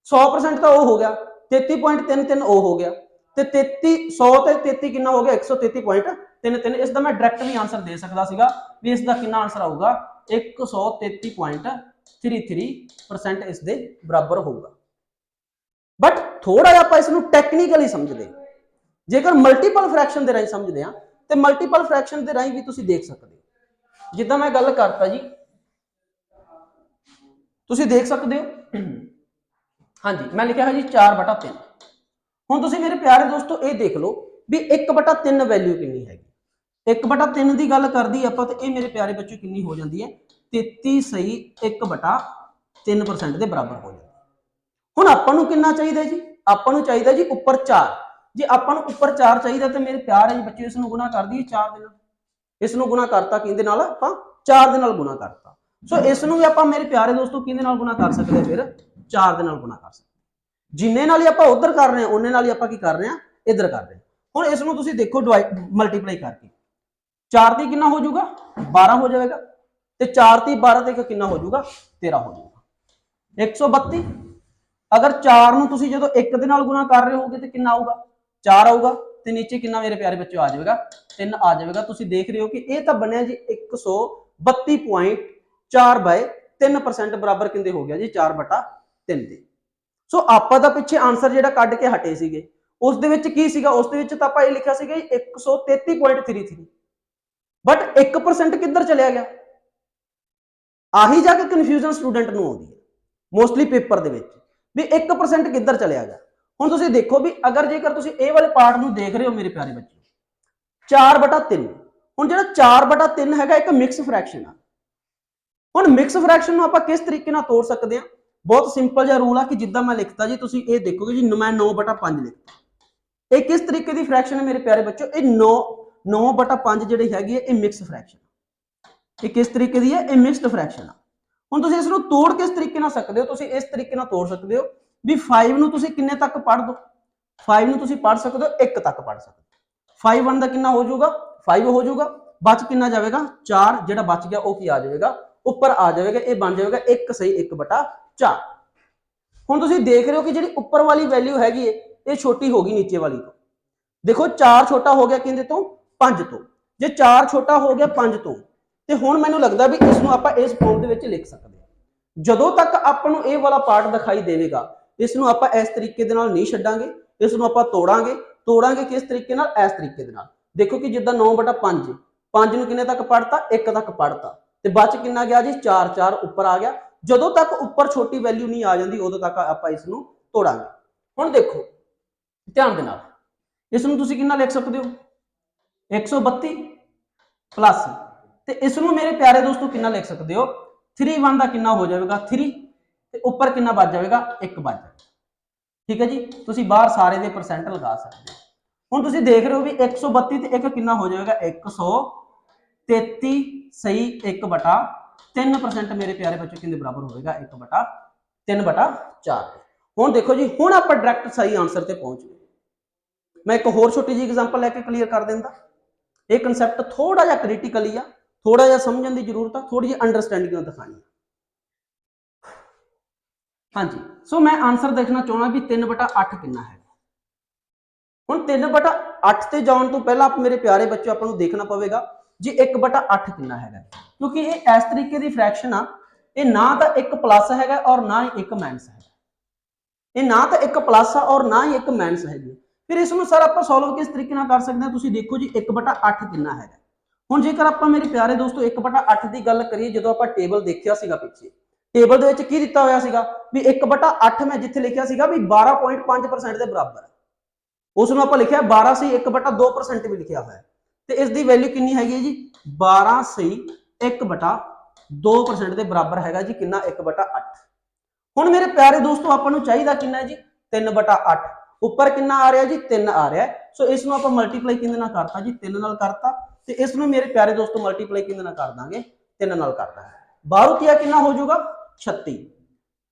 100% ਤਾਂ ਉਹ ਹੋ ਗਿਆ 33.33 ਉਹ ਹੋ ਗਿਆ ਤੇ 33 100 ਤੇ 33 ਕਿੰਨਾ ਹੋ ਗਿਆ 133.33 ਇਸ ਦਾ ਮੈਂ ਡਾਇਰੈਕਟ ਵੀ ਆਨਸਰ ਦੇ ਸਕਦਾ ਸੀਗਾ ਵੀ ਇਸ ਦਾ ਕਿੰਨਾ ਆਨਸਰ ਆਊਗਾ 133.33% ਇਸ ਦੇ ਬਰਾਬਰ ਹੋਊਗਾ ਬਟ ਥੋੜਾ ਜਿਹਾ ਆਪਾਂ ਇਸ ਨੂੰ ਟੈਕਨੀਕਲੀ ਸਮਝਦੇ ਜੇਕਰ ਮਲਟੀਪਲ ਫ੍ਰੈਕਸ਼ਨ ਦੇ ਰਾਹੀਂ ਸਮਝਦੇ ਆ ਤੇ ਮਲਟੀਪਲ ਫ੍ਰੈਕਸ਼ਨ ਦੇ ਰਾਹੀਂ ਵੀ ਤੁਸੀਂ ਦੇਖ ਸਕਦੇ ਹੋ ਜਿੱਦਾਂ ਮੈਂ ਗੱਲ ਕਰਤਾ ਜੀ ਤੁਸੀਂ ਦੇਖ ਸਕਦੇ ਹੋ ਹਾਂਜੀ मैं लिखा है जी 4/3 ਹੁਣ ਤੁਸੀਂ ਮੇਰੇ ਪਿਆਰੇ ਦੋਸਤੋ ਇਹ ਦੇਖ ਲਓ ਵੀ 1/3 ਵੈਲਿਊ ਕਿੰਨੀ ਹੈਗੀ 1/3 ਦੀ ਗੱਲ ਕਰਦੀ ਆਪਾਂ ਤੇ ਇਹ ਮੇਰੇ ਪਿਆਰੇ ਬੱਚੋ ਕਿੰਨੀ ਹੋ ਜਾਂਦੀ ਹੈ 33 ਸਹੀ 1/3% ਦੇ ਬਰਾਬਰ ਹੋ ਜਾਂਦੀ ਹੁਣ ਆਪਾਂ ਨੂੰ ਕਿੰਨਾ ਚਾਹੀਦਾ ਜੀ ਆਪਾਂ ਨੂੰ ਚਾਹੀਦਾ ਜੀ ਉੱਪਰ 4 ਜੇ ਆਪਾਂ ਨੂੰ ਉੱਪਰ 4 ਚਾਹੀਦਾ ਤੇ ਮੇਰੇ ਪਿਆਰੇ ਜੀ ਬੱਚੇ ਇਸ ਨੂੰ ਗੁਣਾ ਕਰ ਦਈਏ 4 ਦੇ ਨਾਲ ਇਸ ਨੂੰ ਗੁਣਾ ਕਰਤਾ ਕਿਹਦੇ ਨਾਲ ਆਪਾਂ 4 ਦੇ ਨਾਲ ਗੁਣਾ ਕਰਤਾ ਸੋ ਇਸ ਨੂੰ ਵੀ ਆਪਾਂ ਮੇਰੇ ਪਿਆਰੇ ਦੋਸਤੋ ਕਿਹਦੇ ਨਾਲ ਗੁਣਾ ਕਰ ਸਕਦੇ ਫਿਰ 4 ਦੇ ਨਾਲ ਗੁਣਾ ਕਰ ਸਕਦੇ ਜਿੰਨੇ ਨਾਲ ਹੀ ਆਪਾਂ ਉਧਰ ਕਰ ਰਹੇ ਹਾਂ ਉਹਨੇ ਨਾਲ ਹੀ ਆਪਾਂ ਕੀ ਕਰ ਰਹੇ ਹਾਂ ਇੱਧਰ ਕਰ ਰਹੇ ਹਾਂ ਹੁਣ ਇਸ ਨੂੰ ਤੁਸੀਂ ਦੇਖੋ ਮਲਟੀਪਲਾਈ ਕਰਕੇ 4 ਦੀ ਕਿੰਨਾ ਹੋ ਜਾਊਗਾ 12 ਹੋ ਜਾਵੇਗਾ ਤੇ 4 ਦੀ 12 ਤੇ ਕਿੰਨਾ ਹੋ ਜਾਊਗਾ 13 ਹੋ ਜਾਊਗਾ 132 ਅਗਰ 4 ਨੂੰ ਤੁਸੀਂ ਜਦੋਂ 1 ਦੇ ਨਾਲ ਗੁਣਾ ਕਰ ਰਹੇ ਹੋਗੇ ਤੇ ਕਿੰਨਾ ਆਊਗਾ 4 ਆਊਗਾ ਤੇ ਨੀਚੇ ਕਿੰਨਾ ਮੇਰੇ ਪਿਆਰੇ ਬੱਚਿਓ ਆ ਜਾਵੇਗਾ 3 ਆ ਜਾਵੇਗਾ ਤੁਸੀਂ ਦੇਖ ਰਹੇ ਹੋ ਕਿ ਇਹ ਤਾਂ ਬਣਿਆ ਜੀ 132.4/3% ਬਰਾਬਰ ਕਿੰਦੇ ਹੋ ਗਿਆ ਜੀ 4/3 ਦੇ ਸੋ ਆਪਾਂ ਦਾ ਪਿੱਛੇ ਆਨਸਰ ਜਿਹੜਾ ਕੱਢ ਕੇ ਹਟੇ ਸੀਗੇ ਉਸ ਦੇ ਵਿੱਚ ਕੀ ਸੀਗਾ ਉਸ ਦੇ ਵਿੱਚ ਤਾਂ ਆਪਾਂ ਇਹ ਲਿਖਿਆ ਸੀਗਾ 133.33 ਬਟ 1% ਕਿੱਧਰ ਚਲਿਆ ਗਿਆ ਆਹੀ ਜਾ ਕੇ ਕਨਫਿਊਜ਼ਨ ਸਟੂਡੈਂਟ ਨੂੰ ਆਉਂਦੀ ਹੈ ਮੋਸਟਲੀ ਪੇਪਰ ਦੇ ਵਿੱਚ ਵੀ 1% ਕਿੱਧਰ ਚਲਿਆ ਗਿਆ ਹੁਣ ਤੁਸੀਂ ਦੇਖੋ ਵੀ ਅਗਰ ਜੇਕਰ ਤੁਸੀਂ ਇਹ ਵਾਲੇ ਪਾਰਟ ਨੂੰ ਦੇਖ ਰਹੇ ਹੋ ਮੇਰੇ ਪਿਆਰੇ ਬੱਚੇ 4/3 ਹੁਣ ਜਿਹੜਾ 4/3 ਹੈਗਾ ਇੱਕ ਮਿਕਸ ਫ੍ਰੈਕਸ਼ਨ ਆ ਹੁਣ ਮਿਕਸ ਫ੍ਰੈਕਸ਼ਨ ਨੂੰ ਆਪਾਂ ਕਿਸ ਤਰੀਕੇ ਨਾਲ ਤੋੜ ਸਕਦੇ ਹਾਂ ਬਹੁਤ ਸਿੰਪਲ ਜਿਹਾ ਰੂਲ ਆ ਕਿ ਜਿੱਦਾਂ ਮੈਂ ਲਿਖਤਾ ਜੀ ਤੁਸੀਂ ਇਹ ਦੇਖੋਗੇ ਜੀ ਮੈਂ 9/5 ਲਿਖਤਾ ਇਹ ਕਿਸ ਤਰੀਕੇ ਦੀ ਫ੍ਰੈਕਸ਼ਨ ਹੈ ਮੇਰੇ ਪਿਆਰੇ ਬੱਚੋ ਇਹ 9/5 ਜਿਹੜੀ ਹੈਗੀ ਹੈ ਇਹ ਮਿਕਸ ਫ੍ਰੈਕਸ਼ਨ ਇਹ ਕਿਸ ਤਰੀਕੇ ਦੀ ਹੈ ਇਹ ਮਿਕਸਡ ਫ੍ਰੈਕਸ਼ਨ ਆ ਹੁਣ ਤੁਸੀਂ ਇਸ ਨੂੰ ਤੋੜ ਕਿਸ ਤਰੀਕੇ ਨਾਲ ਸਕਦੇ ਹੋ ਤੁਸੀਂ ਇਸ ਤਰੀਕੇ ਨਾਲ ਤੋੜ ਸਕਦੇ ਹੋ ਵੀ 5 ਨੂੰ ਤੁਸੀਂ ਕਿੰਨੇ ਤੱਕ ਪੜ੍ਹ ਦੋ 5 ਨੂੰ ਤੁਸੀਂ ਪੜ੍ਹ ਸਕਦੇ ਹੋ 1 ਤੱਕ ਪੜ੍ਹ ਸਕਦੇ ਹੋ 5 1 ਦਾ ਕਿੰਨਾ ਹੋ ਜਾਊਗਾ 5 ਹੋ ਜਾਊਗਾ ਬਚ ਕਿੰਨਾ ਜਾਵੇਗਾ 4 ਜਿਹੜਾ ਬਚ ਗਿਆ ਉਹ ਕੀ ਆ ਜਾਵੇਗਾ ਉੱਪਰ ਆ ਜਾਵੇਗਾ ਇਹ ਬਣ ਜਾਵੇਗਾ 1 ਸਹੀ 1/4 ਹੁਣ ਤੁਸੀਂ ਦੇਖ ਰਹੇ ਹੋ ਕਿ ਜਿਹੜੀ ਉੱਪਰ ਵਾਲੀ ਵੈਲਿਊ ਹੈਗੀ ਹੈ ਇਹ ਛੋਟੀ ਹੋ ਗਈ ਨੀਚੇ ਵਾਲੀ ਤੋਂ ਦੇਖੋ 4 ਛੋਟਾ ਹੋ ਗਿਆ ਕਿੰਦੇ ਤੋਂ 5 ਤੋਂ ਜੇ 4 ਛੋਟਾ ਹੋ ਗਿਆ 5 ਤੋਂ ਤੇ ਹੁਣ ਮੈਨੂੰ ਲੱਗਦਾ ਵੀ ਇਸ ਨੂੰ ਆਪਾਂ ਇਸ ਫਾਰਮ ਦੇ ਵਿੱਚ ਲਿਖ ਸਕਦੇ ਹਾਂ ਜਦੋਂ ਤੱਕ ਆਪਾਂ ਨੂੰ ਇਹ ਵਾਲਾ ਪਾਰਟ ਦਿਖਾਈ ਦੇਵੇਗਾ ਇਸ ਨੂੰ ਆਪਾਂ ਇਸ ਤਰੀਕੇ ਦੇ ਨਾਲ ਨਹੀਂ ਛੱਡਾਂਗੇ ਇਸ ਨੂੰ ਆਪਾਂ ਤੋੜਾਂਗੇ ਕਿਸ ਤਰੀਕੇ ਨਾਲ ਇਸ ਤਰੀਕੇ ਦੇ ਨਾਲ ਦੇਖੋ ਕਿ ਜਿੱਦਾਂ 9/5 5 ਨੂੰ ਕਿੰਨੇ ਤੱਕ ਪੜਤਾ 1 ਤੱਕ ਪੜਤਾ ਤੇ ਬਚ ਕਿੰਨਾ ਗਿਆ ਜੀ 4 ਉੱਪਰ ਆ ਗਿਆ ਜਦੋਂ ਤੱਕ ਉੱਪਰ ਛੋਟੀ ਵੈਲਿਊ ਨਹੀਂ ਆ ਜਾਂਦੀ ਉਦੋਂ ਤੱਕ ਆਪਾਂ ਇਸ ਨੂੰ ਤੋੜਾਂਗੇ ਹੁਣ ਦੇਖੋ ਧਿਆਨ ਦੇ ਨਾਲ ਇਸ ਨੂੰ ਤੁਸੀਂ ਕਿੰਨਾ ਲਿਖ ਸਕਦੇ ਹੋ 132 ਪਲੱਸ ਤੇ ਇਸ ਨੂੰ ਮੇਰੇ ਪਿਆਰੇ ਦੋਸਤੋ ਕਿੰਨਾ ਲਿਖ ਸਕਦੇ ਹੋ 3 1 ਦਾ ਕਿੰਨਾ ਹੋ ਜਾਵੇਗਾ 3 ਤੇ ਉੱਪਰ ਕਿੰਨਾ ਬਚ ਜਾਵੇਗਾ 1 ਬਚ ਜਾਵੇਗਾ ਠੀਕ ਹੈ ਜੀ ਤੁਸੀਂ ਬਾਹਰ ਸਾਰੇ ਦੇ ਪਰਸੈਂਟ ਲਗਾ ਸਕਦੇ ਹੋ ਹੁਣ ਤੁਸੀਂ ਦੇਖ ਰਹੇ ਹੋ ਵੀ 132 ਤੇ 1 ਕਿੰਨਾ ਹੋ ਜਾਵੇਗਾ 133 ਸਹੀ 1/3% ਮੇਰੇ ਪਿਆਰੇ ਬੱਚੇ ਕਿੰਨੇ ਬਰਾਬਰ ਹੋਵੇਗਾ 1/3/4 ਹੁਣ ਦੇਖੋ ਜੀ ਹੁਣ ਆਪਾਂ ਡਾਇਰੈਕਟ ਸਹੀ ਆਨਸਰ ਤੇ ਪਹੁੰਚ ਗਏ ਮੈਂ ਇੱਕ ਹੋਰ ਛੋਟੀ ਜਿਹੀ ਐਗਜ਼ਾਮਪਲ ਲੈ ਕੇ ਕਲੀਅਰ ਕਰ ਦਿੰਦਾ ਇਹ ਕਨਸੈਪਟ ਥੋੜਾ ਜਿਹਾ ਕ੍ਰਿਟੀਕਲੀ ਆ ਥੋੜਾ ਜਿਹਾ ਸਮਝਣ ਦੀ ਜ਼ਰੂਰਤ ਆ ਥੋੜੀ ਜਿਹੀ ਅੰਡਰਸਟੈਂਡਿੰਗ ਨਾਲ ਦਿਖਾਣੀ ਹਾਂਜੀ ਸੋ ਮੈਂ ਆਨਸਰ ਦੇਖਣਾ ਚਾਹੁੰਦਾ ਵੀ 3/8 ਕਿੰਨਾ ਹੈ ਹੁਣ 3/8 ਤੇ ਜਾਣ ਤੋਂ ਪਹਿਲਾਂ ਮੇਰੇ ਪਿਆਰੇ ਬੱਚਿਓ ਆਪਾਂ ਨੂੰ ਦੇਖਣਾ ਪਵੇਗਾ ਜੀ 1/8 ਕਿੰਨਾ ਹੈਗਾ ਕਿਉਂਕਿ ਇਹ ਇਸ ਤਰੀਕੇ ਦੀ ਫ੍ਰੈਕਸ਼ਨ ਆ ਇਹ ਨਾ ਤਾਂ ਇੱਕ ਪਲੱਸ ਹੈਗਾ ਔਰ ਨਾ ਹੀ ਇੱਕ ਮਾਈਨਸ ਹੈਗਾ ਇਹ ਨਾ ਤਾਂ ਇੱਕ ਪਲੱਸ ਆ ਔਰ ਨਾ ਹੀ ਇੱਕ ਮਾਈਨਸ ਹੈਗੀ ਫਿਰ ਇਸ ਨੂੰ ਸਰ ਆਪਾਂ ਸੋਲਵ ਕਿਸ ਤਰੀਕੇ ਨਾਲ ਕਰ ਸਕਦੇ ਹਾਂ ਤੁਸੀਂ ਦੇਖੋ ਜੀ 1/8 ਕਿੰਨਾ ਹੈਗਾ ਹੁਣ ਜੇਕਰ ਆਪਾਂ ਮੇਰੇ ਪਿਆਰੇ ਦੋਸਤੋ 1/8 ਦੀ ਗੱਲ ਕਰੀਏ ਜਦੋਂ ਆਪਾਂ ਟੇਬਲ ਦੇਖਿਆ ਸੀਗਾ ਪਿੱਛੇ ਟੇਬਲ ਦੇ ਵਿੱਚ ਕੀ ਦਿੱਤਾ ਹੋਇਆ ਸੀਗਾ ਵੀ 1/8 ਮੈਂ ਜਿੱਥੇ ਲਿਖਿਆ ਸੀਗਾ ਵੀ 12.5% ਦੇ ਬਰਾਬਰ ਹੈ ਉਸ ਨੂੰ ਆਪਾਂ ਲਿਖਿਆ 12 ਸਹੀ 1/2% ਵੀ ਲਿਖਿਆ ਹੋਇਆ ਤੇ ਇਸ ਦੀ ਵੈਲਿਊ ਕਿੰਨੀ ਹੈਗੀ ਜੀ 12 ਸਹੀ 1/2% ਦੇ ਬਰਾਬਰ ਹੈਗਾ ਜੀ ਕਿੰਨਾ 1/8 ਹੁਣ ਮੇਰੇ ਪਿਆਰੇ ਦੋਸਤੋ ਆਪਾਂ ਨੂੰ ਚਾਹੀਦਾ ਕਿੰਨਾ ਹੈ ਜੀ 3/8 ਉੱਪਰ ਕਿੰਨਾ ਆ ਰਿਹਾ ਜੀ 3 ਆ ਰਿਹਾ ਸੋ ਇਸ ਨੂੰ ਆਪਾਂ ਮਲਟੀਪਲਾਈ ਕਿੰਨੇ ਨਾਲ ਕਰਤਾ ਜੀ 3 ਨਾਲ ਕਰਤਾ ਤੇ ਇਸ ਨੂੰ ਮੇਰੇ ਪਿਆਰੇ ਦੋਸਤੋ ਮਲਟੀਪਲਾਈ ਕਿੰਨੇ ਨਾਲ ਕਰ ਦਾਂਗੇ 3 ਨਾਲ ਕਰਦਾ ਹੈ ਬਾਹਰੋਂ ਕੀ ਕਿੰਨਾ ਹੋ ਜਾਊਗਾ 36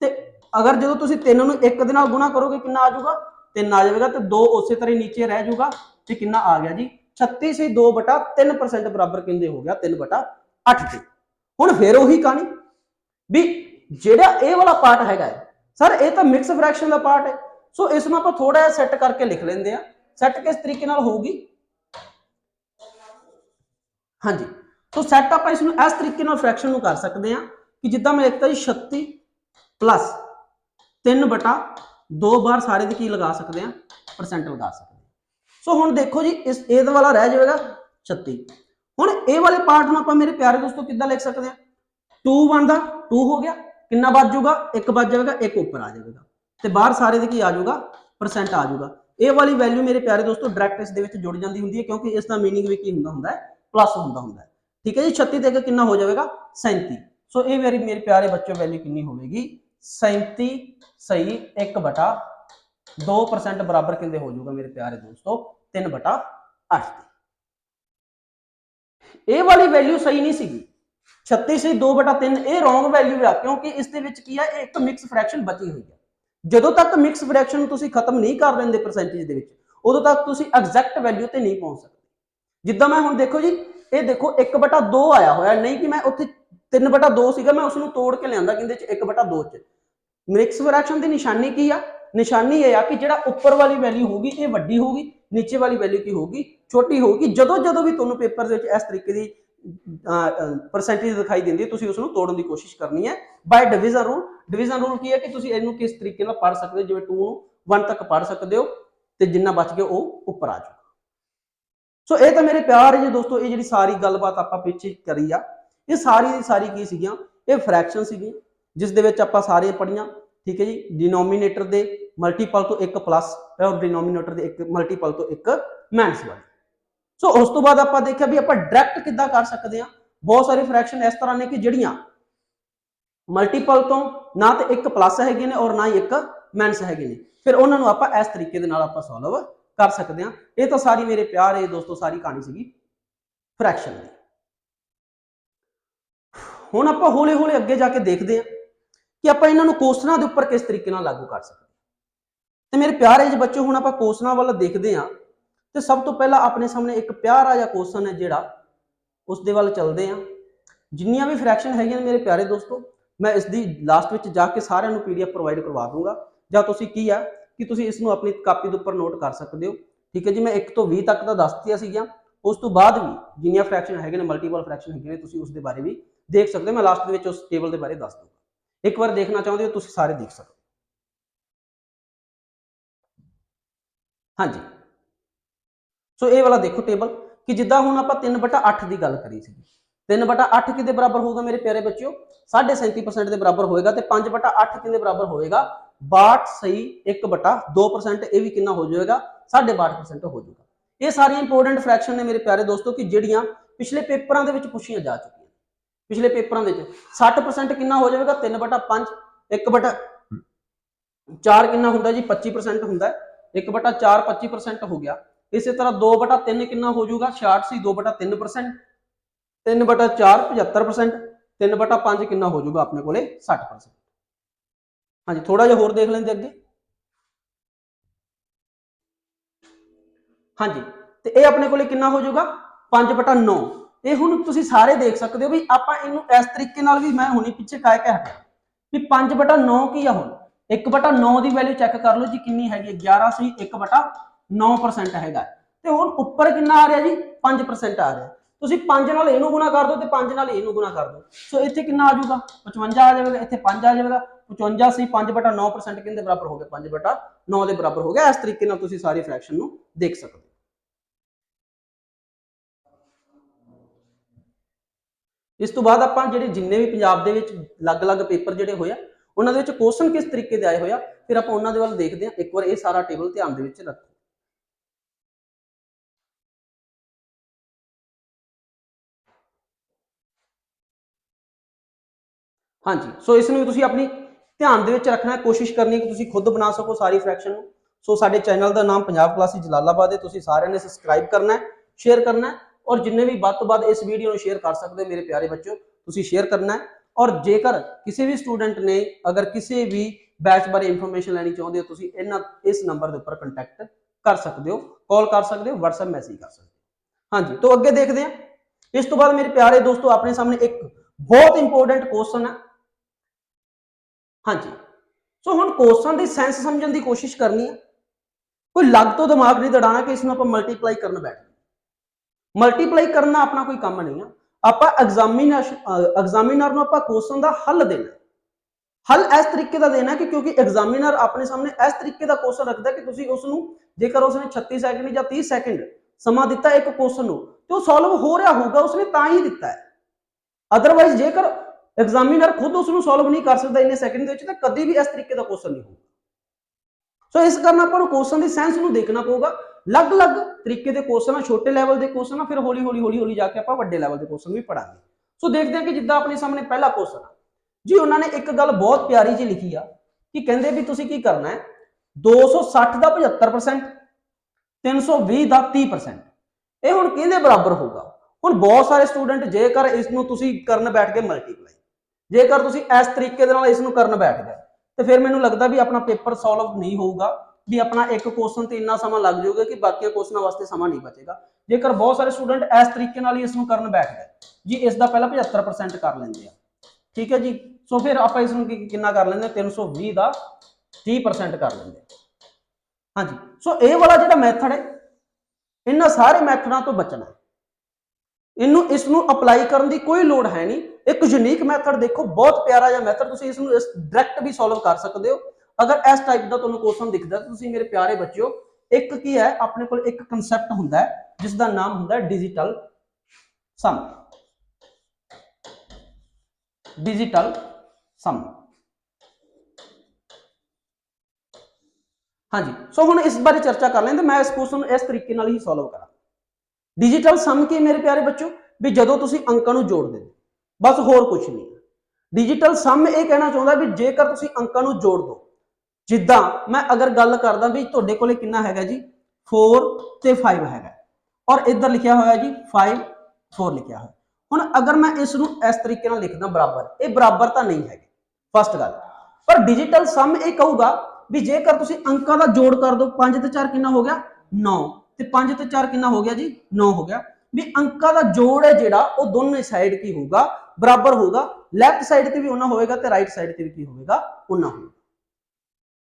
ਤੇ ਅਗਰ ਜਦੋਂ ਤੁਸੀਂ 3 ਨੂੰ 1 ਦੇ ਨਾਲ ਗੁਣਾ ਕਰੋਗੇ ਕਿੰਨਾ ਆ ਜਾਊਗਾ 3 ਆ ਜਾਵੇਗਾ ਤੇ 2 ਉਸੇ ਤਰ੍ਹਾਂ ਨੀਚੇ ਰਹਿ ਜਾਊਗਾ ਤੇ ਕਿੰਨਾ ਆ ਗਿਆ ਜੀ 36 ਸੀ 2/3% ਬਰਾਬਰ ਕਿੰਦੇ ਹੋ ਗਿਆ 3/8 ਤੇ ਹੁਣ ਫਿਰ ਉਹੀ ਕਹਾਣੀ ਵੀ ਜਿਹੜਾ ਇਹ ਵਾਲਾ ਪਾर्ट हैगा सर ये तो मिक्स फ्रैक्शन का पार्ट है। सो इसमें आप थोड़ा जिहा सैट करके लिख लेंगे हैं। सैट किस तरीके नाल होगी, हाँ जी, तो सैट आप इसमें इस तरीके नाल फ्रैक्शन नूं कर सकते हैं कि जिद्दां मैं लिखता जी 36 प्लस 3/2 बार सारे दी की लगा सकते हैं परसेंट लगा सकते हैं। सो हुण देखो जी इस ए वाला रह जाएगा 36। हुण ए वाले पार्ट नूं आपां मेरे प्यारे दोस्तों किद्दां लिख सकते हैं, 2 बनदा 2 हो गया, कितना बच जाऊगा 1 बच जाएगा, 1 ऊपर आ जाएगा तो बाहर सारे की आ जाऊगा परसेंट आ जाऊगा। ये वाली वैल्यू मेरे प्यारे दोस्तों डायरैक्ट इस दे विच जुड़ जाती होंदी है क्योंकि इसका मीनिंग भी की हुंदा है प्लस हुंदा है। ठीक है जी, 36 ते कितना हो जाएगा 37। सो ये मेरे प्यारे बच्चों वैल्यू कितनी होगी 37 सही 1/2% बराबर कितने हो जाऊगा मेरे प्यारे दोस्तों 3/8। ये वाली वैल्यू सही नहीं सी 36 से 2/3 ये रॉन्ग वैल्यू है क्योंकि इस एक मिक्स फ्रैक्शन बची हुई है। ਜਦੋਂ तक मिक्स फ्रैक्शन ਤੁਸੀਂ खत्म नहीं कर लेंगे परसेंटेज ਦੇ ਵਿੱਚ ਉਦੋਂ तक ਤੁਸੀਂ ਐਗਜ਼ੈਕਟ वैल्यू ਤੇ नहीं पहुंच सकते। ਜਿੱਦਾਂ मैं ਹੁਣ देखो जी ये देखो 1/2 आया होया नहीं कि मैं ਉੱਥੇ 3/2 ਸੀਗਾ मैं उसਨੂੰ ਤੋੜ ਕੇ ਲਿਆਂਦਾ ਕਿੰਦੇ ਚ 1/2 ਚ। मिक्स फ्रैक्शन ਦੀ ਨਿਸ਼ਾਨੀ ਕੀ ਆ, ਨਿਸ਼ਾਨੀ ਇਹ ਆ ਕਿ ਜਿਹੜਾ ਉੱਪਰ ਵਾਲੀ ਵੈਲਿਊ ਹੋਗੀ ਇਹ ਵੱਡੀ ਹੋਗੀ, ਨੀਚੇ ਵਾਲੀ ਵੈਲਿਊ ਕੀ ਹੋਗੀ ਛੋਟੀ ਹੋਗੀ। ਜਦੋਂ ਵੀ ਤੁਹਾਨੂੰ ਪੇਪਰ ਦੇ ਵਿੱਚ ਇਸ ਤਰੀਕੇ ਦੀ परसेंटेज दिखाई देंदी तुसीं उसनूं तोड़न दी कोशिश करनी है by division rule. Division rule की है कि तुसीं इहनूं किस तरीके नाल पढ़ सकदे हो, जिवें 2 नूं 1 तक पढ़ सकदे हो ते जिन्ना बच गया वो उपर आ जाऊगा। सो ये तो मेरे प्यारे जी दोस्तों ये जिहड़ी सारी गलबात आपां पिछे करी आ ये सारी दी सारी की सीगियां ये फ्रैक्शन सीगियां जिस दे विच आपां सारे पढ़ियां। ठीक है जी, डिनोमीनेटर दे मल्टीपल तो एक प्लस और डिनोमीनेटर दे एक मल्टीपल तो एक माइनस वाली। सो उस तो बाद आप देखा भी आप डायरैक्ट किद्दां कर सकते हैं। बहुत सारे फ्रैक्शन इस तरह ने कि जिहड़ियां मल्टीपल तो ना तो एक प्लस हैगे ने और ना ही एक माइनस हैगे ने, फिर उन्होंने आप इस तरीके दे नाल आप सॉल्व कर सकते हैं। ये तो सारी मेरे प्यारे दोस्तों सारी कहानी सीगी फ्रैक्शन की। हुण आप हौली हौली अगे जाके देखते हैं कि आप इन्होंने क्वेश्चनों के उपर किस तरीके नाल लागू कर सकते हैं। तो मेरे प्यारे जी बच्चों हुण आप क्वेश्चनों वाल देखते हैं तो सब तो पहला अपने सामने एक प्यारा जिहा क्वेश्चन है जिहड़ा उस दे वल चलते हैं। जिन्नियां भी फ्रैक्शन है मेरे प्यारे दोस्तों मैं इसकी लास्ट में जाके सारिਆਂ ਨੂੰ PDF प्रोवाइड करवा दूंगा ਜਾਂ ਤੁਸੀਂ ਕੀ ਆ कि ਤੁਸੀਂ ਇਸ ਨੂੰ अपनी कापी ਦੇ ਉੱਪਰ नोट कर सकते हो। ठीक है जी, मैं 1 ਤੋਂ 20 तक ਦਾ ਦੱਸਤੀਆਂ ਸੀਗੀਆਂ ਉਸ ਤੋਂ ਬਾਅਦ ਵੀ ਜਿੰਨੀਆਂ फ्रैक्शन है ने मल्टीपल फ्रैक्शन है ने ਤੁਸੀਂ ਉਸ ਦੇ ਬਾਰੇ ਵੀ देख सकते हो। मैं लास्ट ਦੇ ਵਿੱਚ ਉਸ ਟੇਬਲ ਦੇ ਬਾਰੇ ਦੱਸ ਦੂੰਗਾ, एक बार देखना चाहते हो ਤੁਸੀਂ सारे देख सकते हो। हाँ जी, सो ये वाला देखो टेबल कि जिद्दां हुण आपां 3/8 की गल करी सी 3/8 किहदे बराबर होगा मेरे प्यारे बच्चों 37.5% के बराबर होएगा तो 5/8 किहदे बराबर होएगा 62 सही 1/2%। ये भी कितना हो जाएगा 62.5% हो जाएगा। ये सारी इंपोर्टेंट फ्रैक्शन ने मेरे प्यारे दोस्तों कि जिहड़ियां पिछले पेपरों के पूछियां जा चुकी हैं। पिछले पेपरों के 60% कितना हो जाएगा 3/5 1/4 कितना हुंदा जी 25% हुंदा है 1/4 25% हो गया। इस तरह 2/3 कितना हो जाऊगा 66 सी 2/3%, 3/4 75%, 3/5 कितना हो जाऊगा अपने को 60%। हाँ जी, थोड़ा जिहा होर देख लेंगे अगे। हाँ जी, तो ये अपने को कितना हो जाऊगा 5/9। ये हुण तुसीं सारे देख सकते हो भी आपां इहनूं इस तरीके नाल भी मैं हुणी पिछे कह के हटिया भी 5/9 की आ। हुण 1/9 की वैल्यू चैक कर लो जी कितनी हैगी 11 सी 1/9% हैगा ते हुण उपर कितना आ रहा जी 5% आ रहा। तुसीं 5 नाल इहनूं गुणा कर दो ते 5 नाल इहनूं गुणा कर दो सो इत्थे कितना आ जाऊगा 55 आ जाएगा, इत्थे 5 आ जाएगा 55 सी 5/9% किहदे बराबर हो गया 5/9 के बराबर हो गया। इस तरीके नाल तुसीं सारी फ्रैक्शन नूं देख सकते हो। इस तो बाद आपां जिहड़े जिन्ने भी पंजाब दे विच अलग-अलग पेपर जिहड़े होए उन्हां दे विच क्वेश्चन किस तरीके दे आए होए फिर आपां उन्हां दे वल देखदे हां। एक बार ये सारा टेबल ध्यान दे विच रखो। हाँ जी, सो इसनूं भी तुसीं अपनी ध्यान दे विच रखना है, कोशिश करनी है कि तुसीं खुद बना सको सारी फ्रैक्शन नूं। सो साडे चैनल का नाम पंजाब क्लासिस जलालाबाद है, तुसीं सारिआं ने सबसक्राइब करना है, शेयर करना है और जिन्ने भी वध तो वध इस वीडियो को शेयर कर सकते मेरे प्यारे बच्चों तुसीं शेयर करना है। और जेकर किसी भी स्टूडेंट ने अगर किसी भी बैच बारे इंफॉर्मेशन लैनी चाहते हो तुसीं इस नंबर के उपर कंटैक्ट कर सकते हो, कॉल कर सकते हो, व्हाट्सएप मैसेज कर सकते हो। हाँ जी, तो अगे देखते हैं। इस तो बाद मेरे प्यारे दोस्तों अपने सामने एक बहुत इंपोर्टेंट क्वेश्चन है। हाँ जी, सो हुण क्वेश्चन की सेंस समझने की कोशिश करनी है। कोई लग तो दिमाग नहीं दड़ाना कि इसमें आप मल्टीप्लाई करना बैठ गए। मल्टीप्लाई करना अपना कोई काम नहीं है। आप एग्जामिनर ਨੂੰ ਆਪਾਂ क्वेश्चन का हल देना, हल इस तरीके का देना कि क्योंकि एग्जामिनर अपने सामने इस तरीके का क्वेश्चन रखता है कि तुसी उसनू जेकर उसने 36 सैकंड या 30 सैकंड समा दिता एक क्वेश्चन ਨੂੰ तो सॉल्व हो रहा होगा उसने ता ही दिता है। अदरवाइज जेकर एग्जामिनर खुद उसनू सॉल्व नहीं कर सकता इन्ने सैकंड ਦੇ ਵਿੱਚ ਤਾਂ कभी भी इस तरीके का क्वेश्चन नहीं होगा। सो इस कारण ਆਪਾਂ ਨੂੰ क्वेश्चन की सेंस ਨੂੰ देखना पਊਗਾ। अलग-अलग तरीके के क्वेश्चन छोटे लैवल के क्वेश्चन फिर हौली हौली हौली हौली जाके आप ਵੱਡੇ लैवल के क्वेश्चन भी पढ़ांगे। सो देखते हैं कि जिद्दां अपने सामने पहला क्वेश्चन जी उन्होंने एक गल बहुत प्यारी जी लिखी आ कि कहते भी तुसी की करना है 260 का 75%, 320 का 30%, ये हुण किहदे बराबर होगा। हुण बहुत सारे स्टूडेंट जेकर इसनूं तुसी करन बैठ गए मल्टीप्लाई, जेकर तुसी इस तरीके दे नाल इसनूं करन बैठ गए तो फिर मैनूं लगदा भी अपना पेपर सॉल्व नहीं होगा, भी अपना एक क्वेश्चन तो इन्ना समा लग जाऊगा कि बाकी क्वेश्चनों वास्ते समा नहीं बचेगा। जेकर बहुत सारे स्टूडेंट इस तरीके नाल ही इसनूं करन बैठ गए जी इसका पहला 75% कर लेंगे, ठीक है जी। सो फिर आप इसनूं कितना कर लेंगे 320 का 30% कर लेंगे। हाँ जी, सो ये वाला जो मैथड है इन्होंने सारे मैथडों तो बचना है, इनू इसनू अपलाई करने की कोई लोड़ है नहीं। एक यूनीक मैथड देखो, बहुत प्यारा जिहा मैथड, तुसीं इसनू डायरैक्ट भी सॉल्व कर सकते हो। अगर इस टाइप का तुहानूं क्वेश्चन दिखदा तो तुसीं मेरे प्यारे बच्चों एक की है अपने कोल एक कंसैप्ट हुंदा है जिसका नाम हुंदा है डिजिटल सम, डिजिटल सम। हाँ जी, सो हुण इस बारे चर्चा कर लें, मैं इस क्वेश्चन इस तरीके नाल ही सॉल्व करा। डिजिटल सम की मेरे प्यारे बच्चों भी जदों तुसीं अंकां नूं जोड़ दे, बस होर कुछ नहीं। डिजिटल सम ये कहना चाहुंदा भी जेकर तुसीं अंकां नूं जोड़ दो, जिद्दां मैं अगर गल करदा भी तुहाडे कोले कितना हैगा जी 4 ते 5 हैगा और इधर लिखिया होया जी 5 4 लिखिया है। हुण अगर मैं इसनूं इस तरीके नाल लिखदा बराबर, ये बराबर तां नहीं है फर्स्ट गल, पर डिजिटल सम ये कहूगा भी जेकर तुसीं अंकां दा जोड़ कर दो 5 ते 4 कितना हो गया 9 ते 5 ते 4 कितना हो गया जी 9 हो गया, भी अंकां दा जोड़ है जिहड़ा वो दोनों साइड की होगा बराबर होगा, लैफ्ट साइड ते भी उन्ना होएगा ते राइट साइड ते भी की होएगा उन्ना होगा।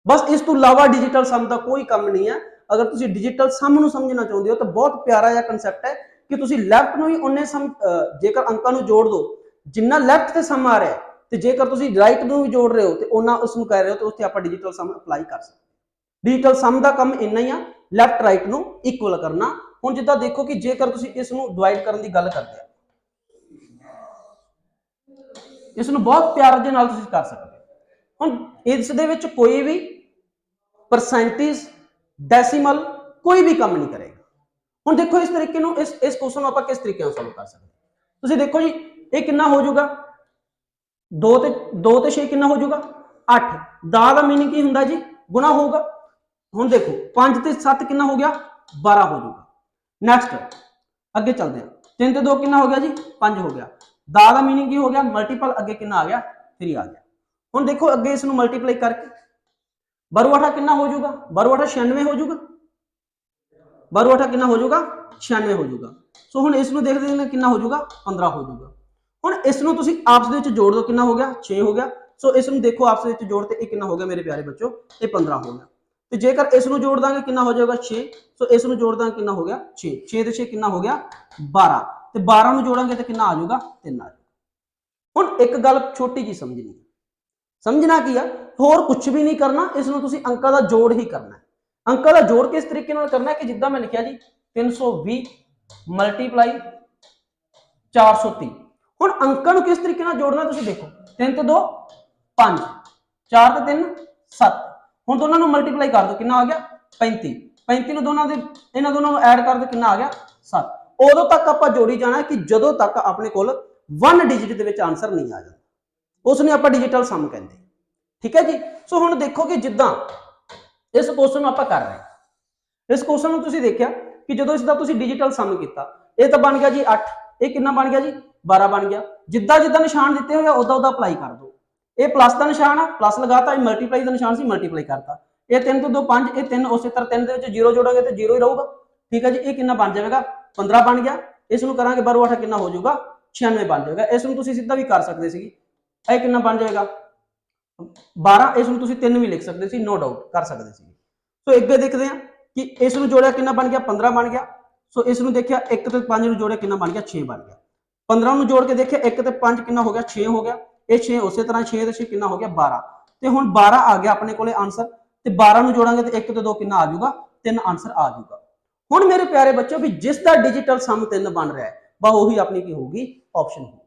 बस इस तो इलावा डिजिटल सम का कोई काम नहीं है। अगर तुसीं डिजिटल सम नूं समझना चाहुंदे हो तो बहुत प्यारा जिहा कंसैप्ट है कि तुसीं लैफ्ट नूं ही उन्ने सम जेकर अंकां नूं जोड़ दो जिन्ना लैफ्ट ते सम आ रहा है तो जेकर तुसीं राइट नूं भी जोड़ रहे हो तो उन्ना उसनूं कह रहे हो तो उत्थे आपां डिजिटल सम अप्लाई कर सकते। डिजिटल सम का काम इन्ना ही आ लैफ्ट राइट नूं इक्वल करना। हुण जिद्दां देखो कि जेकर तुसीं इसनूं डिवाइड करन दी गल करदे इसनूं बहुत प्यार दे नाल तुसीं कर सकते हो। हुण इस दे विच कोई भी परसेंटेज डेसिमल कोई भी काम नहीं करेगा। हुण देखो इस तरीके नूं इस क्वेश्चन नूं आपां किस तरीके नाल सॉल्व कर सकते हैं। तुसीं देखो जी ये कितना हो जाऊगा 2 ते 6 कितना हो जाऊगा 8, दा मीनिंग की हुंदा जी गुणा होगा। हुण देखो 5 ते 7 कितना हो गया 12 हो जाऊगा। नैक्सट अगे चलते हैं, 3 ते 2 कितना हो गया जी 5 हो गया, दा मीनिंग की हो गया मल्टीपल अगे कितना आ गया 3 आ गया। हुण देखो अगे इसनूं मल्टीप्लाई करके बारू आठा कितना हो जाऊगा, बारू आठा 96 हो जाऊगा, बारू आठा कितना हो जाऊगा 96 हो जाऊगा। सो हुण इसनूं देखदे हैं कितना हो जाऊगा 15 हो जाऊगा। हुण इसनूं तुसीं आपस दे विच जोड़ दो कितना हो गया 6 हो गया। सो इसनूं देखो आपस दे विच जोड़ ते कितना हो गया मेरे प्यारे बच्चों ये 15 हो गया। तो जेकर इसनूं जोड़ दांगे कितना हो जाएगा 6, सो इसनूं जोड़ दांगे कितना हो गया 6, 6 ते 6 कितना हो गया 12, ते 12 नूं जोड़ांगे तो कितना आ जाऊगा 3 आ जाऊगा। हुण एक गल छोटी जी समझनी, समझना की है होर कुछ भी नहीं करना, इसनूं तुसीं अंकां दा जोड़ ही करना है। अंकां दा जोड़ किस तरीके नाल करना है कि जिद्दां मैं लिखिया जी 320 मल्टीप्लाई 430। हुण अंकां नूं किस तरीके नाल जोड़ना तुसीं देखो 3 ते 2 5, 4 ते 3 7, हुण दोनों नूं मल्टीप्लाई कर दो कितना आ गया 35, 35 नूं दोनों दे इन्हां दोनों नूं ऐड कर दो कितना आ गया 7। उदों तक आपां जोड़ी जाना कि जदों तक अपने कोल 1 डिजिट दे विच आंसर नहीं आ जाता, उसने आपां डिजिटल सम कहंदे। ठीक है जी। सो हुण देखो कि जिद्दां इस क्वेश्चन नूं आपां कर रहे हैं, इस क्वेश्चन नूं तुसीं देखिया कि जदों इसदा तुसीं डिजिटल सम कीता ये तां बन गया जी 8, ये कितना बन गया जी 12 बन गया। जिद्दां जिद्दां निशान दिते हुए उदा उदा अप्लाई कर दो, ये प्लस का निशान है प्लस लगाता, मल्टीप्लाई का निशान से मल्टीप्लाई करता, ये 3 तो 2 5, ये 3 उस तरह 3 के जीरो जोड़ोगे तो जीरो ही रहूगा। ठीक है जी, ये कितना बन जाएगा 15 बन गया। इसनूं करांगे बारू आठा कितना हो जाऊगा 96 बन जाएगा। इस नूं तुसीं सीधा भी कर सकते सी, ਇਹ ਕਿੰਨਾ बन जाएगा 12। इस नूं तुसीं 3 भी लिख सकते सी, नो डाउट कर सकते सी। सो अगे देखते हैं कि इस नूं जोड़िया कितना बन गया 15 बन गया। सो इस नूं देखिया 1 ते 5 नूं जोड़िया कितना बन गया 6 बन गया। 15 नूं जोड़ के देखिया 1 ते 5 कितना हो गया 6 हो गया। ये 6 उस तरह 6 ते 6 कितना हो गया 12। तो हुण 12 आ गया अपने कोले आंसर। तो 12 नूं जोड़ांगे तो 1 ते 2 कितना आ जाऊगा 3 आंसर आ जाऊगा। हुण मेरे प्यारे बच्चों भी जिसका डिजिटल सम 3 बन रहा है वह वही अपनी की होगी ऑप्शन होगी।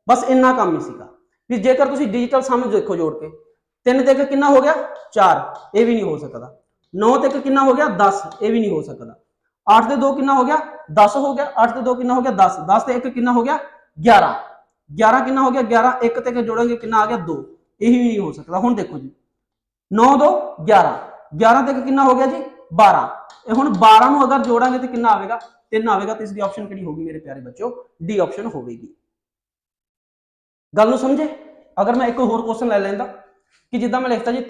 बस इन्ना काम ही सीगा भी जेकर तुसीं डिजिटल सम देखो जोड़ के 3 ते कितना हो गया 4, ये भी नहीं हो सकता। 9 ते कितना हो गया 10, ये भी नहीं हो सकता। 8 ते 2 कितना हो गया 10 हो गया। 8 ते 2 कितना हो गया 10, 10 ते 1 कितना हो गया 11, 11 कितना हो गया 11, 1 ते जोड़ेंगे कितना आ गया 2, यही भी नहीं हो सकता। हुण देखो जी 9 2 11, 11 ते कितना हो गया जी 12। ਹੁਣ 12 ਨੂੰ ਅਗਰ ਜੋੜਾਂਗੇ ਤੇ ਕਿੰਨਾ ਆਵੇਗਾ 3 ਆਵੇਗਾ। ਤੇ ਇਸ ਦੀ ਆਪਸ਼ਨ ਕਿਹੜੀ ਹੋਗੀ ਮੇਰੇ ਪਿਆਰੇ ਬੱਚਿਓ ਡੀ ਆਪਸ਼ਨ ਹੋਵੇਗੀ। ਗੱਲ ਨੂੰ ਸਮਝੇ। ਅਗਰ ਮੈਂ ਇੱਕ ਹੋਰ ਕੁਐਸਚਨ ਲੈ ਲੈਂਦਾ ਕਿ ਜਿੱਦਾਂ ਮੈਂ ਲਿਖਤਾ ਜੀ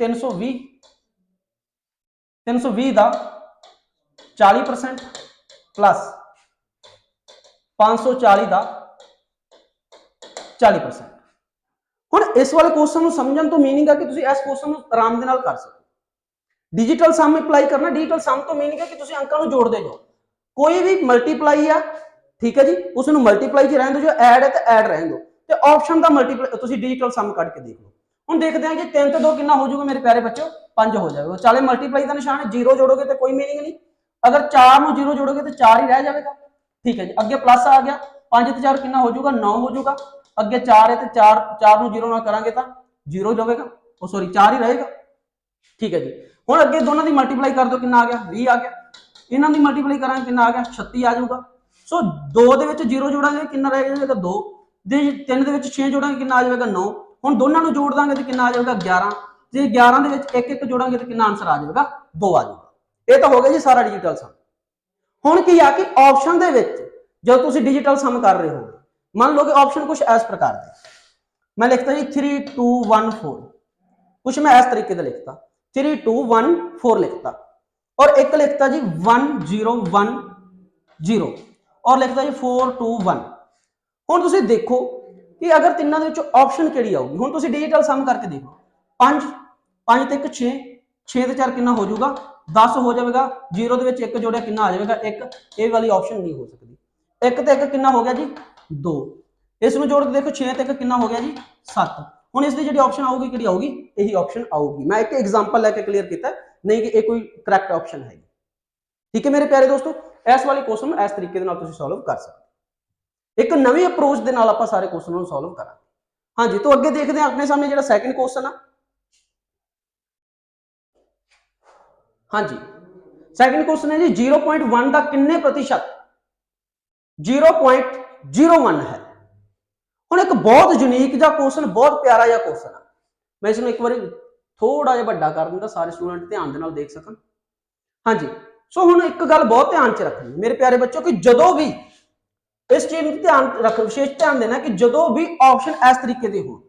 320 ਦਾ 40% ਪਲੱਸ 540 ਦਾ 40%। ਹੁਣ ਇਸ ਵਾਲੇ ਕੁਐਸਚਨ ਨੂੰ ਸਮਝਣ ਤੋਂ ਮੀਨਿੰਗ ਹੈ ਕਿ ਤੁਸੀਂ ਇਸ ਕੁਐਸਚਨ ਨੂੰ ਆਰਾਮ ਦੇ ਨਾਲ ਕਰ ਸਕਦੇ। डिजिटल सम अप्लाई करना, डिजिटल सम तो मीनिंग है कि तुसीं अंकां नूं जोड़दे जाओ। कोई भी मल्टीप्लाई आ ठीक है जी उसनूं मल्टीप्लाई च रहन दो, जो ऐड है तो ऐड रहन दो ते ऑप्शन दा मल्टीप्लाई तुसीं डिजिटल सम कढ के देख लो। हुण देखते हैं कि 3 ते 2 कितना हो जाऊगा मेरे प्यारे बच्चों 5 हो जाएगा। चाले मल्टीप्लाई का निशान है, जीरो जोड़ोगे तो कोई मीनिंग नहीं। अगर 4 नूं जीरो जोड़ोगे तो 4 ही रह जाएगा। ठीक है जी अगे प्लस आ गया 5 ते 4 कितना हो जाऊगा 9 हो जाऊगा। अगे 4 है तो 4 नूं जीरो ना करांगे तो जीरो जाएगा, ओ सॉरी 4 ही रहेगा। ठीक है जी ਹੁਣ ਅੱਗੇ ਦੋਨਾਂ ਦੀ ਮਲਟੀਪਲਾਈ ਕਰ ਦੋ ਕਿੰਨਾ ਆ ਗਿਆ 20 ਆ ਗਿਆ। ਇਹਨਾਂ ਦੀ ਮਲਟੀਪਲਾਈ ਕਰਾਂਗੇ ਕਿੰਨਾ ਆ ਗਿਆ 36 ਆ ਜਾਊਗਾ। ਸੋ 2 ਦੇ ਵਿੱਚ 0 ਜੋੜਾਂਗੇ ਕਿੰਨਾ ਰਹਿ ਜਾਏਗਾ 2, ਦੇ 3 ਦੇ ਵਿੱਚ 6 ਜੋੜਾਂਗੇ ਕਿੰਨਾ ਆ ਜਾਏਗਾ 9। ਹੁਣ ਦੋਨਾਂ ਨੂੰ ਜੋੜ ਦਾਂਗੇ ਤੇ ਕਿੰਨਾ ਆ ਜਾਏਗਾ 11। ਜੇ 11 ਦੇ ਵਿੱਚ 1 1 ਜੋੜਾਂਗੇ ਤੇ ਕਿੰਨਾ ਆਨਸਰ ਆ ਜਾਏਗਾ 2 ਆ ਜਾਊਗਾ। ਇਹ ਤਾਂ ਹੋ ਗਿਆ ਜੀ ਸਾਰਾ ਡਿਜੀਟਲ ਸਮ। ਹੁਣ ਕੀ ਆ ਕਿ ਆਪਸ਼ਨ ਦੇ ਵਿੱਚ ਜਦੋਂ ਤੁਸੀਂ ਡਿਜੀਟਲ ਸਮ ਕਰ ਰਹੇ ਹੋ ਮੰਨ ਲਓ ਕਿ ਆਪਸ਼ਨ ਕੁਝ ਇਸ ਪ੍ਰਕਾਰ ਦੇ ਮੈਂ ਲਿਖਤਾ ਜੀ 3 2 1 4 कुछ मैं इस तरीके से लिखता 3 2 1 4 लिखता और एक लिखता जी 1 0 1 0 और लिखता जी 4 2 1। हुण तुसीं देखो कि अगर तिन्नां दे विचों ऑप्शन किहड़ी आऊगी। हुण तुसीं डिजिटल सम करके देखो 5 5 ते 1 6 6 ते 4 कितना हो जाऊगा 10 हो जाएगा। 0 दे विच 1 जोड़िया कितना आ जाएगा 1, ये वाली ऑप्शन नहीं हो सकती। 1 ते 1 कितना हो गया जी 2, इस नूं जोड़ के देखो 6 ते 1 कितना हो गया जी 7। ਹੁਣ ਇਸ ਦੀ ਜਿਹੜੀ ਆਪਸ਼ਨ ਆਊਗੀ ਕਿਹੜੀ ਆਊਗੀ ਇਹੀ ਆਪਸ਼ਨ ਆਊਗੀ। ਮੈਂ ਇੱਕ ਐਗਜ਼ਾਮਪਲ ਲੈ ਕੇ ਕਲੀਅਰ ਕੀਤਾ ਨਹੀਂ ਕਿ ਇਹ ਕੋਈ ਕਰੈਕਟ ਆਪਸ਼ਨ ਹੈ। ਠੀਕ ਹੈ ਮੇਰੇ ਪਿਆਰੇ ਦੋਸਤੋ ਇਸ ਵਾਲੇ ਕੁਐਸਚਨ ਨੂੰ ਇਸ ਤਰੀਕੇ ਦੇ ਨਾਲ ਤੁਸੀਂ ਸੋਲਵ ਕਰ ਸਕਦੇ। ਇੱਕ ਨਵੀਂ ਅਪਰੋਚ ਦੇ ਨਾਲ ਆਪਾਂ ਸਾਰੇ ਕੁਐਸਚਨ ਨੂੰ ਸੋਲਵ ਕਰਾਂਗੇ। ਹਾਂਜੀ ਤੋਂ ਅੱਗੇ ਦੇਖਦੇ ਹਾਂ ਆਪਣੇ ਸਾਹਮਣੇ ਜਿਹੜਾ ਸੈਕੰਡ ਕੁਐਸਚਨ ਆ। ਹਾਂਜੀ ਸੈਕੰਡ ਕੁਐਸਚਨ ਹੈ ਜੀ 0.1 ਦਾ ਕਿੰਨੇ प्रतिशत 0.01 है। ਹੁਣ ਇੱਕ ਬਹੁਤ ਯੂਨੀਕ ਜਿਹਾ ਕੁਐਸਚਨ ਬਹੁਤ ਪਿਆਰਾ ਜਿਹਾ ਕੁਐਸਚਨ ਆ। ਮੈਂ ਇਸ ਨੂੰ ਇੱਕ ਵਾਰੀ ਥੋੜਾ ਜਿਹਾ ਵੱਡਾ ਕਰ ਦਿੰਦਾ ਸਾਰੇ ਸਟੂਡੈਂਟ ਧਿਆਨ ਦੇ ਨਾਲ ਦੇਖ ਸਕਣ। ਹਾਂਜੀ ਸੋ ਹੁਣ ਇੱਕ ਗੱਲ ਬਹੁਤ ਧਿਆਨ 'ਚ ਰੱਖਣੀ ਮੇਰੇ ਪਿਆਰੇ ਬੱਚਿਓ ਕਿ ਜਦੋਂ ਵੀ ਇਸ ਚੀਜ਼ ਨੂੰ ਧਿਆਨ ਰੱਖੋ ਵਿਸ਼ੇਸ਼ ਧਿਆਨ ਦੇਣਾ ਕਿ ਜਦੋਂ ਵੀ ਆਪਸ਼ਨ ਇਸ ਤਰੀਕੇ ਦੇ ਹੋਣ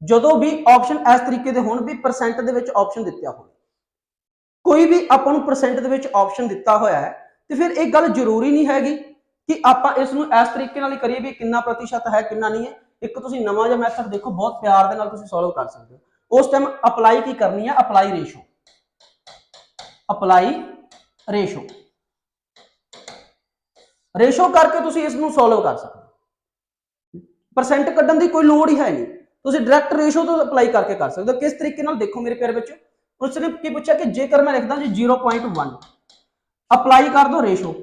ਜਦੋਂ ਵੀ ਆਪਸ਼ਨ ਇਸ ਤਰੀਕੇ ਦੇ ਹੋਣ ਵੀ ਪਰਸੈਂਟ ਦੇ ਵਿੱਚ ਆਪਸ਼ਨ ਦਿੱਤਾ ਹੋਵੇ ਕੋਈ ਵੀ ਆਪਾਂ ਨੂੰ ਪਰਸੈਂਟ ਦੇ ਵਿੱਚ ਆਪਸ਼ਨ ਦਿੱਤਾ ਹੋਇਆ ਹੈ ਤੇ ਫਿਰ ਇਹ ਗੱਲ ਜ਼ਰੂਰੀ ਨਹੀਂ ਹੈਗੀ कि आप इस तरीके नाल करिए भी कितना प्रतिशत है कितना नहीं है। एक तुसीं नवां जिहा मैथड देखो बहुत प्यार दे नाल तुसीं सॉल्व कर सकते हो। उस टाइम अप्लाई की करनी है अप्लाई रेशो रेशो करके तुसीं इस नूं सॉल्व कर सकते हो। परसेंट कड्ढण दी कोई लोड़ ही है नहीं, तुसीं डायरैक्ट रेशो तो अप्लाई करके कर सकते हो। किस तरीके नाल देखो मेरे प्यारे बच्चों उसने की पूछा कि जेकर मैं लिखदा जी 0.1 अप्लाई कर दो रेशो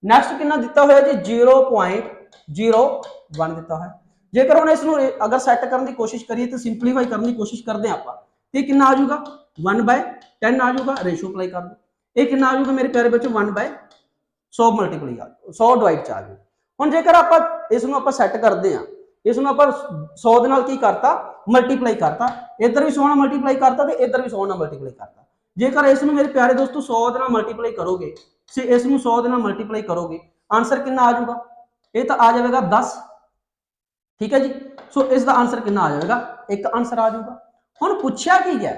नैक्सट कितना दिता होया जी 0.01 दिता है। जेकर हम इसनूं अगर सैट करने की कोशिश करिए तो सिंपलीफाई करने की कोशिश करते हैं आप तो कितना आ जाऊगा 1/10 आ जाऊगा। रेशो अप्लाई कर दो ये कितना आ जाऊगा मेरे प्यारे बच्चों 1/100 मल्टीप्लाई आ 100 डिवाइड च आ जाए। हुण जेकर आप इसनूं आप सैट करते हैं इसनूं आप 100 दे नाल की करता मल्टीप्लाई करता इधर भी 100 नाल मल्टीप्लाई करता तो इधर भी 100 नाल मल्टीप्लाई करता। जेकर इसनूं मेरे प्यारे दोस्तों 100 दे नाल मल्टीप्लाई करोगे इस 100 दे नाल मल्टीप्लाई करोगे आंसर कितना आ जाऊगा ये तो आ जाएगा 10। ठीक है जी सो इसका आंसर कितना आ जाएगा एक आंसर आ जाऊगा। हुण पुछया की गया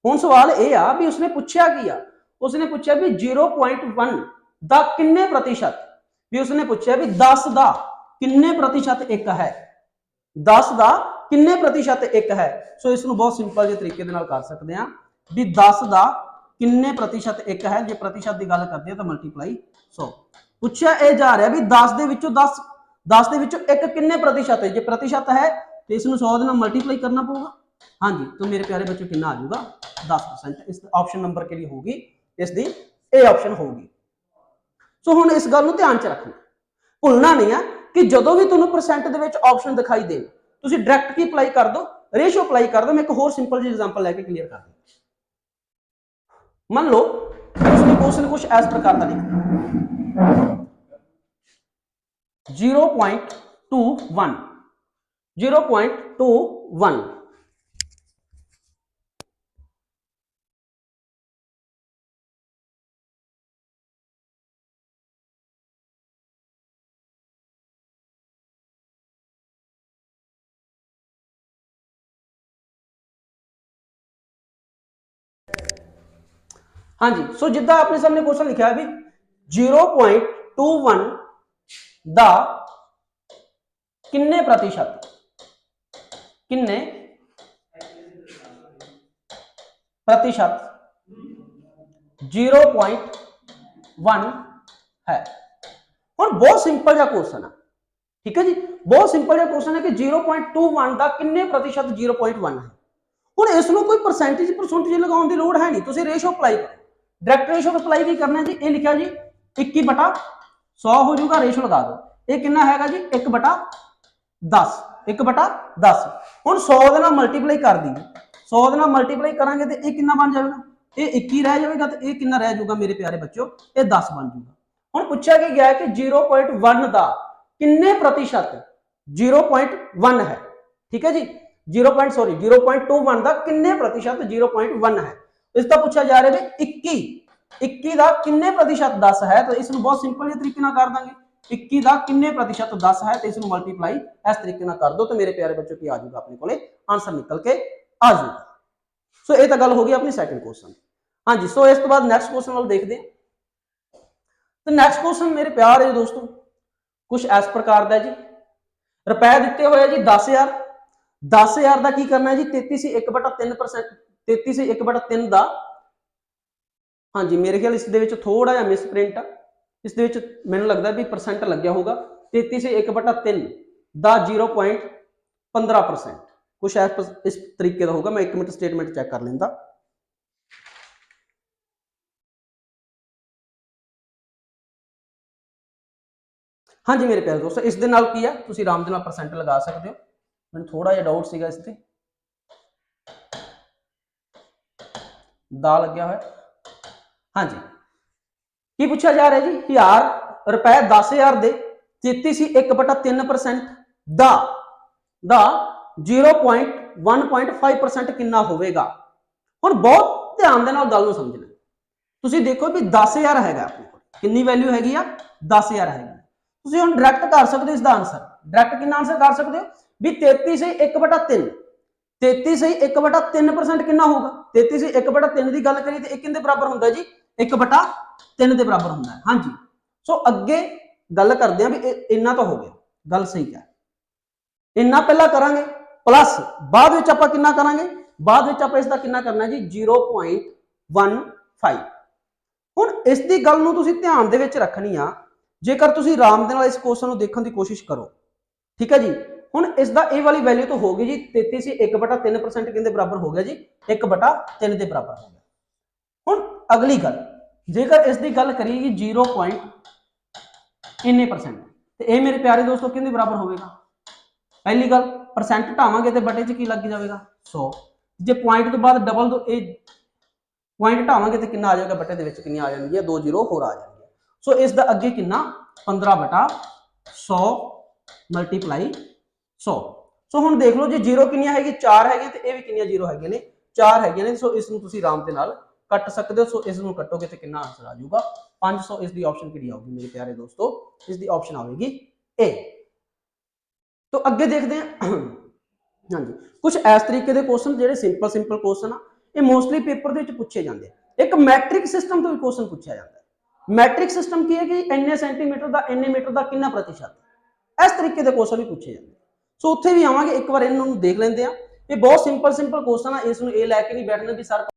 हुण सवाल ये आ भी उसने पुछया की आ उसने पूछा भी 0.1 दा किन्ने प्रतिशत भी उसने पूछा भी 10 दा ਕਿੰਨੇ ਪ੍ਰਤੀਸ਼ਤ 1 ਹੈ 10 ਦਾ ਕਿੰਨੇ ਪ੍ਰਤੀਸ਼ਤ 1 ਹੈ। ਸੋ ਇਸ ਨੂੰ ਬਹੁਤ ਸਿੰਪਲ ਜਿਹੇ ਤਰੀਕੇ ਦੇ ਨਾਲ ਕਰ ਸਕਦੇ ਹਾਂ ਵੀ 10 ਦਾ ਕਿੰਨੇ ਪ੍ਰਤੀਸ਼ਤ 1 ਹੈ। ਜੇ ਪ੍ਰਤੀਸ਼ਤ ਦੀ ਗੱਲ ਕਰਦੇ ਹਾਂ ਤਾਂ ਮਲਟੀਪਲਾਈ 100। ਪੁੱਛਿਆ ਇਹ ਜਾ ਰਿਹਾ ਵੀ 10 ਦੇ ਵਿੱਚੋਂ 10 ਦੇ ਵਿੱਚੋਂ 1 ਕਿੰਨੇ ਪ੍ਰਤੀਸ਼ਤ ਹੈ। ਜੇ ਪ੍ਰਤੀਸ਼ਤ ਹੈ तो इसमें 100 ਦੇ ਨਾਲ मल्टीप्लाई करना पड़ेगा। हाँ जी, तो मेरे प्यारे बच्चों कितना आ जाएगा 10%। इस ऑप्शन नंबर के लिए होगी इसकी ए ऑप्शन होगी। सो हुण इस गल नूं ध्यान च रखना, भुलना नहीं है कि जदों भी तुहानूं परसेंट दे विच ऑप्शन दिखाई दे तुसीं डायरैक्ट की अप्लाई कर दो, रेशो अप्लाई कर दो। मैं एक होर सिंपल जी एग्जांपल लैके क्लीयर कर दूं। मान लो उसने क्वेश्चन कुछ इस प्रकार का लिखा 0.21 0.21। हाँ जी, सो जिद्दां अपने सामने क्वेश्चन लिखा है भी 0.21 दा किन्ने प्रतिशत, किन्ने प्रतिशत 0.1 है। हुण बहुत सिंपल जा क्वेश्चन है, ठीक है जी, बहुत सिंपल जा क्वेश्चन है कि 0.21 दा किन्ने प्रतिशत 0.1 है। हुण इसनूं कोई परसेंटेज लगाउण दी लोड़ है नहीं, तुसीं रेशो अप्लाई करो। डायरैक्ट रेशो अप्लाई की करना जी, ये लिखा जी 21/100 हो जाऊगा, रेशो लगा दो। ये कितना हैगा जी 1/10, 1/10। हुण 100 दे नाल मल्टीप्लाई कर दी, 100 दे नाल मल्टीप्लाई करांगे तो ये कितना बन जाएगा, ये 21 रह जाएगा, तो ये कितना रह जाऊगा मेरे प्यारे बच्चों, ये 10 बन जाऊगा। हुण पूछा गया है कि 0.1 दा किन्ने प्रतिशत 0.1 है, ठीक है जी, 0.21 दा किन्ने प्रतिशत 0.1 है। इसका पूछा जा रहा है 21 दा किन्ने प्रतिशत 10 है, तो इसमें बहुत सिंपल तरीके ना कर देंगे। 21 दा किन्ने प्रतिशत 10 है, तो इसमें मल्टीप्लाई इस तरीके ना कर दो, तो मेरे प्यारे बच्चों की आ जाएगा अपने को आंसर निकल के आ जाएगा। सो ये तो गल होगी अपनी सेकंड क्वेश्चन। हाँ जी, सो इस तो बाद नैक्सट क्वेश्चन वाल देखते हैं। तो नैक्सट क्वेश्चन मेरे प्यारे दोस्तों कुछ इस प्रकार का जी, रुपए दिते हुए जी 10,000, 10,000 का की करना है जी 33 से 1/3%, 33 से 1/3 का। हाँ जी, मेरे ख्याल इस थोड़ा जहा मिसप्रिंट आ, इस मैंने लगता भी परसेंट लग्या होगा। 33 से 1/3 का 0.15% कुछ इस तरीके का होगा। मैं 1 मिनट स्टेटमेंट चेक कर लेंदा। हाँ जी मेरे प्यारे दोस्तों, इस दे नाल की है, तुसीं आराम दे नाल परसेंट लगा सकते हो। मैंने थोड़ा जिहा डाउट सीगा इस ते दा लग्या होया। हाँ जी, की पूछा जा रहा है जी, रुपए 10,000 दे 33 से 1/3% दा 0.1.5% कितना होवेगा। हुण बहुत ध्यान दे नाल गल नूं समझना। तुसीं देखो भी 10,000 हैगा अपने कोल, कितनी वैल्यू हैगी आ 10,000 हैगी। तुसीं हुण डायरैक्ट कर सकते हो इसका आंसर, डायरैक्ट कितना आंसर कर सकते हो भी 33 से 1/3, 33 से 1/3% कितना होगा। 33 से 1/3 की गल करिए तो एक किहदे बराबर हुंदा जी 1/3 के बराबर हुंदा है। हाँ जी, सो अगे गल करते हैं भी इन्ना तो हो गया, गल सही है। इन्ना पहला करांगे प्लस बाद विच आपां कितना करांगे, बाद विच आपां इसदा कितना करना है जी 0.15। हुण इस दी गल नूं तुसीं ध्यान दे विच रखनी आ। जेकर तुसीं आराम दे नाल इस क्वेश्चन नूं देखण दी कोशिश करो, ठीक है जी। हुण इसदा ए वाली वैल्यू तो होगी जी 33 से 1/3% किहदे बराबर हो गया जी 1/3 के बराबर हो गया। हुण अगली गल जेकर इसकी गल करिए जी 0.इन्ने% तो ये मेरे प्यारे दोस्तों किहदे बराबर होगा। पहली गल परसेंट ढावांगे तो बटे च की लग जाएगा 100, जे पॉइंट तो बाद डबल दो पॉइंट ढावांगे तो कितना आ जाएगा, बटे दे विच कितनी आ जाएगी 2 0 होर आ जाएगी। सो इसका अगे कितना 15/100 मल्टीप्लाई 100। सो हुण देख लो जी 0 कितनियां हैगी 4 हैगी, तो ये भी कितनियां 0 हैगी ने 4 हैगी ने। सो इसनूं तुसीं आराम दे नाल कट सकते हो। सो इसनूं कटोगे तो कितना आंसर आ जाऊगा 500। इसकी ऑप्शन किहड़ी आऊगी मेरे प्यारे दोस्तों, इसकी ऑप्शन आएगी ए। तो अगे देखते हैं। हाँ जी, कुछ इस तरीके के क्वेश्चन जो सिंपल क्वेश्चन आ ये मोस्टली पेपर के पूछे जाते हैं। एक मैट्रिक सिस्टम तो भी क्वेश्चन पूछा जाता है। मैट्रिक सिस्टम की है कि इन्ने सेंटीमीटर का इन्ने मीटर का कितना प्रतिशत, इस तरीके के क्वेश्चन भी पूछे जाते हैं। सो उत्थे भी आवांगे, एक बार इन्होंने देख लेंगे आ। ये बहुत सिंपल सिंपल क्वेश्चन है, इसमें ये लैके नहीं बैठना भी सर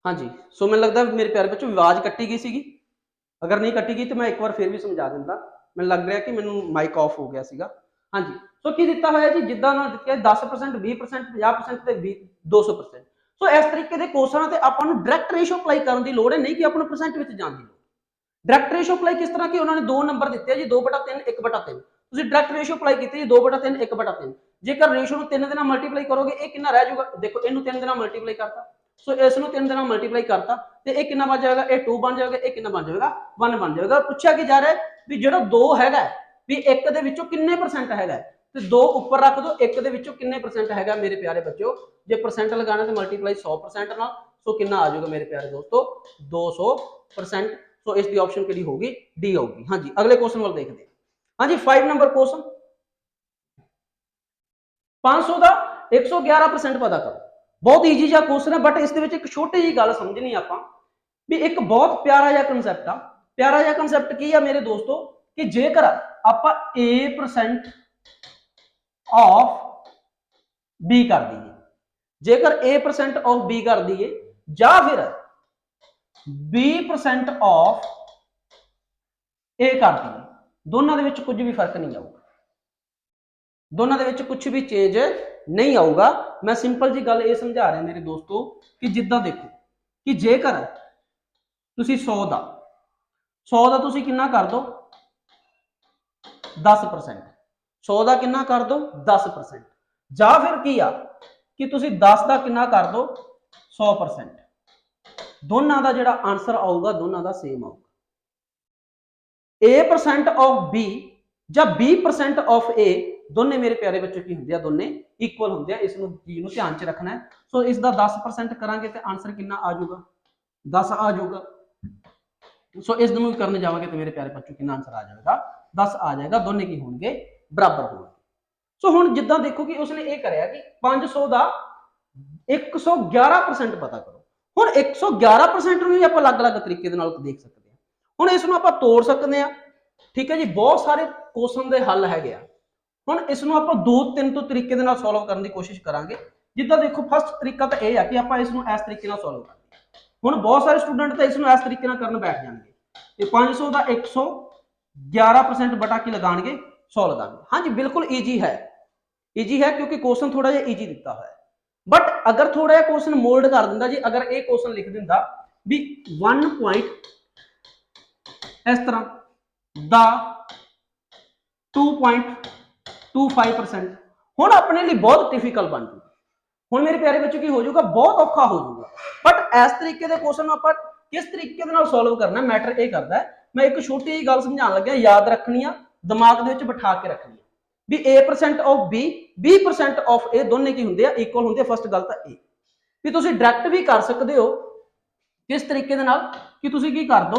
हाँ जी। सो मैंने लगता है मेरे प्यारे बच्चों आवाज़ कट्टी गई सी। अगर नहीं कट्टी गई तो मैं एक बार फिर भी समझा दिंदा। मैंने लग रहा कि मैनू माइक ऑफ हो गया सीगा। हाँ जी। सो की दिता होया जी, जिद्दां उन्होंने दित्ती है 10%, 20%, 50% ते 200%। सो इस तरीके के क्वेश्चन ते आपां नूं डायरैक्ट रेशो अप्लाई करन दी लोड़ है, नहीं कि आपां नूं परसेंट विच जाण दी लोड़। डायरैक्ट रेशो अप्लाई किस तरह की, उन्होंने दो नंबर दिते है जी, 2/3 1/3। तुसीं डायरैक्ट रेशो अप्लाई की जी 2/3 1/3। जेकर रेशो नूं 3 दे नाल मल्टीप्लाई करोगे ये कितना रह जाऊगा, देखो इनू 3 दे नाल मल्टीप्लाई करता, सो इसनूं 3 दे नाल मल्टीप्लाई करता ते ये कितना बन जाएगा, ये 2 बन जाएगा, ये कितना बन जाएगा 1 बन जाएगा। पूछा कि जा रहा है भी जो 2 है भी 1 दे विचों कितने परसेंट है, तो 2 ऊपर रख दो, 1 दे विचों कितने परसेंट है मेरे प्यारे बच्चों। जे परसेंट लगाना तो मल्टीप्लाई 100% नाल, सो कितना आ जाएगा मेरे प्यारे दोस्तों 200%। सो इसकी ऑप्शन केड़ी होगी, डी होगी। हाँ जी, अगले क्वेश्चन वाल देखते हैं। हाँ जी, 5 नंबर क्वेश्चन, 500 का 111% पता करो। बहुत ईजी जा क्वेश्चन है, बट इस एक छोटी जी गल समझनी आपां भी एक बहुत प्यारा जा कंसैप्ट आ। प्यारा जा कंसैप्ट की है मेरे दोस्तों कि जेकर आपां A% ऑफ B कर दीए, जेकर A% ऑफ B कर दीए या फिर B% ऑफ A कर दीए, दोनों दे विच कुछ भी फर्क नहीं आऊगा, दोनों दे विच कुछ भी चेंज नहीं आऊगा। मैं सिंपल जी गल ये समझा रहा मेरे दोस्तों कि जिद्दां देखो कि जेकर तुसीं 100 दा 100 तुसीं कितना कर दो 10%, 100 का कितना कर दो 10%, या फिर की आ कि तुसीं 10 का कितना कर दो 100%, दोनों का जिहड़ा आंसर आऊगा दोनों का सेम आऊगा। A% ऑफ B या B% ऑफ A दोनों मेरे प्यारे बच्चों की होंगे, दोनों इक्वल होंगे, इस चीज को ध्यान च रखना है। सो इसका 10% करांगे तो आंसर कितना आ जाऊगा 10 आ जाऊगा। सो इस दोनों करने जाओगे तो मेरे प्यारे बच्चों कितना आंसर आ जाएगा 10 आ जाएगा, दोनों की होंगे बराबर होंगे। सो हुण जिद्दां देखो कि उसने ये करिया कि 500 का 111% पता करो। हुण 111% नूं आपां अलग-अलग तरीके दे नाल देख सकते हैं। हुण इस नूं आपां तोड़ सकते हैं, ठीक है जी। बहुत सारे क्वेश्चन दे हल हैगे आ। हुण इस नूं आपां 2-3 तो तरीके दे नाल सॉल्व करने की कोशिश करांगे। जिद्दां देखो फर्स्ट तरीका तो यह है कि आपां इस नूं इस तरीके नाल सॉल्व करेंगे। हुण बहुत सारे स्टूडेंट तो इस नूं इस तरीके नाल करन बैठ जाणगे। 500 का 111% बटा की लगाएंगे, 100 लगाएंगे। हाँ जी, बिल्कुल ईजी है, ईजी है क्योंकि क्वेश्चन थोड़ा जिहा ईजी दिता हुआ है। बट अगर थोड़ा जिहा क्वेश्चन मोल्ड कर दिंदा जी, अगर ये क्वेश्चन लिख दिंदा भी 1 पॉइंट इस तरह दा 2.25%, हुण अपने लिए बहुत डिफिकल्ट बन जूगा। हुण मेरे प्यारे बच्चों की हो जाऊगा, बहुत औखा हो जाऊगा। बट इस तरीके के क्वेश्चन आपां किस तरीके दे नाल सॉल्व करना, मैटर ये करता है। मैं एक छोटी जी गल समझाउण लग्या, याद रखनी आ, दिमाग दे विच बिठा के रखनी भी A% of B, B% of A दोनों की हुंदे आ, इक्वल हुंदे। फर्स्ट गल तां ये भी तुसीं डायरैक्ट भी कर सकदे हो किस तरीके दे नाल कि तुसीं की कर दो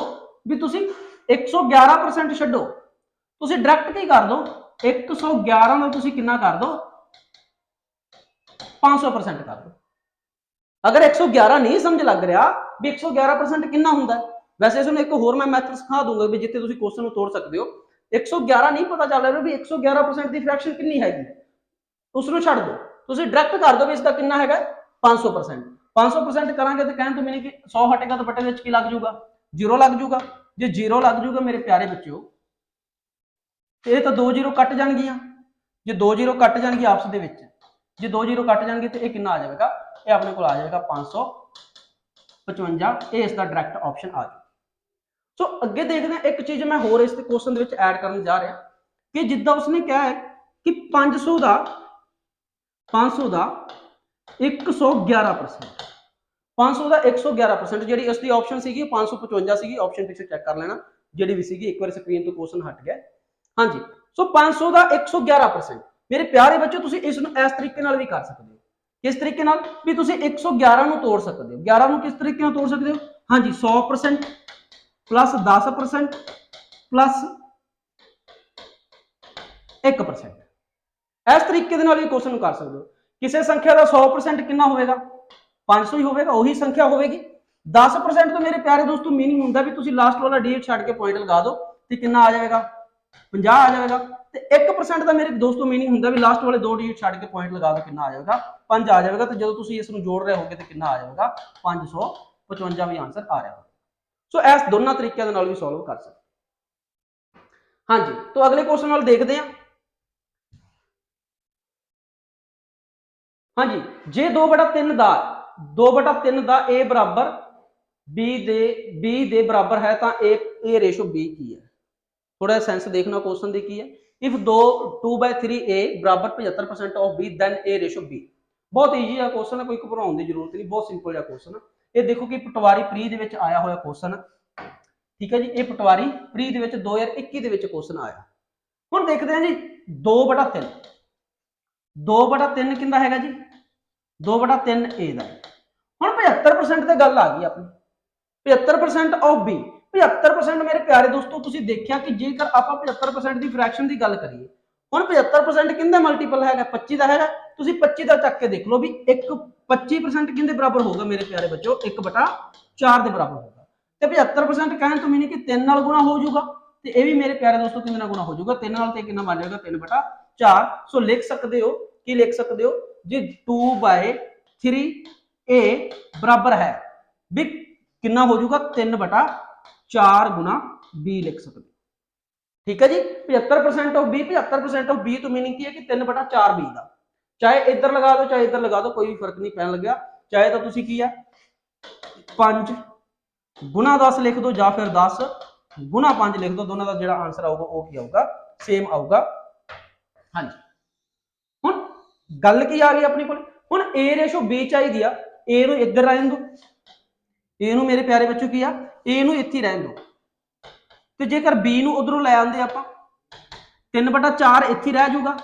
भी तुसीं 111% छड्डो, तुसीं डायरैक्ट की कर दो 111 नाल तुसीं कितना कर दो 500% कर दो। अगर 111 नहीं समझ लग रहा भी 111% कितना हुंदा, वैसे इसमें एक होर मैं मैथड सिखा दूंगा भी जिथे तुसीं क्वेश्चन तोड़ सकते हो। 111 नहीं पता चल रहा भी 111% की फ्रैक्शन कितनी हैगी, उसनूं छड्ड दो, तुसीं डायरैक्ट कर दो भी इसका कितना हैगा 500%। 500% करांगे तो कहने तो मीनिंग कि 100 हटेगा तो बटे विच की लग जूगा, 0 लग जूगा। जे 0 लग जूगा मेरे प्यारे बच्चों, ये तो 2 0 कट जाणगियां। जे 2 0 कट जाणगियां आपस दे विच, जे 2 0 कट जाएंगे तो ये कितना आ जाएगा, ये अपने को आ जाएगा 555। ये इसका डायरैक्ट ऑप्शन आ जाएगा। सो अगे देखते हैं, एक चीज मैं होर इस क्वेश्चन ऐड करने जा रहा कि जिद्दां उसने क्या है कि 500 का 111%, 500 का 111% जी इसकी ऑप्शन सी 555 सी, ऑप्शन पिछले चेक कर लेना जी भी सी, एक बार स्क्रीन तो क्वेश्चन हट गया। हाँ जी, सो 500 का 111%। मेरे प्यारे बच्चों तुसीं इस इस तरीके नाल भी कर सकते हो, किस तरीके नाल भी तुसीं 111 नूं तोड़ सकते हो। 11 नूं किस तरीके नाल तोड़ सकते हो, हाँ जी 100% प्लस 10% प्लस 1%, इस तरीके दे नाल भी क्वेश्चन कर सकते हो। किसी संख्या का 100% कितना होगा, 500 ही होगा, वही संख्या होगी। 10% तो मेरे प्यारे दोस्तों मीनिंग होंदा भी तुसीं लास्ट वाला डिजिट छड्ड के पॉइंट लगा दो तो कितना आ जाएगा 50 आ जाएगा। तो 1% का मेरे दोस्तों मीनिंग होंदा भी लास्ट वाले 2 डिजिट छड्ड के पॉइंट लगा दो कितना आ जाएगा 5 आ जाएगा। तो जो तुसीं इसनूं जोड़ रहे होगे तो कितना आ जाएगा 555 भी आंसर आ रहा होगा। सो इस दोनों तरीकों के नाल भी सॉल्व कर सकते। हाँ जी, तो अगले क्वेश्चन नाल देखते हैं। हाँ जी, जे 2/3 का 2/3 का ए बराबर बी दे बराबर है तो ए रेशो बी की है। थोड़ा सेंस देखना क्वेश्चन दी की है। इफ 2/3 ए बराबर 75% of B then A ratio B. बहुत ईजी है क्वेश्चन है, कोई घबराने की जरूरत नहीं, बहुत सिंपल है क्वेश्चन। ये देखो कि पटवारी प्री दे विच आया हुआ क्वेश्चन, ठीक है जी। ये पटवारी pre they which 2021 they which question आया। हुण देखते हैं जी 2/3, 2/3 किंदा हैगा जी 2/3 ए दा। हुण 75% ते गल आ गई अपनी, 75% ऑफ बी। 75% मेरे प्यारे दोस्तों तुसीं देखिया कि जेकर आपां 75% की फ्रैक्शन की गल करिए, हुण 75% किंदा मल्टीपल हैगा 25 का हैगा। तुसीं 25 का चक के देख लो भी 25% किंदे बराबर होगा मेरे प्यारे बच्चों 1/4 के बराबर होगा। तो 75% कहने तो मीनिंग कि 3 नाल गुणा हो जाऊगा, तो यह भी मेरे प्यारे दोस्तों किंदे नाल गुणा हो जाऊगा 3 नाल, ते कितना बन जाएगा 3/4। सो लिख सकते हो कि लिख सकते हो जी 2/3 ए बराबर है भी कितना हो जाऊगा 3/4 गुना बी लिख सकते। ठीक है जी, 75% ऑफ बी, 75% ऑफ बी तो मीनिंग की है कि 3/4 बी का। चाहे इधर लगा दो चाहे इधर लगा दो, कोई भी फर्क नहीं पैन लग्या। चाहे तो तुसीं की है 5 गुना 10 लिख दो या फिर 10 गुना 5 लिख दो, दोनों का जो आंसर आऊगा वो की आऊगा सेम आऊगा। हाँ जी, हुण गल की आ गई अपने को, हुण ए रेशो बी चाहिए आ, ए नूं इधर रहन दो, ए नूं मेरे प्यारे बच्चों की आ ए नूं इत्थे रहन दो, तो जेकर बी नूं उधरों लै आंदे आपां 3/4 इत्थे रह जाऊगा।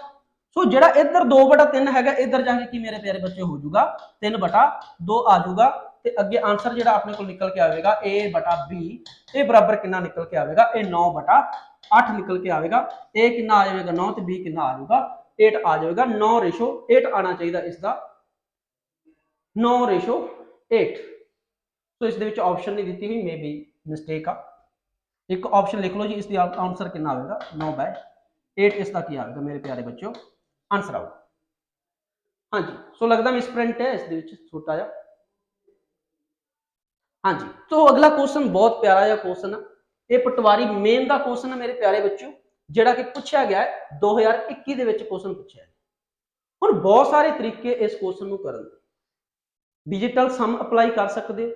सो जिहड़ा इधर 2/3 हैगा इधर जाके कि मेरे प्यारे बच्चे हो जाऊगा 3/2 आ जाऊगा। तो अगे आंसर जो अपने को निकल के आएगा ए बटा बी, ए बराबर कितना निकल के आएगा ए 9/4 8 ਨਿਕਲ ਕੇ ਆਵੇਗਾ। A ਕਿੰਨਾ ਆ ਜਾਵੇਗਾ 9 ਤੇ B ਕਿੰਨਾ ਆ ਜਾਊਗਾ 8 ਆ ਜਾਵੇਗਾ। 9:8 ਆਣਾ ਚਾਹੀਦਾ ਇਸ ਦਾ 9:8। ਸੋ ਇਸ ਦੇ ਵਿੱਚ ਆਪਸ਼ਨ ਨਹੀਂ ਦਿੱਤੀ ਹੋਈ, ਮੇ ਬੀ ਮਿਸਟੇਕ ਆ। ਇੱਕ ਆਪਸ਼ਨ ਲਿਖ ਲਓ ਜੀ, ਇਸ ਦੀ ਆਨਸਰ ਕਿੰਨਾ ਆਵੇਗਾ 9/8 ਇਸ ਦਾ ਕੀ ਆਵੇਗਾ ਮੇਰੇ ਪਿਆਰੇ ਬੱਚਿਓ ਆਨਸਰ ਆਊਗਾ। ਹਾਂਜੀ ਸੋ ਲੱਗਦਾ ਮਿਸਪ੍ਰਿੰਟ ਹੈ ਇਸ ਦੇ ਵਿੱਚ ਛੋਟਾ ਜਿਹਾ। ਹਾਂਜੀ तो अगला क्वेश्चन बहुत प्यारा जिहा क्वेश्चन है, ये पटवारी मेन का क्वेश्चन है मेरे प्यारे बच्चों, जिहड़ा कि पूछा गया है 2021 ਦੇ ਵਿੱਚ क्वेश्चन पूछा है। ਹੁਣ बहुत सारे तरीके इस क्वेश्चन ਨੂੰ ਕਰਨ ਦੇ। डिजिटल सम अप्लाई कर सकते हो,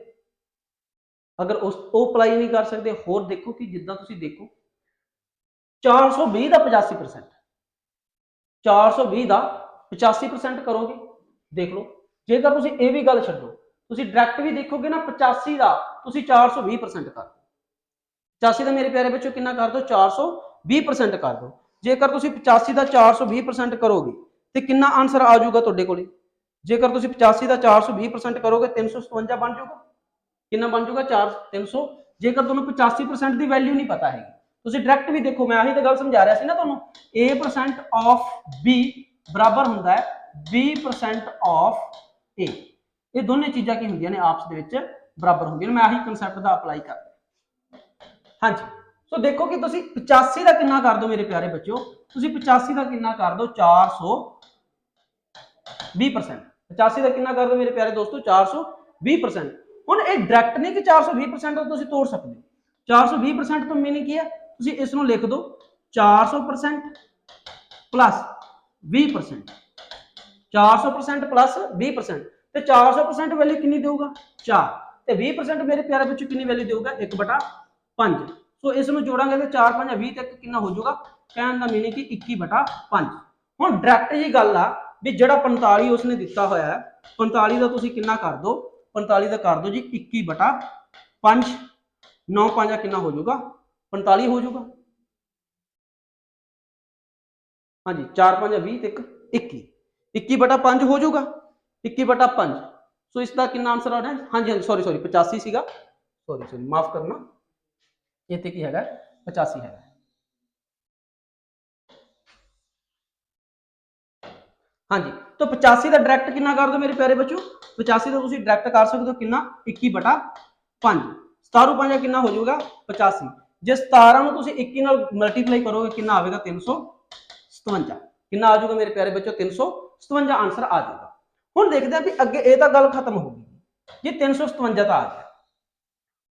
अगर उस अप्लाई नहीं कर सकते होर देखो कि जिद्दां तुसीं देखो 420 का 85%, 420 का 85% करोगे। देख लो जेकर तुसीं ये भी गल छड्डो, ਤੁਸੀਂ डायरैक्ट भी देखोगे ना 85 का ਤੁਸੀਂ 420% कर दो। 85 का मेरे प्यारे बच्चों कितना कर दो 420% कर दो। जेकर ਤੁਸੀਂ 85 का 420% करोगे तो कितना आंसर आ जाऊगा ਤੁਹਾਡੇ ਕੋਲੇ। जेकर ਤੁਸੀਂ 85 का 420% करोगे 357 बन जाऊगा। कितना बन जाऊगा 300। जेकर ਤੁਹਾਨੂੰ 85% की वैल्यू नहीं पता है ਤੁਸੀਂ डायरैक्ट भी देखो, मैं आही तो गल समझा रहा सी ना ਤੁਹਾਨੂੰ, A% ऑफ B बराबर ਹੁੰਦਾ है B% ऑफ A। ये दोनों चीज़ां की होंदियां ने आपस दे विच बराबर होंदियां ने। मैं आही कंसैप्ट दा अप्लाई कर रहा। हाँ जी सो देखो कि तुसीं 85 का कितना कर दो मेरे प्यारे बच्चों, तुसीं 85 का कितना कर दो 420%। 85 का कितना कर दो मेरे प्यारे दोस्तों 420%। हुण ये डायरैक्ट नहीं कि 420% तो तुसीं तोड़ सकदे। 420% तो मीनिंग की है, तुसीं इस नूं लिख दो 400% प्लस 20%, 400% प्लस 20%। तो 400% वैल्यू कितनी देगा 4, तो 20% मेरे प्यारे बच्चों कितनी वैल्यू देगा 1/5। सो इस जोड़ांगे तो 4 5 20 तक कितना हो जाएगा, कहने का मीनिंग कि 21/5। हुण डायरैक्ट जी गल आ भी जिहड़ा 45 उसने दिता होया है 45 का तुसीं कितना कर दो 45 का कर दो जी 21/5। 9 5 कितना हो जाएगा 45 हो जाएगा। हाँ जी 4 5 20 तक 21/5 हो जाएगा 21/5। सो इसका कितना आंसर आ रहा है, हाँ जी हाँ सॉरी 85 सीगा, सॉरी माफ करना, इत्थे की है 85 है। हाँ जी तो 85 का डायरैक्ट कितना कर दो मेरे प्यारे बच्चों, 85 का तुसीं डायरैक्ट कर सकते हो कितना 21/5। 17 5 कितना हो जाएगा 85। जे 17 नूं तुसीं 21 नाल मल्टीप्लाई करोगे कितना आएगा 357। कितना आ जाएगा मेरे प्यारे बच्चों 357 आंसर आ जाएगा। हुण देखते हैं भी अगे ये तो गल खत्म हो गई जी 357 तो आ गया।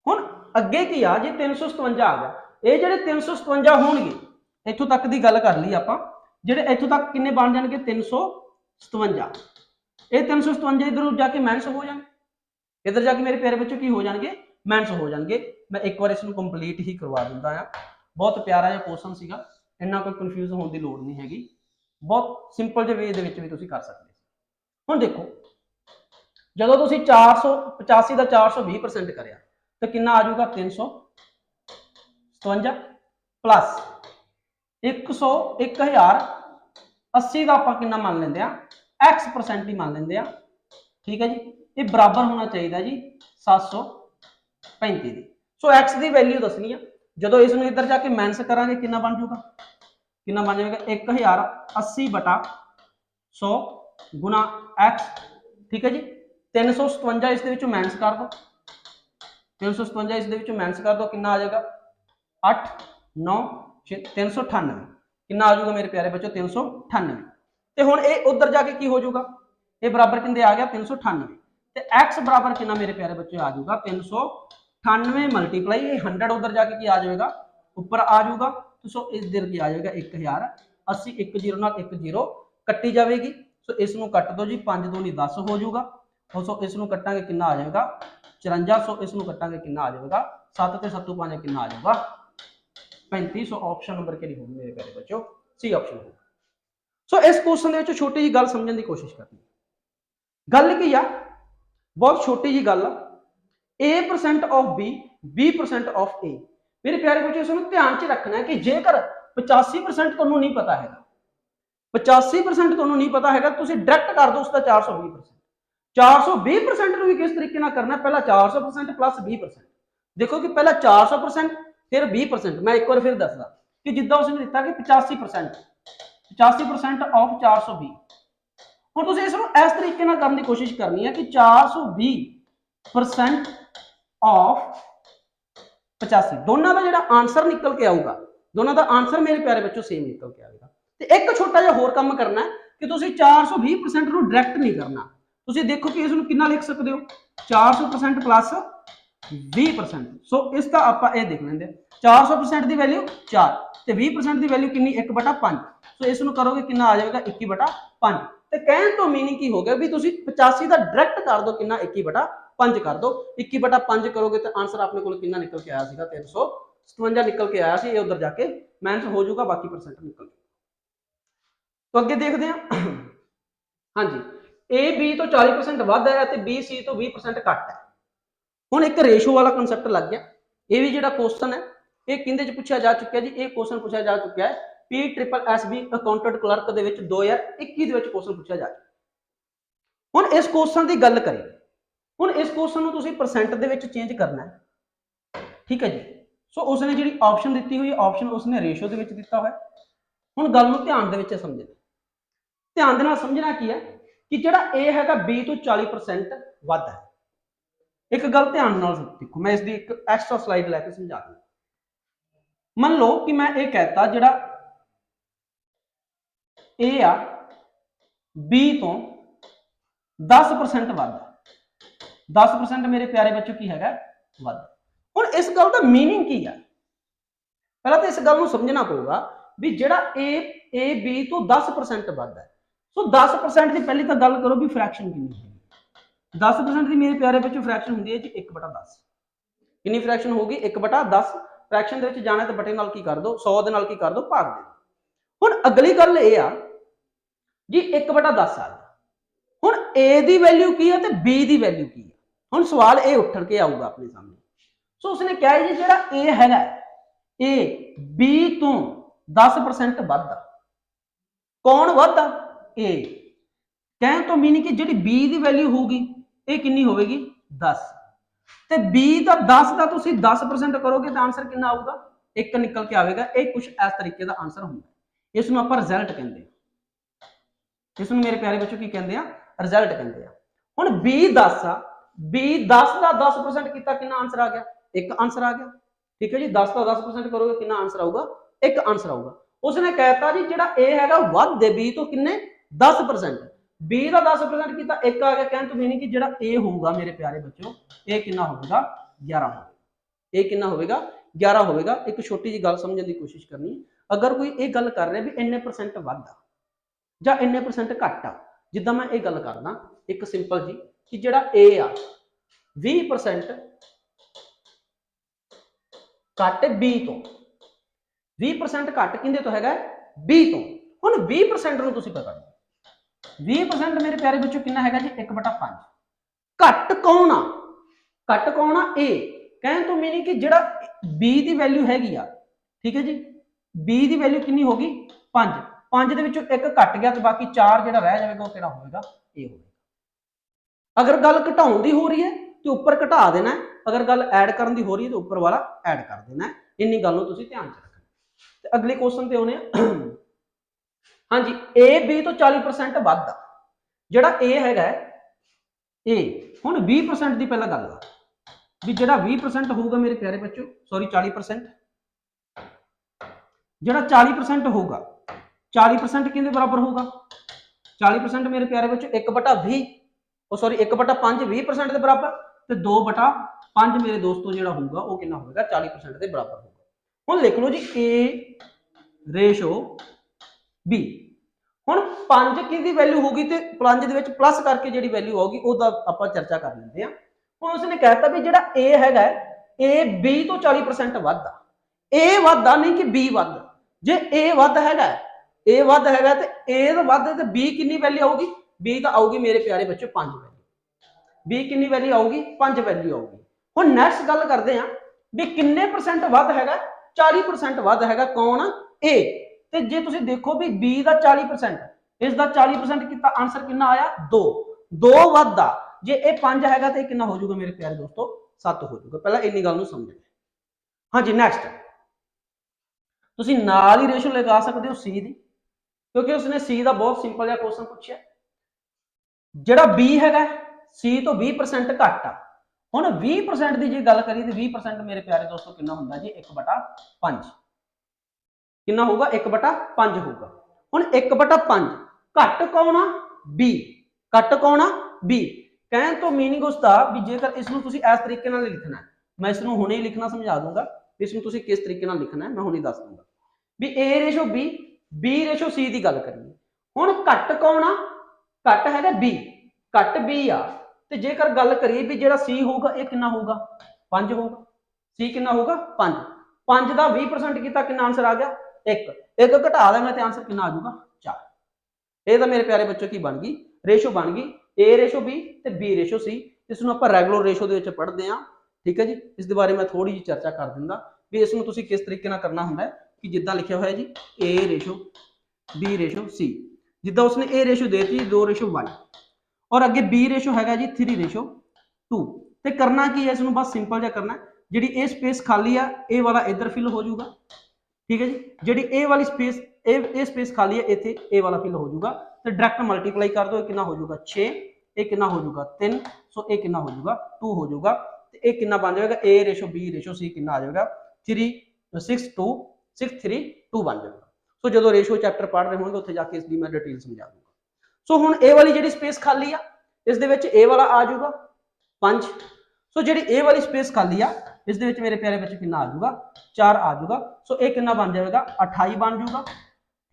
हुण अगे की आ जी 357 आ गया, ये जिहड़े 357 होणगे इत्थों तक की गल कर ली आपां, जिहड़े इत्थों तक किन्ने बन जाणगे 357। ये 357 इधर जाके माइनस हो जाएंगे, इधर जाके मेरे प्यारे बच्चों की हो जाएंगे माइनस हो जाएंगे। मैं एक बार इसनूं कंप्लीट ही करवा दिंदा आ। बहुत प्यारा जिहा क्वेश्चन सीगा, इन्ना कोई कन्फ्यूज होने की लोड़ नहीं हैगी, बहुत सिंपल जे वे दे विच भी तुसीं कर सकदे। हुण देखो जदों तुसीं 485 का 420% करिया तो कितना आ जाऊगा 357 प्लस 1080 का आपां कितना मान लेंदे आ x% ही मान लेंदे आ। ठीक है जी, ये बराबर होना चाहिए जी 735 की। सो x की वैल्यू दसनी है, जो इसमें इधर जाके माइनस करांगे कितना बन जाऊगा, कितना बन जाएगा 1080/100 गुना x। ठीक है जी 357 इस माइनस कर दो, 357 इस माइनस कर दो कितना आ जाएगा 8 9 398 कितना आ जाऊगा मेरे प्यारे बच्चों 398। तो हुण ये उधर जाके की हो जाऊगा, ये बराबर कितने आ गया 398। तो x बराबर कितना मेरे प्यारे बच्चों आ जाऊगा 398 मल्टीप्लाई 100 उधर जाके की आ जाएगा ऊपर आ जाऊगा। तो सो इधर की आ जाएगा 1080 1 0 नाल 1 0 कट्टी जाएगी। सो इसनूं कट दो जी 5 2 10 हो जाऊगा। सो इसनूं कट्टांगे कितना आ जाएगा 54। सो इसनूं कट्टांगे कितना आ जाएगा 7 ते 7 5 कितना आ जाएगा 35। सो ऑप्शन नंबर किहड़ी होगी मेरे प्यारे बच्चों सी ऑप्शन होगा। सो इस क्वेश्चन दे विच छोटी जी गल समझण दी कोशिश करनी। गल की आ बहुत छोटी जी गल आ, A% of B B% of A। मेरे प्यारे बच्चों इसनूं ध्यान च रखना है कि जेकर 85% तुहानूं नहीं पता है, 85% तुहानूं नहीं पता है, तुसीं डायरैक्ट कर दो उसका 420%। 420% भी किस तरीके ना करना, पहला 400% प्लस 20%। देखो कि पहला 400% फिर 20%। मैं एक बार फिर दसदा, कि जिद्दां उसने दिता कि 85% ऑफ 420। ਹੁਣ ਤੁਸੀਂ ਇਸ ਨੂੰ ਇਸ ਤਰੀਕੇ ਨਾਲ ਕਰਨ ਦੀ ਕੋਸ਼ਿਸ਼ ਕਰਨੀ ਹੈ ਕਿ 420% ऑफ 85, दोनों का जो आंसर निकल के आऊगा, दोनों का आंसर मेरे प्यारे बच्चों सेम निकल के आएगा। तो एक छोटा जिहा होर काम करना है कि तुम 420% ਨੂੰ डायरैक्ट नहीं करना। तुम देखो कि इसको कितना लिख सकते हो 400% प्लस 20%। सो इसका आप ये देख लेंगे 400% की वैल्यू 4 तो 20% की वैल्यू कितनी 1/5। सो इसको करोगे कितना आ जाएगा 21/5। तो कहने तो मीनिंग की हो गया भी तुम 85 का डायरैक्ट कर दो कितना 21/5 कर दो। 21/5 करोगे तो आंसर अपने को कितना निकल के आया सीगा 357 निकल के आया सी। ये उधर जाके माइनस हो जाऊगा बाकी परसेंट निकल। तो अगे देखते हैं हाँ जी ए बी तो 40% वध है तो बी सी तो 20% घट है। हुण एक रेशो वाला कंसैप्ट लग गया। ये भी जो क्वेश्चन है ये किंदे च पूछा जा चुका है जी, ये क्वेश्चन पूछा जा चुका है PSSB accountant clerk they which 2021 they which question पूछा जा चुका। हुण इस क्वेश्चन की गल करें, हुण इस क्वेश्चन नूं तुसीं परसेंट दे विच चेंज करना है, ठीक है जी। सो उसने जी ऑप्शन दी हुई ऑप्शन उसने रेशो दे विच दिता हुआ है। हुण गल नूं ध्यान दे विच समझना, ध्यान दे नाल समझना की है कि जिहड़ा ए हैगा बी तो 40% वध है। एक गल ध्यान नाल देखो, मैं इसकी एक एक्स्ट्रा स्लाइड लैके समझा दूँ। मान लो कि मैं ये कहता जिहड़ा ए आ बी तो 10% वध, 10% मेरे प्यारे बच्चों की हैगा वध। हुण इस गल का मीनिंग की है, पहला तो इस गल नूं समझना पऊगा भी जिहड़ा ए बी तो 10% वध है। सो 10% की पहली तो गल करो भी फ्रैक्शन कितनी है। 10% की मेरे प्यारे बच्चों फ्रैक्शन होंदी है जी 1/10। कितनी फ्रैक्शन होगी 1/10। फ्रैक्शन दे विच जाना तो बटे नाल की कर दो 100 दे नाल की कर दो भाग दे। हुण अगली गल ये आ जी 1/10 आ गया। हुण ए दी वैल्यू की है ते बी दी वैल्यू की है। हुण सवाल ये उठ के आऊगा अपने सामने। सो उसने कहा जी जिहड़ा ए हैगा ए बी तो 10% वध आ। कौन वध आ ए। कहने तो मीनिंग कि जिहड़ी बी दी वैल्यू होगी ये कितनी होगी 10 ते बी का 10 का तुसीं 10% करोगे तो आंसर कितना आऊगा 1 निकल के आएगा। ये कुछ इस तरीके का आंसर होंगे। इसनूं आपां रिजल्ट कहते हैं। इसनूं मेरे प्यारे बच्चों की कहते हैं रिजल्ट कहते हैं। हुण बी 10 आ, बी 10 का 10% कितना कितना आंसर आ गया 1 आंसर आ गया, ठीक है जी। 10 का 10% करोगे कितना आंसर आऊगा 1 आंसर आऊगा। उसने कहता जी जिहड़ा ए हैगा वध बी तो कितने 10%, बी का 10% कितना 1 आ गया। कहने तो मीनिंग कि जिहड़ा ए होगा मेरे प्यारे बच्चों ए कितना होगा 11 होगा। ए कितना होगा 11 होगा। एक छोटी जी गल समझने की कोशिश करनी, अगर कोई ये गल कर रहा भी इन्ने परसेंट वध आ ਜਾਂ ਇੰਨੇ परसेंट घट आ, जिद्दां मैं ये गल करना एक सिंपल जी कि जिहड़ा ए आ 20% घट बी तो 20% घट किहदे तो हैगा बी तो। हुण 20% नूं तुसीं पता 20% मेरे प्यारे बच्चों कितना हैगा जी 1/5। घट कौन आ घट कौन आ ए। कहने तो मीनिंग कि जिहड़ा बी दी वैल्यू हैगी आ, ठीक है जी, बी दी वैल्यू कितनी होगी 5 5 ਦੇ ਵਿੱਚੋਂ 1 ਘਟ ਗਿਆ ਤੇ ਬਾਕੀ 4 ਜਿਹੜਾ ਰਹਿ ਜਾਵੇਗਾ ਉਹ ਕਿਹੜਾ ਹੋਵੇਗਾ ਇਹ ਹੋਵੇਗਾ। ਅਗਰ ਗੱਲ ਘਟਾਉਣ ਦੀ ਹੋ ਰਹੀ ਹੈ ਤੇ ਉੱਪਰ ਘਟਾ ਦੇਣਾ ਹੈ, ਅਗਰ ਗੱਲ ਐਡ ਕਰਨ ਦੀ ਹੋ ਰਹੀ ਹੈ ਤੇ ਉੱਪਰ ਵਾਲਾ ਐਡ ਕਰ ਦੇਣਾ ਹੈ। ਇੰਨੀ ਗੱਲ ਨੂੰ ਤੁਸੀਂ ਧਿਆਨ ਚ ਰੱਖਣਾ। ਤੇ ਅਗਲੇ ਕੁਐਸਚਨ ਤੇ ਆਉਨੇ ਆ। ਹਾਂਜੀ A B ਤੋਂ 40% ਵੱਧ ਆ। ਜਿਹੜਾ A ਹੈਗਾ A ਹੁਣ 20% ਦੀ ਪਹਿਲਾਂ ਗੱਲ ਆ ਵੀ ਜਿਹੜਾ 20% ਹੋਊਗਾ ਮੇਰੇ ਪਿਆਰੇ ਬੱਚਿਓ ਸੌਰੀ 40% ਜਿਹੜਾ 40% होगा 40% किसके बराबर होगा 40% मेरे प्यारे बच्चों 1/20 सॉरी 1/5 20% के बराबर तो 2/5 मेरे दोस्तों जो होगा वो कितना होगा 40% के बराबर होगा। हुण लिख लो जी A रेशो B। हुण 5 की वैल्यू होगी तो 5 दे विच प्लस करके जी वैल्यू आएगी वो आप चर्चा कर लेंगे। हुण उसने कहता भी जिहड़ा A हैगा A B तो 40% वध आ। A वध आ नहीं कि B वध। जे A वध हैगा A वध हैगा तो A तो वध तो B कितनी वैल्यू आऊगी B तो आऊगी मेरे प्यारे बच्चों 5 वैल्यू। B कितनी वैल्यू आऊगी 5 वैल्यू आऊगी। हुण नैक्सट गल करते हैं भी किन्ने परसेंट वध हैगा 40% वध हैगा कौन A। ते जे तुसीं देखो भी B का 40% इसका 40% कितना आंसर कितना आया 2 2 वध आ। जे ये 5 हैगा तो कितना हो जाऊगा मेरे प्यारे दोस्तों 7 हो जाऊगा। पहला इन्नी गल नूं समझना। हाँ जी नैक्सट ਤੁਸੀਂ ਨਾਲ ਹੀ ਰੇਸ਼ੋ ਲਗਾ ਸਕਦੇ ਹੋ ਸੀ ਦੀ, ਕਿਉਂਕਿ ਉਸਨੇ ਸੀ ਦਾ ਬਹੁਤ ਸਿੰਪਲ ਜਿਹਾ ਕੁਐਸਚਨ ਪੁੱਛਿਆ। ਜਿਹੜਾ ਬੀ ਹੈਗਾ ਸੀ ਤੋਂ 20% ਘੱਟ ਆ। ਹੁਣ 20% ਦੀ ਜੇ ਗੱਲ ਕਰੀਏ ਤੇ 20% ਮੇਰੇ ਪਿਆਰੇ ਦੋਸਤੋ ਕਿੰਨਾ ਹੁੰਦਾ ਜੀ 1/5। ਕਿੰਨਾ ਹੋਊਗਾ 1/5 ਹੋਊਗਾ। ਹੁਣ 1/5 ਘੱਟ ਕੌਣ ਆ ਬੀ, ਘੱਟ ਕੌਣ ਆ ਬੀ। ਕਹਿਣ ਤੋਂ ਮੀਨਿੰਗ ਉਸਦਾ ਵੀ ਜੇਕਰ ਇਸ ਨੂੰ ਤੁਸੀਂ ਇਸ ਤਰੀਕੇ ਨਾਲ ਲਿਖਣਾ, ਮੈਂ ਇਸ ਨੂੰ ਹੁਣੇ ਹੀ ਲਿਖਣਾ ਸਮਝਾ ਦੂੰਗਾ, ਇਸ ਨੂੰ ਤੁਸੀਂ ਕਿਸ ਤਰੀਕੇ ਨਾਲ ਲਿਖਣਾ ਮੈਂ ਹੁਣੇ ਦੱਸ ਦੂੰਗਾ ਵੀ A ratio B, B ratio C ਦੀ ਗੱਲ ਕਰੀਏ। ਹੁਣ ਘੱਟ ਕੌਣ ਆ, ਘੱਟ ਹੈਗਾ B, ਘੱਟ B ਆ। ਤੇ ਜੇਕਰ ਗੱਲ ਕਰੀਏ ਵੀ ਜਿਹੜਾ C ਹੋਊਗਾ ਇਹ ਕਿੰਨਾ ਹੋਊਗਾ 5 ਹੋਊਗਾ। C ਕਿੰਨਾ ਹੋਊਗਾ 5, 5 ਦਾ 20% ਕੀਤਾ ਕਿੰਨਾ ਆਨਸਰ ਆ ਗਿਆ 1, 1 ਘਟਾ ਦੇਣਾ ਤੇ ਆਨਸਰ ਕਿੰਨਾ ਆ ਜਾਊਗਾ 4। ਇਹ ਤਾਂ ਮੇਰੇ ਪਿਆਰੇ ਬੱਚੋ ਕੀ ਬਣ ਗਈ ਰੇਸ਼ੋ ਬਣ ਗਈ A ਰੇਸ਼ੋ B ਤੇ B ਰੇਸ਼ੋ C। ਇਸ ਨੂੰ ਆਪਾਂ ਰੈਗੂਲਰ ਰੇਸ਼ੋ ਦੇ ਵਿੱਚ ਪੜ੍ਹਦੇ ਹਾਂ, ਠੀਕ ਹੈ ਜੀ। ਇਸ ਦੇ ਬਾਰੇ ਮੈਂ ਥੋੜੀ ਜਿਹੀ ਚਰਚਾ ਕਰ ਦਿੰਦਾ ਵੀ ਇਸ ਨੂੰ ਤੁਸੀਂ ਕਿਸ ਤਰੀਕੇ ਨਾਲ ਕਰਨਾ ਹੁੰਦਾ ਹੈ ਕਿ ਜਿੱਦਾਂ ਲਿਖਿਆ ਹੋਇਆ ਜੀ A ratio B ratio C, ਜਿੱਦਾਂ ਉਸਨੇ A ਰੇਸ਼ੋ ਦੇਤੀ 2:1 ਔਰ ਅੱਗੇ B ਰੇਸ਼ੋ ਹੈਗਾ ਜੀ 3:2। ਤੇ ਕਰਨਾ ਕੀ ਹੈ, ਇਸ ਨੂੰ ਬਸ ਸਿੰਪਲ ਜਿਹਾ ਕਰਨਾ, ਜਿਹੜੀ ਇਹ ਸਪੇਸ ਖਾਲੀ ਆ ਇਹ ਵਾਲਾ ਇੱਧਰ ਫਿਲ ਹੋ ਜਾਊਗਾ, ਠੀਕ ਹੈ ਜੀ। ਜਿਹੜੀ ਇਹ ਵਾਲੀ ਸਪੇਸ ਇਹ ਸਪੇਸ ਖਾਲੀ ਹੈ ਇੱਥੇ ਇਹ ਵਾਲਾ ਫਿਲ ਹੋ ਜਾਊਗਾ ਤੇ ਡਾਇਰੈਕਟ ਮਲਟੀਪਲਾਈ ਕਰ ਦਿਓ, ਇਹ ਕਿੰਨਾ ਹੋ ਜਾਊਗਾ 6, ਇਹ ਕਿੰਨਾ ਹੋ ਜਾਊਗਾ 3, ਸੋ ਇਹ ਕਿੰਨਾ ਹੋ ਜਾਊਗਾ 2 ਹੋ ਜਾਊਗਾ। ਤੇ ਇਹ ਕਿੰਨਾ ਬਣ ਜਾਏਗਾ A ratio B ratio C ਕਿੰਨਾ ਆ ਜਾਏਗਾ 3 6 2 6 3 2 ਬਣ ਜਾਏਗਾ। ਸੋ ਜਦੋਂ ਰੇਸ਼ੋ ਚੈਪਟਰ ਪੜ੍ਹ ਰਹੇ ਹੋਣਗੇ ਉੱਥੇ ਜਾ ਕੇ ਇਸ ਦੀ ਮੈਂ ਡਿਟੇਲ ਸਮਝਾ ਦੂੰਗਾ। ਸੋ ਹੁਣ ਇਹ ਵਾਲੀ ਜਿਹੜੀ ਸਪੇਸ ਖਾਲੀ ਆ ਇਸ ਦੇ ਵਿੱਚ ਇਹ ਵਾਲਾ ਆ ਜਾਊਗਾ 5, ਸੋ ਜਿਹੜੀ ਇਹ ਵਾਲੀ ਸਪੇਸ ਖਾਲੀ ਆ ਇਸ ਦੇ ਵਿੱਚ ਮੇਰੇ ਪਿਆਰੇ ਬੱਚੇ ਕਿੰਨਾ ਆ ਜਾਊਗਾ 4 ਆ ਜਾਊਗਾ। ਸੋ ਇਹ ਕਿੰਨਾ ਬਣ ਜਾਏਗਾ 28 ਬਣ ਜਾਊਗਾ,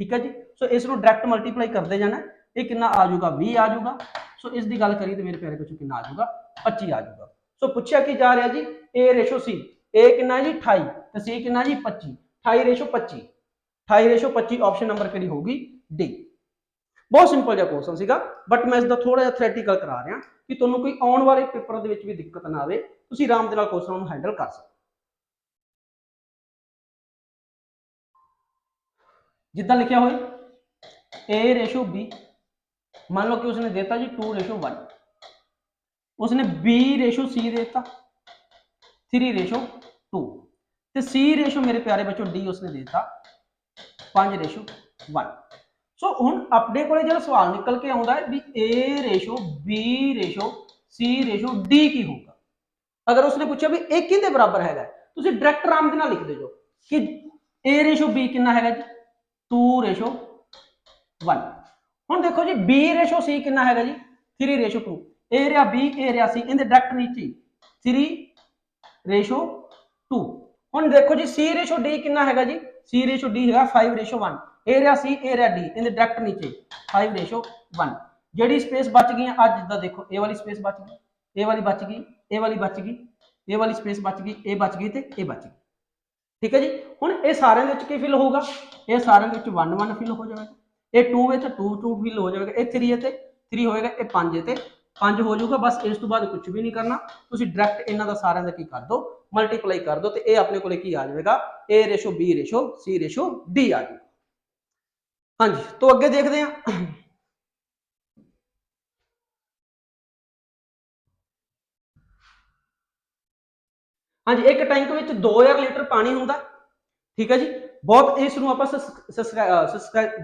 ਠੀਕ ਹੈ ਜੀ। ਸੋ ਇਸ ਨੂੰ ਡਾਇਰੈਕਟ ਮਲਟੀਪਲਾਈ ਕਰਦੇ ਜਾਣਾ, ਇਹ ਕਿੰਨਾ ਆ ਜਾਊਗਾ 20 ਆ ਜਾਊਗਾ। ਸੋ ਇਸ ਦੀ ਗੱਲ ਕਰੀਏ ਤੇ ਮੇਰੇ ਪਿਆਰੇ ਬੱਚੇ ਕਿੰਨਾ ਆ ਜਾਊਗਾ 25 ਆ ਜਾਊਗਾ। ਸੋ ਪੁੱਛਿਆ ਕੀ ਜਾ ਰਿਹਾ ਜੀ A ਰੇਸ਼ੋ C, A ਕਿੰਨਾ ਜੀ 28 ਤੇ C ਕਿੰਨਾ ਜੀ 25, 28 ਰੇਸ਼ੋ 25, 28 ਰੇਸ਼ੋ 25 ਆਪਸ਼ਨ ਨੰਬਰ ਕਿਹੜੀ ਹੋਊਗੀ ਡੀ। ਬਹੁਤ ਸਿੰਪਲ ਜਿਹਾ ਕੁਐਸਚਨ ਸੀਗਾ, ਬਟ ਮੈਂ ਇਸ ਦਾ ਥੋੜਾ ਜਿਹਾ ਥਿਓਰੈਟੀਕਲ ਕਰਾ ਰਿਹਾ ਕਿ ਤੁਹਾਨੂੰ ਕੋਈ ਆਉਣ ਵਾਲੇ ਪੇਪਰ ਦੇ ਵਿੱਚ ਵੀ ਦਿੱਕਤ ਨਾ ਆਵੇ, ਤੁਸੀਂ ਆਰਾਮ ਦੇ ਨਾਲ ਕੁਐਸਚਨ ਨੂੰ ਹੈਂਡਲ ਕਰ ਸਕੋ। ਜਿੱਦਾਂ ਲਿਖਿਆ ਹੋਇਆ A ਰੇਸ਼ੋ B, मान लो कि उसने देता जी 2:1, उसने B रेशो C देता 3:2 ਤੇ C रेशो मेरे प्यारे बच्चों D उसने देता 5:1। सो ਹੁਣ ਆਪਣੇ ਕੋਲੇ ਜਿਹੜਾ ਸਵਾਲ ਨਿਕਲ ਕੇ ਆਉਂਦਾ ਹੈ ਵੀ A ratio B ratio C ratio D ਕੀ ਹੋਊਗਾ। ਅਗਰ ਉਸਨੇ ਪੁੱਛਿਆ ਵੀ ਇਹ ਕਿਹਦੇ ਬਰਾਬਰ ਹੈਗਾ, ਤੁਸੀਂ ਡਾਇਰੈਕਟ ਆਰਾਮ ਦੇ ਨਾਲ ਲਿਖ ਦਿਓ ਕਿ A ਰੇਸ਼ੋ B ਕਿੰਨਾ ਹੈਗਾ ਜੀ 2:1। ਹੁਣ ਦੇਖੋ ਜੀ B ਰੇਸ਼ੋ C ਕਿੰਨਾ ਹੈਗਾ ਜੀ 3:2। A ਰਿਹਾ B, A ਰਿਹਾ C, ਇਹਦੇ ਡਾਇਰੈਕਟ ਨੀਚੇ 3:2। ਹੁਣ ਦੇਖੋ ਜੀ C ਰੇਸ਼ੋ D ਕਿੰਨਾ ਹੈਗਾ ਜੀ, C ਰੇਸ਼ੋ D ਹੈਗਾ 5:1। A ਰਿਹਾ C, A ਰਿਹਾ D, ਇਹਦੇ ਡਾਇਰੈਕਟ ਨੀਚੇ 5:1। ਜਿਹੜੀ ਸਪੇਸ ਬਚ ਗਈ ਅੱਜ ਜਿੱਦਾਂ ਦੇਖੋ ਇਹ ਵਾਲੀ ਸਪੇਸ ਬਚ ਗਈ, ਇਹ ਵਾਲੀ ਬਚ ਗਈ, ਇਹ ਵਾਲੀ ਬਚ ਗਈ, ਇਹ ਵਾਲੀ ਸਪੇਸ ਬਚ ਗਈ, ਇਹ ਬਚ ਗਈ ਤੇ ਇਹ ਬਚ ਗਈ, ਠੀਕ ਹੈ ਜੀ। ਹੁਣ ਇਹ ਸਾਰਿਆਂ ਦੇ ਵਿੱਚ ਕੀ ਫਿਲ ਹੋਊਗਾ, ਇਹ ਸਾਰਿਆਂ ਦੇ ਵਿੱਚ 1 ਫਿਲ ਹੋ ਜਾਵੇਗਾ, ਇਹ 2 ਵਿੱਚ 2 ਫਿਲ ਹੋ ਜਾਵੇਗਾ, ਇਹ 3 ਤੇ 3 ਹੋਏਗਾ, ਇਹ 5 ਤੇ 5 ਹੋ ਜਾਊਗਾ। ਬਸ ਇਸ ਤੋਂ ਬਾਅਦ ਕੁਝ ਵੀ ਨਹੀਂ ਕਰਨਾ, ਤੁਸੀਂ ਡਾਇਰੈਕਟ ਇਹਨਾਂ ਦਾ ਸਾਰਿਆਂ ਦਾ ਕੀ ਕਰ ਦੋ ਮਲਟੀਪਲਾਈ ਕਰ ਦੋ ਤੇ ਇਹ ਆਪਣੇ ਕੋਲੇ ਕੀ ਆ ਜਾਵੇਗਾ A ratio B ratio C ratio D ਆ ਜਾਊਗਾ। ਹਾਂਜੀ, ਤੋਂ ਅੱਗੇ ਦੇਖਦੇ ਹਾਂ। ਹਾਂਜੀ, ਇੱਕ ਟੈਂਕ ਵਿੱਚ 2000 ਲੀਟਰ ਪਾਣੀ ਹੁੰਦਾ, ਠੀਕ ਹੈ ਜੀ। ਬਹੁਤ ਇਸ ਨੂੰ ਆਪਾਂ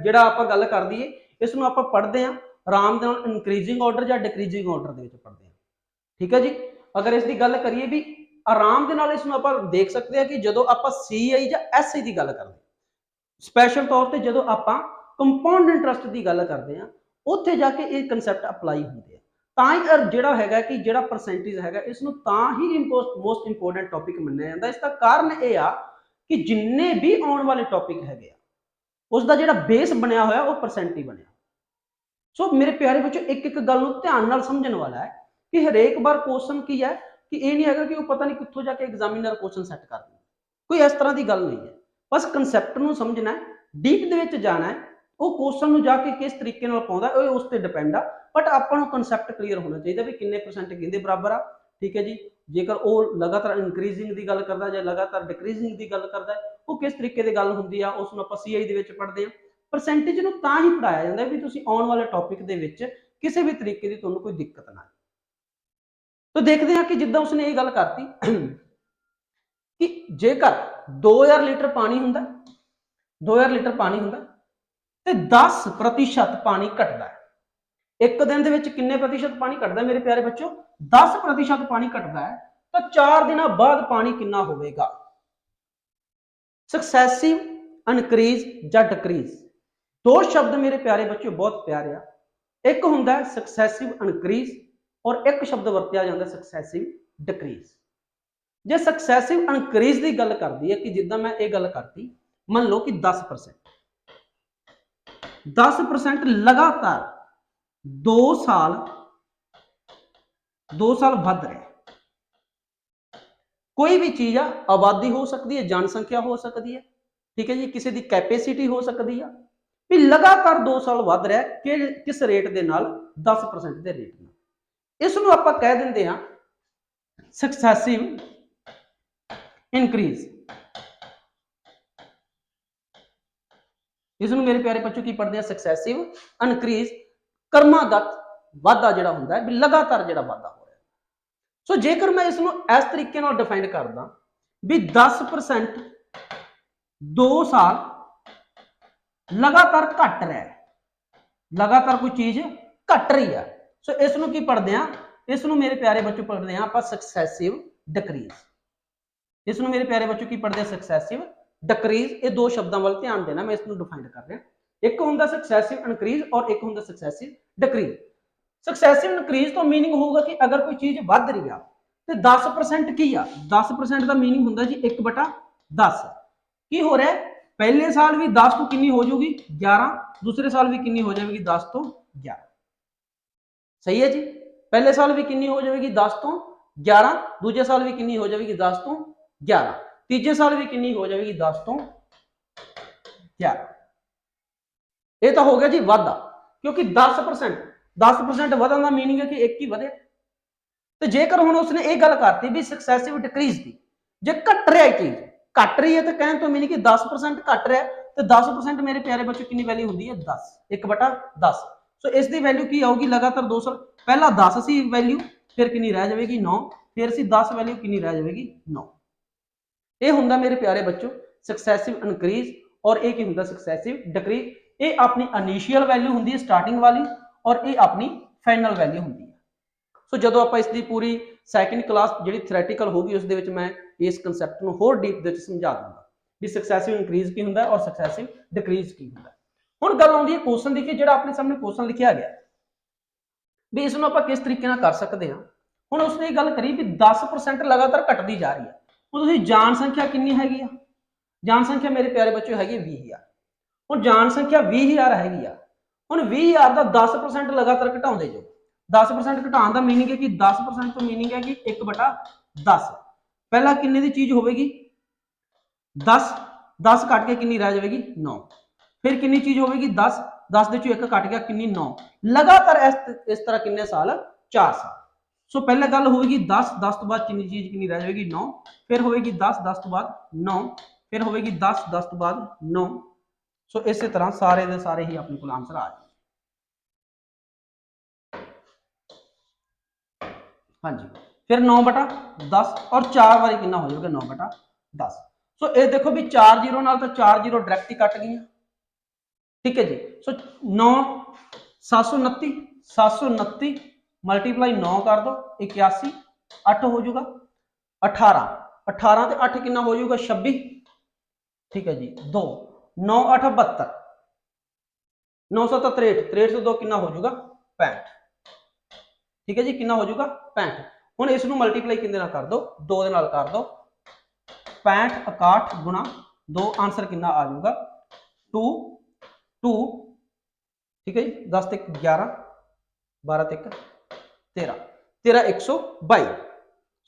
ਜਿਹੜਾ ਆਪਾਂ ਗੱਲ ਕਰ ਦਈਏ ਇਸ ਨੂੰ ਆਪਾਂ ਪੜ੍ਹਦੇ ਹਾਂ ਆਰਾਮ ਦੇ ਨਾਲ ਇਨਕਰੀਜ਼ਿੰਗ ਆਰਡਰ ਜਾਂ ਡਿਕਰੀਜ਼ਿੰਗ ਆਰਡਰ ਦੇ ਵਿੱਚ ਪੜ੍ਹਦੇ ਹਾਂ, ਠੀਕ ਹੈ ਜੀ। ਅਗਰ ਇਸ ਦੀ ਗੱਲ ਕਰੀਏ ਵੀ ਆਰਾਮ ਦੇ ਨਾਲ ਇਸ ਨੂੰ ਆਪਾਂ ਦੇਖ ਸਕਦੇ ਹਾਂ ਕਿ ਜਦੋਂ ਆਪਾਂ CI ਜਾਂ SI ਦੀ ਗੱਲ ਕਰਦੇ, ਸਪੈਸ਼ਲ ਤੌਰ ਤੇ ਜਦੋਂ ਆਪਾਂ ਕੰਪਾਊਂਡ ਇੰਟਰਸਟ ਦੀ ਗੱਲ ਕਰਦੇ ਹਾਂ ਉੱਥੇ ਜਾ ਕੇ ਇਹ ਕਨਸੈਪਟ ਅਪਲਾਈ ਹੁੰਦੇ ਆ। ਤਾਂ ਹੀ ਜਿਹੜਾ ਹੈਗਾ ਕਿ ਜਿਹੜਾ ਪਰਸੈਂਟੇਜ ਹੈਗਾ ਇਸ ਨੂੰ ਤਾਂ ਹੀ ਮੋਸਟ ਇੰਪੋਰਟੈਂਟ ਟੌਪਿਕ ਮੰਨਿਆ ਜਾਂਦਾ। ਇਸ ਦਾ ਕਾਰਨ ਇਹ ਆ ਕਿ ਜਿੰਨੇ ਵੀ ਆਉਣ ਵਾਲੇ ਟੌਪਿਕ ਹੈਗੇ ਆ ਉਸ ਦਾ ਜਿਹੜਾ ਬੇਸ ਬਣਿਆ ਹੋਇਆ ਉਹ ਪਰਸੈਂਟ ਹੀ ਬਣਿਆ। ਸੋ ਮੇਰੇ ਪਿਆਰੇ ਬੱਚੋ ਇੱਕ ਇੱਕ ਗੱਲ ਨੂੰ ਧਿਆਨ ਨਾਲ ਸਮਝਣ ਵਾਲਾ ਹੈ ਕਿ ਹਰੇਕ ਵਾਰ ਕੁਐਸਚਨ ਕੀ ਹੈ ਕਿ ਇਹ ਨਹੀਂ ਹੈਗਾ ਕਿ ਉਹ ਪਤਾ ਨਹੀਂ ਕਿੱਥੋਂ ਜਾ ਕੇ ਐਗਜ਼ਾਮੀਨਰ ਕੁਐਸਚਨ ਸੈੱਟ ਕਰ ਦਿੰਦਾ, ਕੋਈ ਇਸ ਤਰ੍ਹਾਂ ਦੀ ਗੱਲ ਨਹੀਂ ਹੈ। ਬਸ ਕਨਸੈਪਟ ਨੂੰ ਸਮਝਣਾ ਹੈ, ਡੀਪ ਦੇ ਵਿੱਚ ਜਾਣਾ ਹੈ, ਉਹ ਕੁਐਸਚਨ ਨੂੰ ਜਾ ਕੇ ਕਿਸ ਤਰੀਕੇ ਨਾਲ ਪਾਉਂਦਾ ਉਹ ਉਸ ਤੇ ਡਿਪੈਂਡ ਆ। ਬਟ ਆਪਾਂ ਨੂੰ ਕਨਸੈਪਟ ਕਲੀਅਰ ਹੋਣਾ ਚਾਹੀਦਾ ਵੀ ਕਿੰਨੇ ਪਰਸੈਂਟ ਕਿਹਦੇ ਬਰਾਬਰ ਆ, ਠੀਕ ਹੈ ਜੀ। ਜੇਕਰ ਉਹ ਲਗਾਤਾਰ ਇਨਕਰੀਜ਼ਿੰਗ ਦੀ ਗੱਲ ਕਰਦਾ ਜਾਂ ਲਗਾਤਾਰ ਡਿਕਰੀਜ਼ਿੰਗ ਦੀ ਗੱਲ ਕਰਦਾ ਉਹ ਕਿਸ ਤਰੀਕੇ ਦੀ ਗੱਲ ਹੁੰਦੀ ਆ, ਉਸ ਨੂੰ ਆਪਾਂ CI ਦੇ ਵਿੱਚ ਪੜ੍ਹਦੇ ਹਾਂ। ਪਰਸੈਂਟੇਜ ਨੂੰ ਤਾਂ ਹੀ ਪੜਾਇਆ ਜਾਂਦਾ ਵੀ ਤੁਸੀਂ ਆਉਣ ਵਾਲੇ ਟੌਪਿਕ ਦੇ ਵਿੱਚ ਕਿਸੇ ਵੀ ਤਰੀਕੇ ਦੀ ਤੁਹਾਨੂੰ ਕੋਈ ਦਿੱਕਤ ਨਾ ਆਏ। ਤਾਂ ਦੇਖਦੇ ਹਾਂ ਕਿ ਜਿੱਦਾਂ ਉਸਨੇ ਇਹ ਗੱਲ ਕਰਤੀ ਕਿ ਜੇਕਰ 2000 ਲੀਟਰ ਪਾਣੀ ਹੁੰਦਾ 2000 ਲੀਟਰ ਪਾਣੀ ਹੁੰਦਾ ਤੇ 10% ਪਾਣੀ ਘਟਦਾ ਹੈ। ਇੱਕ ਦਿਨ ਦੇ ਵਿੱਚ ਕਿੰਨੇ ਪ੍ਰਤੀਸ਼ਤ ਪਾਣੀ ਘਟਦਾ ਮੇਰੇ ਪਿਆਰੇ ਬੱਚਿਓ? 10% ਪਾਣੀ ਘਟਦਾ ਹੈ। ਤਾਂ 4 ਦਿਨਾਂ ਬਾਅਦ ਪਾਣੀ ਕਿੰਨਾ ਹੋਵੇਗਾ? ਸਕਸੈਸਿਵ ਇਨਕਰੀਜ਼ ਜਾਂ ਡਿਕਰੀਜ਼, ਦੋ ਸ਼ਬਦ ਮੇਰੇ ਪਿਆਰੇ ਬੱਚਿਓ ਬਹੁਤ ਪਿਆਰੇ ਆ। ਇੱਕ ਹੁੰਦਾ ਸਕਸੈਸਿਵ ਇਨਕਰੀਜ਼ ਔਰ ਇੱਕ ਸ਼ਬਦ ਵਰਤਿਆ ਜਾਂਦਾ ਸਕਸੈਸਿਵ ਡਿਕਰੀਜ਼। ਜੇ ਸਕਸੈਸਿਵ ਇਨਕਰੀਜ਼ ਦੀ ਗੱਲ ਕਰਦੀ ਹੈ ਕਿ ਜਿੱਦਾਂ ਮੈਂ ਇਹ ਗੱਲ ਕਰਤੀ, ਮੰਨ ਲਓ ਕਿ 10% ਲਗਾਤਾਰ 2 ਸਾਲ ਵੱਧ ਰਿਹਾ। ਕੋਈ ਵੀ ਚੀਜ਼ ਆ, ਆਬਾਦੀ ਹੋ ਸਕਦੀ ਹੈ, ਜਨਸੰਖਿਆ ਹੋ ਸਕਦੀ ਹੈ, ਠੀਕ ਹੈ ਜੀ, ਕਿਸੇ ਦੀ ਕੈਪੈਸਿਟੀ ਹੋ ਸਕਦੀ ਆ, ਵੀ ਲਗਾਤਾਰ 2 ਸਾਲ ਵੱਧ ਰਿਹਾ ਕਿ ਕਿਸ ਰੇਟ ਦੇ ਨਾਲ? 10% ਦੇ ਰੇਟ ਨਾਲ। ਇਸ ਨੂੰ ਆਪਾਂ ਕਹਿ ਦਿੰਦੇ ਆ ਸਕਸੈਸਿਵ ਇਨਕਰੀਜ਼। ਇਸ ਨੂੰ ਮੇਰੇ ਪਿਆਰੇ ਬੱਚਿਓ ਕੀ ਪੜ੍ਹਦੇ ਆ? ਸਕਸੈਸਿਵ ਇਨਕਰੀਜ਼, ਕਰਮਾਗਤ ਵਾਧਾ ਜਿਹੜਾ ਹੁੰਦਾ ਹੈ, ਵੀ ਲਗਾਤਾਰ ਜਿਹੜਾ ਵਾਧਾ ਹੋ ਰਿਹਾ। ਸੋ ਜੇਕਰ ਮੈਂ ਇਸ ਨੂੰ ਇਸ ਤਰੀਕੇ ਨਾਲ ਡਿਫਾਈਨ ਕਰਦਾ ਵੀ 10% 2 ਸਾਲ ਲਗਾਤਾਰ ਘਟ ਰਿਹਾ ਹੈ, ਲਗਾਤਾਰ ਕੋਈ ਚੀਜ਼ ਘਟ ਰਹੀ ਹੈ, ਸੋ ਇਸ ਨੂੰ ਕੀ ਪੜ੍ਹਦੇ ਆ? ਇਸ ਨੂੰ ਮੇਰੇ ਪਿਆਰੇ ਬੱਚਿਓ ਪੜ੍ਹਦੇ ਆ ਆਪਾਂ ਸਕਸੈਸਿਵ ਡਿਕਰੀਜ਼। ਇਸ ਨੂੰ ਮੇਰੇ ਪਿਆਰੇ ਬੱਚਿਓ ਕੀ ਪੜ੍ਹਦੇ ਆ? ਸਕਸੈਸਿਵ ਡਿਕਰੀਜ਼। ਇਹ ਦੋ ਸ਼ਬਦਾਂ ਵੱਲ ਧਿਆਨ ਦੇਣਾ, ਮੈਂ ਇਸ ਨੂੰ ਡਿਫਾਈਨ ਕਰ ਰਿਹਾ। ਇੱਕ ਹੁੰਦਾ ਸਕਸੈਸਿਵ ਇਨਕਰੀਜ਼ ਔਰ ਇੱਕ ਹੁੰਦਾ ਸਕਸੈਸਿਵ ਡਿਕਰੀਜ਼। ਸਕਸੈਸਿਵ ਇਨਕਰੀਜ਼ ਤੋਂ ਮੀਨਿੰਗ ਹੋਊਗਾ ਕਿ ਅਗਰ ਕੋਈ ਚੀਜ਼ ਵੱਧ ਰਹੀ ਆ ਤੇ 10% ਕੀ ਆ? 10% ਦਾ ਮੀਨਿੰਗ ਹੁੰਦਾ ਜੀ 1/10। ਕੀ ਹੋ ਰਿਹਾ? ਪਹਿਲੇ ਸਾਲ ਵੀ 10 ਤੋਂ ਕਿੰਨੀ ਹੋ ਜਾਊਗੀ? 11। ਦੂਸਰੇ ਸਾਲ ਵੀ ਕਿੰਨੀ ਹੋ ਜਾਵੇਗੀ? 10 ਤੋਂ 11। ਸਹੀ ਹੈ ਜੀ। ਪਹਿਲੇ ਸਾਲ ਵੀ ਕਿੰਨੀ ਹੋ ਜਾਵੇਗੀ? 10 ਤੋਂ 11। ਦੂਜੇ ਸਾਲ ਵੀ ਕਿੰਨੀ ਹੋ ਜਾਵੇਗੀ? 10 ਤੋਂ 11। ਤੀਜੇ ਸਾਲ ਵੀ ਕਿੰਨੀ ਹੋ ਜਾਵੇਗੀ? 10 ਤੋਂ 11। ਇਹ ਤਾਂ ਹੋ ਗਿਆ ਜੀ ਵਾਧਾ, ਕਿਉਂਕਿ 10% ਵਧਣ ਦਾ ਮੀਨਿੰਗ ਹੈ ਕਿ ਇੱਕ ਹੀ ਵਧੇ। ਤੇ ਜੇਕਰ ਹੁਣ ਉਸਨੇ ਇਹ ਗੱਲ ਕਰਤੀ ਵੀ ਸਕਸੈਸਿਵ ਡਿਕਰੀਜ਼ ਦੀ, ਜੇ ਘਟ ਰਿਹਾ ਚੀਜ਼, ਘਟ ਰਹੀ ਹੈ ਤਾਂ ਕਹਿਣ ਤੋਂ ਮੀਨਿੰਗ ਕਿ 10% ਘਟ ਰਿਹਾ ਤੇ 10% ਮੇਰੇ ਪਿਆਰੇ ਬੱਚੇ ਕਿੰਨੀ ਵੈਲਿਊ ਹੁੰਦੀ ਹੈ? 10, 1/10। ਸੋ ਇਸ ਦੀ ਵੈਲਿਊ ਕੀ ਆਊਗੀ? ਲਗਾਤਾਰ 2 ਸਾਲ ਪਹਿਲਾਂ 10 ਸੀ ਵੈਲਿਊ, ਫਿਰ ਕਿੰਨੀ ਰਹਿ ਜਾਵੇਗੀ? 9। ਫਿਰ ਸੀ 10 ਵੈਲਿਊ, ਕਿੰਨੀ ਰਹਿ ਜਾਵੇਗੀ? 9। ਇਹ ਹੁੰਦਾ ਮੇਰੇ ਪਿਆਰੇ ਬੱਚੋ ਸਕਸੈਸਿਵ ਇਨਕਰੀਜ਼ ਔਰ ਇਹ ਕੀ ਹੁੰਦਾ? ਸਕਸੈਸਿਵ ਡਿਕਰੀਜ਼। ਇਹ ਆਪਣੀ ਇਨੀਸ਼ੀਅਲ ਵੈਲਿਊ ਹੁੰਦੀ ਹੈ ਸਟਾਰਟਿੰਗ ਵਾਲੀ ਔਰ ਇਹ ਆਪਣੀ ਫਾਈਨਲ ਵੈਲਿਊ ਹੁੰਦੀ ਹੈ। ਸੋ ਜਦੋਂ ਆਪਾਂ ਇਸ ਦੀ ਪੂਰੀ ਸੈਕੰਡ ਕਲਾਸ ਜਿਹੜੀ ਥਿਓਰੈਟੀਕਲ ਹੋਊਗੀ ਉਸ ਦੇ ਵਿੱਚ ਮੈਂ ਇਸ ਕਨਸੈਪਟ ਨੂੰ ਹੋਰ ਡੀਪ ਦੇ ਵਿੱਚ ਸਮਝਾ ਦੂੰਗਾ ਵੀ ਸਕਸੈਸਿਵ ਇਨਕਰੀਜ਼ ਕੀ ਹੁੰਦਾ ਔਰ ਸਕਸੈਸਿਵ ਡਿਕਰੀਜ਼ ਕੀ ਹੁੰਦਾ। ਹੁਣ ਗੱਲ ਆਉਂਦੀ ਹੈ ਕੁਐਸਚਨ ਦੀ ਕਿ ਜਿਹੜਾ ਆਪਣੇ ਸਾਹਮਣੇ ਕੁਐਸਚਨ ਲਿਖਿਆ ਗਿਆ ਵੀ ਇਸ ਨੂੰ ਆਪਾਂ ਕਿਸ ਤਰੀਕੇ ਨਾਲ ਕਰ ਸਕਦੇ ਹਾਂ। ਹੁਣ ਉਸਨੇ ਇਹ ਗੱਲ ਕਰੀ ਵੀ 10% ਲਗਾਤਾਰ ਘਟਦੀ ਜਾ ਰਹੀ ਹੈ। ਹੁਣ ਤੁਸੀਂ ਜਾਣ ਸੰਖਿਆ ਕਿੰਨੀ ਹੈਗੀ ਆ? ਜਾਣ ਸੰਖਿਆ ਮੇਰੇ ਪਿਆਰੇ ਬੱਚਿਓ ਹੈਗੀ 20,000। ਹੁਣ ਜਾਣ ਸੰਖਿਆ 20,000 ਹੈਗੀ ਆ। ਹੁਣ 20,000 ਦਾ 10% ਲਗਾਤਾਰ ਘਟਾਉਂਦੇ ਜਾਓ। 10% ਘਟਾਉਣ ਦਾ ਮੀਨਿੰਗ ਹੈ ਕਿ 10% ਤੋਂ ਮੀਨਿੰਗ ਹੈ ਕਿ 1/10। ਪਹਿਲਾਂ ਕਿੰਨੇ ਦੀ ਚੀਜ਼ ਹੋਵੇਗੀ? 10 10 ਕੱਟ ਕੇ ਕਿੰਨੀ ਰਹਿ ਜਾਵੇਗੀ? 9। ਫਿਰ ਕਿੰਨੀ ਚੀਜ਼ ਹੋਵੇਗੀ? 10 10 ਦੇ ਚੋਂ 1 ਕੱਟ ਗਿਆ, ਕਿੰਨੀ? 9। ਲਗਾਤਾਰ ਇਸ ਤਰ੍ਹਾਂ ਕਿੰਨੇ ਸਾਲ? 4 ਸਾਲ। ਸੋ ਪਹਿਲਾਂ ਗੱਲ ਹੋਵੇਗੀ 10 10 ਤੋਂ ਬਾਅਦ ਕਿੰਨੀ ਚੀਜ਼ ਕਿੰਨੀ ਰਹਿ ਜਾਵੇਗੀ? 9। ਫਿਰ ਹੋਵੇਗੀ 10 10 ਤੋਂ ਬਾਅਦ 9। ਫਿਰ ਹੋਵੇਗੀ 10 10 ਤੋਂ ਬਾਅਦ 9। ਸੋ ਇਸੇ ਤਰ੍ਹਾਂ ਸਾਰੇ ਦੇ ਸਾਰੇ ਹੀ ਆਪਣੇ ਕੋਲ ਆਨਸਰ ਆ ਜਾਣਗੇ। ਹਾਂਜੀ, ਫਿਰ 9/10 ਔਰ 4 ਵਾਰੀ ਕਿੰਨਾ ਹੋ ਜਾਊਗਾ? 9/10। ਸੋ ਇਹ ਦੇਖੋ ਵੀ 4 0 ਨਾਲ ਤਾਂ 4 0 ਡਾਇਰੈਕਟ ਹੀ ਕੱਟ ਗਈਆਂ, ਠੀਕ ਹੈ ਜੀ। ਸੋ 9 729 729 ਮਲਟੀਪਲਾਈ 9 ਕਰ ਦੋ 81 8 ਹੋ ਜਾਊਗਾ 18 18 ਤੇ 8 ਕਿੰਨਾ ਹੋ ਜਾਊਗਾ? 26, ਠੀਕ ਹੈ ਜੀ। 2 9 8 72 9 7 63 63 ਤੋਂ 2 ਕਿੰਨਾ ਹੋ ਜਾਊਗਾ? 65, ਠੀਕ ਹੈ ਜੀ। ਕਿੰਨਾ ਹੋ ਜਾਊਗਾ? 65। ਹੁਣ ਇਸ ਨੂੰ ਮਲਟੀਪਲਾਈ ਕਿੰਨੇ ਨਾਲ ਕਰ ਦੋ? 2 ਦੇ ਨਾਲ ਕਰ ਦੋ। 65 61 ਗੁਣਾ 2, ਆਨਸਰ ਕਿੰਨਾ ਆ ਜਾਊਗਾ? 2 2, ਠੀਕ ਹੈ ਜੀ। 10 ਤੇ 11 12 ਤੇ 1 13 13 122।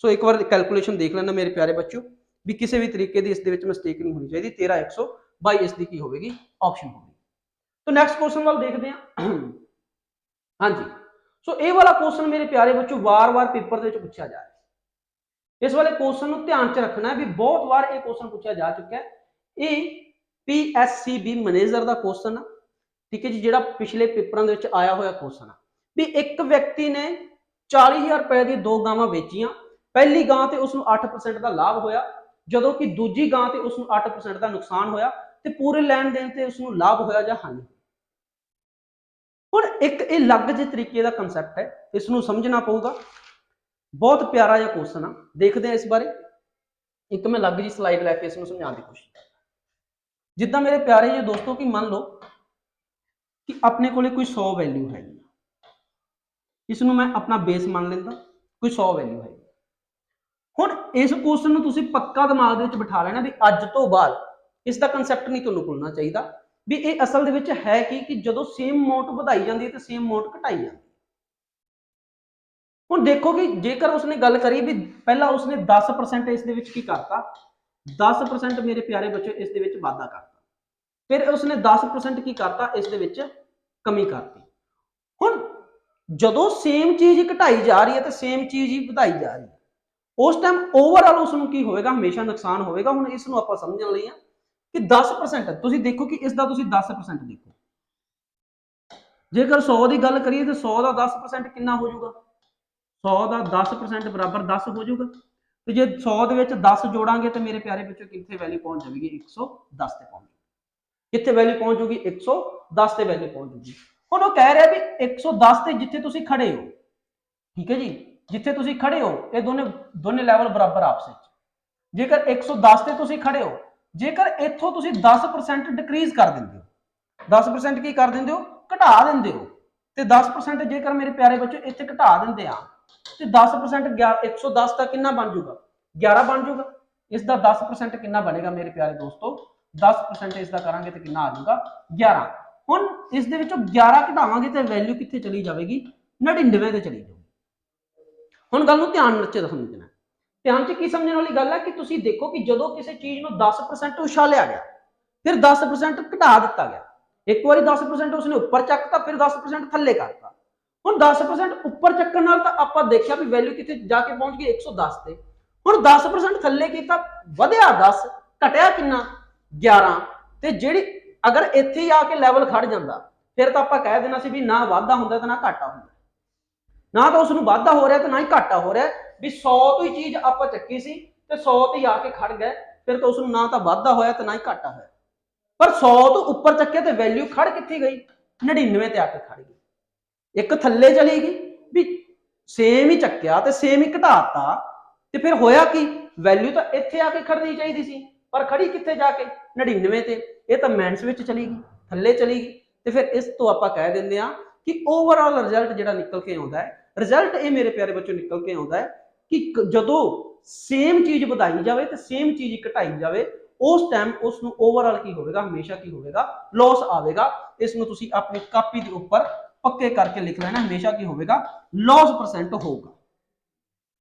ਸੋ ਇੱਕ ਵਾਰ ਕੈਲਕੂਲੇਸ਼ਨ ਦੇਖ ਲੈਣਾ ਮੇਰੇ ਪਿਆਰੇ ਬੱਚਿਓ ਵੀ ਕਿਸੇ ਵੀ ਤਰੀਕੇ ਦੀ ਇਸ ਦੇ ਵਿੱਚ ਮਿਸਟੇਕ ਨਹੀਂ ਹੋਣੀ ਚਾਹੀਦੀ। 13 122 ਇਸ ਦੀ ਕੀ ਹੋਵੇਗੀ? ਆਪਸ਼ਨ ਹੋਵੇਗੀ। तो नेक्स्ट क्वेश्चन वाल देखते हैं। हाँ जी, सो ये वाला क्वेश्चन मेरे प्यारे बच्चों बार बार पेपर ਦੇ ਵਿੱਚ ਪੁੱਛਿਆ ਜਾ ਰਿਹਾ। ਇਸ ਵਾਲੇ क्वेश्चन ਨੂੰ ਧਿਆਨ ਚ ਰੱਖਣਾ ਹੈ ਵੀ ਬਹੁਤ ਵਾਰ ਇਹ क्वेश्चन ਪੁੱਛਿਆ ਜਾ ਚੁੱਕਾ ਹੈ। ਇਹ PSCB ਮੈਨੇਜਰ ਦਾ क्वेश्चन ਆ, ਠੀਕ ਹੈ ਜੀ, ਜਿਹੜਾ ਪਿਛਲੇ ਪੇਪਰਾਂ ਦੇ ਵਿੱਚ ਆਇਆ ਹੋਇਆ क्वेश्चन ਆ ਵੀ ਇੱਕ ਵਿਅਕਤੀ ਨੇ 40,000 ਰੁਪਏ ਦੀ 2 ਗਾਵਾਂ ਵੇਚੀਆਂ। ਪਹਿਲੀ ਗਾਂ ਤੇ ਉਸ ਨੂੰ 8% ਦਾ ਲਾਭ ਹੋਇਆ, ਜਦੋਂ ਕਿ ਦੂਜੀ ਗਾਂ ਤੇ ਉਸ ਨੂੰ 8% ਦਾ ਨੁਕਸਾਨ ਹੋਇਆ। ਤੇ ਪੂਰੇ ਲੈਣ ਦੇਣ ਤੇ ਉਸ ਨੂੰ ਲਾਭ ਹੋਇਆ ਜਾਂ ਹਾਨੀ। ਹੁਣ ਇੱਕ ਇਹ ਅਲੱਗ ਜਿਹੇ ਤਰੀਕੇ ਦਾ ਕਨਸੈਪਟ ਹੈ, ਇਸ ਨੂੰ ਸਮਝਣਾ ਪਊਗਾ। ਬਹੁਤ ਪਿਆਰਾ ਜਿਹਾ ਕੁਐਸਚਨ ਆ, ਦੇਖਦੇ ਆ ਇਸ ਬਾਰੇ। ਇੱਕ ਮੈਂ ਅਲੱਗ ਜੀ ਸਲਾਈਡ ਲੈ ਕੇ ਇਸ ਨੂੰ ਸਮਝਾਉਣ ਦੀ ਕੋਸ਼ਿਸ਼। ਜਿੱਦਾਂ ਮੇਰੇ ਪਿਆਰੇ ਜਿਹੇ ਦੋਸਤੋ ਕਿ ਮੰਨ ਲਓ ਕਿ ਆਪਣੇ ਕੋਲੇ ਕੋਈ 100 ਵੈਲਿਊ ਹੈ, ਇਸ ਨੂੰ ਮੈਂ ਆਪਣਾ ਬੇਸ ਮੰਨ ਲੈਂਦਾ, ਕੋਈ 100 ਵੈਲਿਊ ਹੈ। ਹੁਣ ਇਸ ਕੁਐਸਚਨ ਨੂੰ ਤੁਸੀਂ ਪੱਕਾ ਦਿਮਾਗ ਦੇ ਵਿੱਚ ਬਿਠਾ ਲੈਣਾ ਵੀ ਅੱਜ ਤੋਂ ਬਾਅਦ ਇਸ ਦਾ ਕਨਸੈਪਟ ਨਹੀਂ ਤੁਹਾਨੂੰ ਭੁੱਲਣਾ ਚਾਹੀਦਾ ਵੀ ਇਹ ਅਸਲ ਦੇ ਵਿੱਚ ਹੈ ਕਿ ਜਦੋਂ ਸੇਮ ਅਮਾਉਂਟ ਵਧਾਈ ਜਾਂਦੀ ਹੈ ਤੇ ਸੇਮ ਅਮਾਉਂਟ ਘਟਾਈ ਜਾਂਦੀ ਹੈ। ਹੁਣ ਦੇਖੋ ਕਿ ਜੇਕਰ ਉਸਨੇ ਗੱਲ ਕਰੀ ਵੀ ਪਹਿਲਾਂ ਉਸਨੇ 10% ਇਸ ਦੇ ਵਿੱਚ ਕੀ ਕਰਤਾ, 10% ਮੇਰੇ ਪਿਆਰੇ ਬੱਚੇ ਇਸ ਦੇ ਵਿੱਚ ਵਾਧਾ ਕਰਤਾ, ਫਿਰ ਉਸਨੇ 10% ਕੀ ਕਰਤਾ, ਇਸ ਦੇ ਵਿੱਚ ਕਮੀ ਕਰਤੀ। ਹੁਣ ਜਦੋਂ ਸੇਮ ਚੀਜ਼ ਘਟਾਈ ਜਾ ਰਹੀ ਹੈ ਤੇ ਸੇਮ ਚੀਜ਼ ਹੀ ਵਧਾਈ ਜਾ ਰਹੀ ਹੈ, ਉਸ ਟਾਈਮ ਓਵਰਆਲ ਉਸ ਨੂੰ ਕੀ ਹੋਵੇਗਾ, ਹਮੇਸ਼ਾ ਨੁਕਸਾਨ ਹੋਵੇਗਾ। ਹੁਣ ਇਸ ਨੂੰ ਆਪਾਂ ਸਮਝਣ ਲਈ ਆ ਕਿ 10% ਤੁਸੀਂ ਦੇਖੋ ਕਿ ਇਸ ਦਾ ਤੁਸੀਂ 10% ਦੇਖੋ, ਜੇਕਰ 100 ਦੀ ਗੱਲ ਕਰੀਏ ਤਾਂ 100 ਦਾ 10% ਕਿੰਨਾ ਹੋ ਜਾਊਗਾ, 100 ਦਾ 10% ਬਰਾਬਰ 10 ਹੋ ਜਾਊਗਾ। ਤੇ ਜੇ 100 ਦੇ ਵਿੱਚ 10 ਜੋੜਾਂਗੇ ਤੇ ਮੇਰੇ ਪਿਆਰੇ ਬੱਚੋ ਕਿੱਥੇ ਵੈਲਿਊ ਪਹੁੰਚ ਜਾਵੇਗੀ, 110 ਤੇ ਪਹੁੰਚ ਜਾਊਗੀ। ਕਿੱਥੇ ਵੈਲਿਊ ਪਹੁੰਚ ਜਾਊਗੀ, 110 ਤੇ ਵੈਲਿਊ ਪਹੁੰਚ ਜਾਊਗੀ। ਹੁਣ ਉਹ ਕਹਿ ਰਿਹਾ ਵੀ 110 ਤੇ ਜਿੱਥੇ ਤੁਸੀਂ ਖੜੇ ਹੋ, ਠੀਕ ਹੈ ਜੀ, ਜਿੱਥੇ ਤੁਸੀਂ ਖੜੇ ਹੋ ਇਹ ਦੋਨੇ ਲੈਵਲ ਬਰਾਬਰ ਆਪਸ ਵਿੱਚ। ਜੇਕਰ 110 ਤੇ ਤੁਸੀਂ ਖੜੇ ਹੋ, ਜੇਕਰ ਇੱਥੋਂ ਤੁਸੀਂ 10% ਡਿਕਰੀਜ਼ ਕਰ ਦਿੰਦੇ ਹੋ, 10% ਕੀ ਕਰ ਦਿੰਦੇ ਹੋ, ਘਟਾ ਦਿੰਦੇ ਹੋ, ਤੇ 10% ਜੇਕਰ ਮੇਰੇ ਪਿਆਰੇ ਬੱਚੋ ਇੱਥੇ ਘਟਾ ਦਿੰਦੇ ਆ ਤੇ 10% 110 ਦਾ ਕਿੰਨਾ ਬਣ ਜਾਊਗਾ, 11 ਬਣ ਜਾਊਗਾ। ਇਸ ਦਾ 10% ਕਿੰਨਾ ਬਣੇਗਾ ਮੇਰੇ ਪਿਆਰੇ ਦੋਸਤੋ, 10% ਇਸ ਦਾ ਕਰਾਂਗੇ ਤੇ ਕਿੰਨਾ ਆ ਜਾਊਗਾ, 11। ਹੁਣ ਇਸ ਦੇ ਵਿੱਚੋਂ 11 ਘਟਾਵਾਂਗੇ ਤੇ ਵੈਲਿਊ ਕਿੱਥੇ ਚਲੀ ਜਾਵੇਗੀ, 99 ਤੇ ਚਲੀ ਜਾਊਗੀ। ਹੁਣ ਗੱਲ ਨੂੰ ਧਿਆਨ ਨਾਲ ਸਮਝਣਾ, ਧਿਆਨ ਚ ਕੀ ਸਮਝਣ ਵਾਲੀ ਗੱਲ ਹੈ ਕਿ ਤੁਸੀਂ ਦੇਖੋ ਕਿ ਜਦੋਂ ਕਿਸੇ ਚੀਜ਼ ਨੂੰ 10% ਉਛਾਲਿਆ ਗਿਆ, ਫਿਰ 10% ਘਟਾ ਦਿੱਤਾ ਗਿਆ, ਇੱਕ ਵਾਰੀ 10% ਉਸਨੇ ਉੱਪਰ ਚੱਕਤਾ, ਫਿਰ 10% ਥੱਲੇ ਕਰਤਾ। ਹੁਣ 10% ਉੱਪਰ ਚੱਕਣ ਨਾਲ ਤਾਂ ਆਪਾਂ ਦੇਖਿਆ ਵੀ ਵੈਲਿਊ ਕਿੱਥੇ ਜਾ ਕੇ ਪਹੁੰਚ ਗਈ, 110 ਤੇ। ਹੁਣ 10% ਥੱਲੇ ਕੀਤਾ, ਵਧਿਆ 10, ਘਟਿਆ ਕਿੰਨਾ, 11। ਤੇ ਜਿਹੜੀ ਅਗਰ ਇੱਥੇ ਹੀ ਆ ਕੇ ਲੈਵਲ ਖੜ ਜਾਂਦਾ, ਫਿਰ ਤਾਂ ਆਪਾਂ ਕਹਿ ਦੇਣਾ ਸੀ ਵੀ ਨਾ ਵਾਧਾ ਹੁੰਦਾ ਤੇ ਨਾ ਘਾਟਾ ਹੁੰਦਾ, ਨਾ ਤਾਂ ਉਸ ਨੂੰ ਵਾਧਾ ਹੋ ਰਿਹਾ ਤੇ ਨਾ ਹੀ ਘਾਟਾ ਹੋ ਰਿਹਾ, ਵੀ 100 ਤੋਂ ਹੀ ਚੀਜ਼ ਆਪਾਂ ਚੱਕੀ ਸੀ ਤੇ 100 ਤੇ ਹੀ ਆ ਕੇ ਖੜ ਗਏ, ਫਿਰ ਤਾਂ ਉਸ ਨੂੰ ਨਾ ਤਾਂ ਵਾਧਾ ਹੋਇਆ ਤੇ ਨਾ ਹੀ ਘਾਟਾ ਹੋਇਆ। ਪਰ 100 ਤੋਂ ਉੱਪਰ ਚੱਕਿਆ ਤੇ ਵੈਲਿਊ ਖੜ ਕਿੱਥੇ ਗਈ, 99 ਤੇ ਆ ਕੇ ਖੜ ਗਈ। ਇੱਕ ਥੱਲੇ ਚਲੀ ਗਈ ਵੀ ਸੇਮ ਹੀ ਚੱਕਿਆ ਤੇ ਸੇਮ ਹੀ ਘਟਾਤਾ, ਤੇ ਫਿਰ ਹੋਇਆ ਕੀ, ਵੈਲਿਊ ਤਾਂ ਇੱਥੇ ਆ ਕੇ ਖੜਨੀ ਚਾਹੀਦੀ ਸੀ, ਪਰ ਖੜੀ ਕਿੱਥੇ ਜਾ ਕੇ, 99 ਤੇ। ਇਹ ਤਾਂ ਮਾਈਨਸ ਵਿੱਚ ਚਲੀ ਗਈ, ਥੱਲੇ ਚਲੀ ਗਈ। ਤੇ ਫਿਰ ਇਸ ਤੋਂ ਆਪਾਂ ਕਹਿ ਦਿੰਦੇ ਆ ਕਿ ਓਵਰਆਲ ਰਿਜ਼ਲਟ ਜਿਹੜਾ ਨਿਕਲ ਕੇ ਆਉਂਦਾ ਹੈ, ਰਿਜ਼ਲਟ ਇਹ ਮੇਰੇ ਪਿਆਰੇ ਬੱਚੋ ਨਿਕਲ ਕੇ ਆਉਂਦਾ ਹੈ ਕਿ ਜਦੋਂ ਸੇਮ ਚੀਜ਼ ਵਧਾਈ ਜਾਵੇ ਤੇ ਸੇਮ ਚੀਜ਼ ਘਟਾਈ ਜਾਵੇ, ਉਸ ਟਾਈਮ ਉਸ ਨੂੰ ਓਵਰਆਲ ਕੀ ਹੋਵੇਗਾ, ਹਮੇਸ਼ਾ ਕੀ ਹੋਵੇਗਾ, ਲਾਸ ਆਵੇਗਾ। ਇਸ ਨੂੰ ਤੁਸੀਂ ਆਪਣੀ ਕਾਪੀ ਦੇ ਉੱਪਰ ਪੱਕੇ ਕਰਕੇ ਲਿਖ ਲੈਣਾ, ਹਮੇਸ਼ਾ ਕੀ ਹੋਵੇਗਾ, ਲਾਸ ਪਰਸੈਂਟ ਹੋਊਗਾ,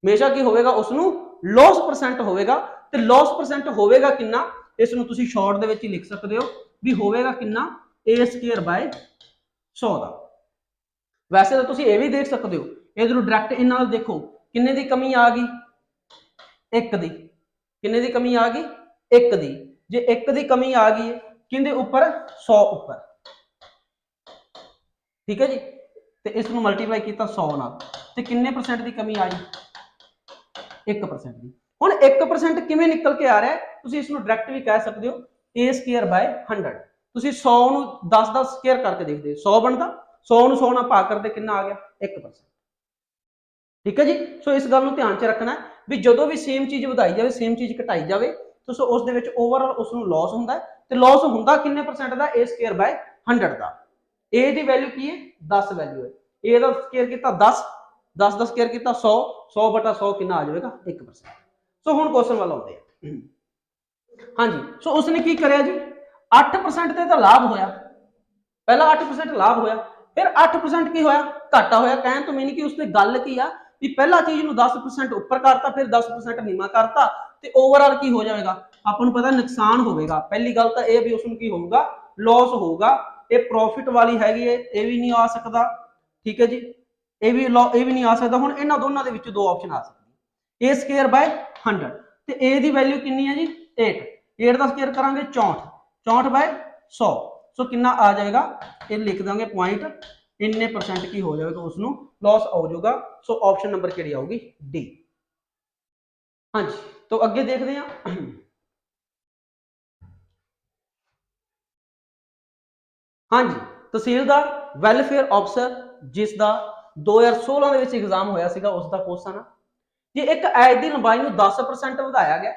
ਹਮੇਸ਼ਾ ਕੀ ਹੋਵੇਗਾ, ਉਸ ਨੂੰ ਲਾਸ ਪਰਸੈਂਟ ਹੋਵੇਗਾ। ਤੇ ਲਾਸ ਪਰਸੈਂਟ ਹੋਵੇਗਾ ਕਿੰਨਾ, ਇਸ ਨੂੰ ਤੁਸੀਂ ਸ਼ਾਰਟ ਦੇ ਵਿੱਚ ਹੀ ਲਿਖ ਸਕਦੇ ਹੋ ਵੀ ਹੋਵੇਗਾ ਕਿੰਨਾ, a² / 100 ਦਾ। ਵੈਸੇ ਤਾਂ ਤੁਸੀਂ ਇਹ ਵੀ ਦੇਖ ਸਕਦੇ ਹੋ, ਇਧਰੋਂ ਡਾਇਰੈਕਟ ਇਹਨਾਂ ਨਾਲ ਦੇਖੋ ਕਿੰਨੇ ਦੀ ਕਮੀ ਆ ਗਈ, 1 ਦੀ। ਕਿੰਨੇ ਦੀ ਕਮੀ ਆ ਗਈ, 1 ਦੀ। ਜੇ 1 ਦੀ ਕਮੀ ਆ ਗਈ ਹੈ ਕਿੰਦੇ ਉੱਪਰ, 100 ਉੱਪਰ, ਠੀਕ ਹੈ ਜੀ। ਤੇ ਇਸ ਨੂੰ ਮਲਟੀਪਲਾਈ ਕੀਤਾ 100 ਨਾਲ ਤੇ ਕਿੰਨੇ ਪਰਸੈਂਟ ਦੀ ਕਮੀ ਆ ਗਈ, 1% ਦੀ। ਹੁਣ 1% ਕਿਵੇਂ ਨਿਕਲ ਕੇ ਆ ਰਿਹਾ, ਤੁਸੀਂ ਇਸ ਨੂੰ ਡਾਇਰੈਕਟ ਵੀ ਕਹਿ ਸਕਦੇ ਹੋ a² / 100। ਤੁਸੀਂ 100 ਨੂੰ 10 ਦਾ ਸਕੁਅਰ ਕਰਕੇ ਦੇਖਦੇ ਹੋ, 100 ਬਣਦਾ, 100 ਨੂੰ 100 ਨਾਲ ਭਾਗ ਕਰਦੇ ਕਿੰਨਾ ਆ ਗਿਆ, 1%। ਠੀਕ ਹੈ ਜੀ। ਸੋ ਇਸ ਗੱਲ ਨੂੰ ਧਿਆਨ ਚ ਰੱਖਣਾ ਵੀ ਜਦੋਂ ਵੀ ਸੇਮ ਚੀਜ਼ ਵਧਾਈ ਜਾਵੇ, ਸੇਮ ਚੀਜ਼ ਘਟਾਈ ਜਾਵੇ, ਤਾਂ ਉਸ ਦੇ ਵਿੱਚ ਓਵਰਆਲ ਉਸ ਨੂੰ ਲਾਸ ਹੁੰਦਾ, ਤੇ ਲਾਸ ਹੁੰਦਾ ਕਿੰਨੇ percent the, a² / 100 the. a the value ਕੀ ਹੈ, 10 ਵੈਲਿਊ ਹੈ, a ਦਾ ਸਕੁਅਰ ਕੀਤਾ 10, 10 ਦਾ ਸਕੁਅਰ ਕੀਤਾ 100, 100/100 ਕਿੰਨਾ ਆ ਜਾਵੇਗਾ, 1%। ਸੋ ਹੁਣ ਕੁਐਸਚਨ ਵੱਲ ਆਉਂਦੇ ਆ। ਹਾਂਜੀ, ਸੋ ਉਸਨੇ ਕੀ ਕਰਿਆ ਜੀ, 8% ਤੇ ਤਾਂ ਲਾਭ ਹੋਇਆ, ਪਹਿਲਾਂ 8% ਲਾਭ ਹੋਇਆ, ਫਿਰ 8% ਕੀ ਹੋਇਆ, ਘਾਟਾ ਹੋਇਆ। ਕਹਿਣ ਤੋਂ ਮੀਨ ਕਿ ਉਸਨੇ ਗੱਲ ਕੀ ਆ ਵੀ ਪਹਿਲਾਂ ਚੀਜ਼ ਨੂੰ 10% ਉੱਪਰ ਕਰਤਾ, ਫਿਰ 10% ਨੀਵਾਂ ਕਰਤਾ, ਤੇ ਓਵਰਆਲ ਕੀ ਹੋ ਜਾਏਗਾ, ਆਪਾਂ ਨੂੰ ਪਤਾ ਨੁਕਸਾਨ ਹੋਵੇਗਾ। ਪਹਿਲੀ ਗੱਲ ਤਾਂ ਇਹ ਵੀ ਉਸ ਨੂੰ ਕੀ ਹੋਊਗਾ, ਲਾਸ ਹੋਊਗਾ। ਇਹ ਪ੍ਰੋਫਿਟ ਵਾਲੀ ਹੈਗੀ ਹੈ, ਇਹ ਵੀ ਨਹੀਂ ਆ ਸਕਦਾ, ਠੀਕ ਹੈ ਜੀ, ਇਹ ਵੀ ਨਹੀਂ ਆ ਸਕਦਾ। ਹੁਣ ਇਹਨਾਂ ਦੋਨਾਂ ਦੇ ਵਿੱਚ ਦੋ ਆਪਸ਼ਨ ਆ ਸਕਦੀ, a² / 100, ਤੇ a ਦੀ ਵੈਲਿਊ ਕਿੰਨੀ ਹੈ ਜੀ, 8, 8 ਦਾ ਸਕੁਅਰ ਕਰਾਂਗੇ 64, 64/100। ਸੋ ਕਿੰਨਾ ਆ ਜਾਏਗਾ, ਇਹ ਲਿਖ ਦਾਂਗੇ ਪੁਆਇੰਟ, ਇੰਨੇ ਪਰਸੈਂਟ ਕੀ ਹੋ ਜਾਵੇਗਾ, ਉਸ ਨੂੰ ਲਾਸ ਹੋ ਜਾਊਗਾ। ਸੋ ਆਪਸ਼ਨ ਨੰਬਰ ਕਿਹੜੀ ਆਊਗੀ, ਡੀ। ਹਾਂਜੀ, ਤੋਂ ਅੱਗੇ ਦੇਖਦੇ ਹਾਂ। हाँ जी, तहसीलदार वैलफेयर ऑफिसर जिस ਦਾ 2016 ਦੇ ਵਿੱਚ ਐਗਜ਼ਾਮ ਹੋਇਆ ਸੀਗਾ ਉਸ ਦਾ ਕੁਐਸਚਨ ਆ ਜੇ ਇੱਕ ਐਜ ਦੀ ਲੰਬਾਈ ਨੂੰ 10% ਵਧਾਇਆ ਗਿਆ,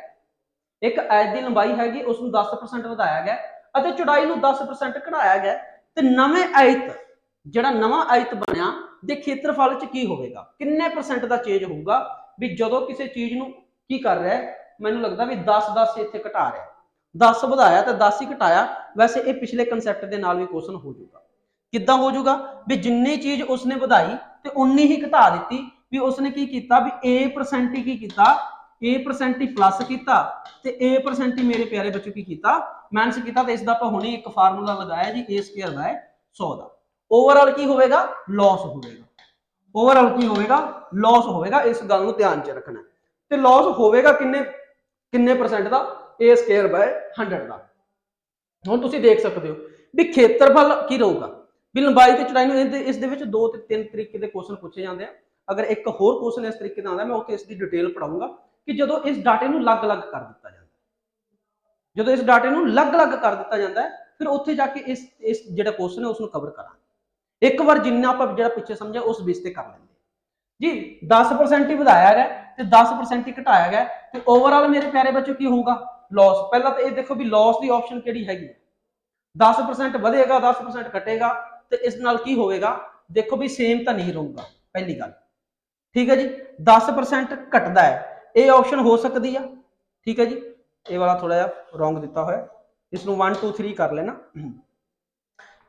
ਇੱਕ ਐਜ ਦੀ ਲੰਬਾਈ ਹੈਗੀ ਉਸ ਨੂੰ 10% ਵਧਾਇਆ ਗਿਆ ਅਤੇ ਚੌੜਾਈ ਨੂੰ 10% ਘਟਾਇਆ ਗਿਆ ਤੇ ਨਵੇਂ ਆਇਤ ਜਿਹੜਾ ਨਵਾਂ ਆਇਤ ਬਣਿਆ ਦੇ ਖੇਤਰਫਲ ਚ ਕੀ ਹੋਵੇਗਾ, ਕਿੰਨੇ ਪਰਸੈਂਟ ਦਾ ਚੇਂਜ ਹੋਊਗਾ ਵੀ ਜਦੋਂ ਕਿਸੇ ਚੀਜ਼ ਨੂੰ ਕੀ ਕਰ ਰਿਹਾ ਮੈਨੂੰ ਲੱਗਦਾ ਵੀ 10 ਇੱਥੇ ਘਟਾ ਰਿਹਾ 10 ਵਧਾਇਆ ਤੇ 10 ਹੀ ਘਟਾਇਆ ਵੈਸੇ ਇਹ ਪਿਛਲੇ ਕਨਸੈਪਟ ਦੇ ਨਾਲ ਵੀ ਕੁਐਸਚਨ ਹੋ ਜਾਊਗਾ ਕਿੱਦਾਂ ਹੋ ਜਾਊਗਾ ਵੀ ਜਿੰਨੀ ਚੀਜ਼ ਉਸਨੇ ਵਧਾਈ ਤੇ ਉਨੀ ਹੀ ਘਟਾ ਦਿੱਤੀ ਵੀ ਉਸਨੇ ਕੀ ਕੀਤਾ ਵੀ a% ਹੀ ਕੀ ਕੀਤਾ a% ਹੀ ਪਲੱਸ ਕੀਤਾ ਤੇ a% ਹੀ ਮੇਰੇ ਪਿਆਰੇ ਬੱਚੋ ਕੀ ਕੀਤਾ ਮਾਈਨਸ ਕੀਤਾ ਤੇ ਇਸ ਦਾ ਆਪਾਂ ਹੁਣੇ ਇੱਕ ਫਾਰਮੂਲਾ ਲਗਾਇਆ ਜੀ a² ਬਾय 100 ਦਾ ओवरऑल की होगा लॉस होगा ओवरऑल की होगा लॉस होगा इस गल को ध्यान च रखना ते लॉस होगा किन्ने किन्ने परसेंट का a² बाय 100 का हुण तुसीं देख सकते हो भी खेत्रफल की रहूगा भी लंबाई ते चौड़ाई नूं इस दे विच 2 ते 3 तरीके के क्वेश्चन पूछे जाते हैं अगर एक होर क्वेश्चन इस तरीके का आंदा मैं उत्थे इसकी डिटेल पढ़ाऊंगा कि जदों इस डाटे नूं अलग-अलग कर दिता जाता जदों इस डाटे नूं अलग-अलग कर दिता जाता है फिर उत्थे जाके इस जिहड़ा क्वेश्चन है उसनूं कवर करांगे एक बार जिन्ना आप जो पिछले समझे उस बेस से कर लेंगे जी 10% ही बढ़ाया गया तो 10% ही घटाया गया तो ओवरऑल मेरे प्यारे बच्चों की होगा लॉस पहला तो ये देखो भी लॉस की ऑप्शन केड़ी हैगी 10% बढ़ेगा 10% घटेगा तो इस नाल की होगा देखो भी सेम तो नहीं रहूगा पहली गल ठीक है जी 10% घटता है ये ऑप्शन हो सकती है ठीक है जी ये वाला थोड़ा जिहा रॉन्ग दिता हुआ इसनूं 1 2 3 कर लेना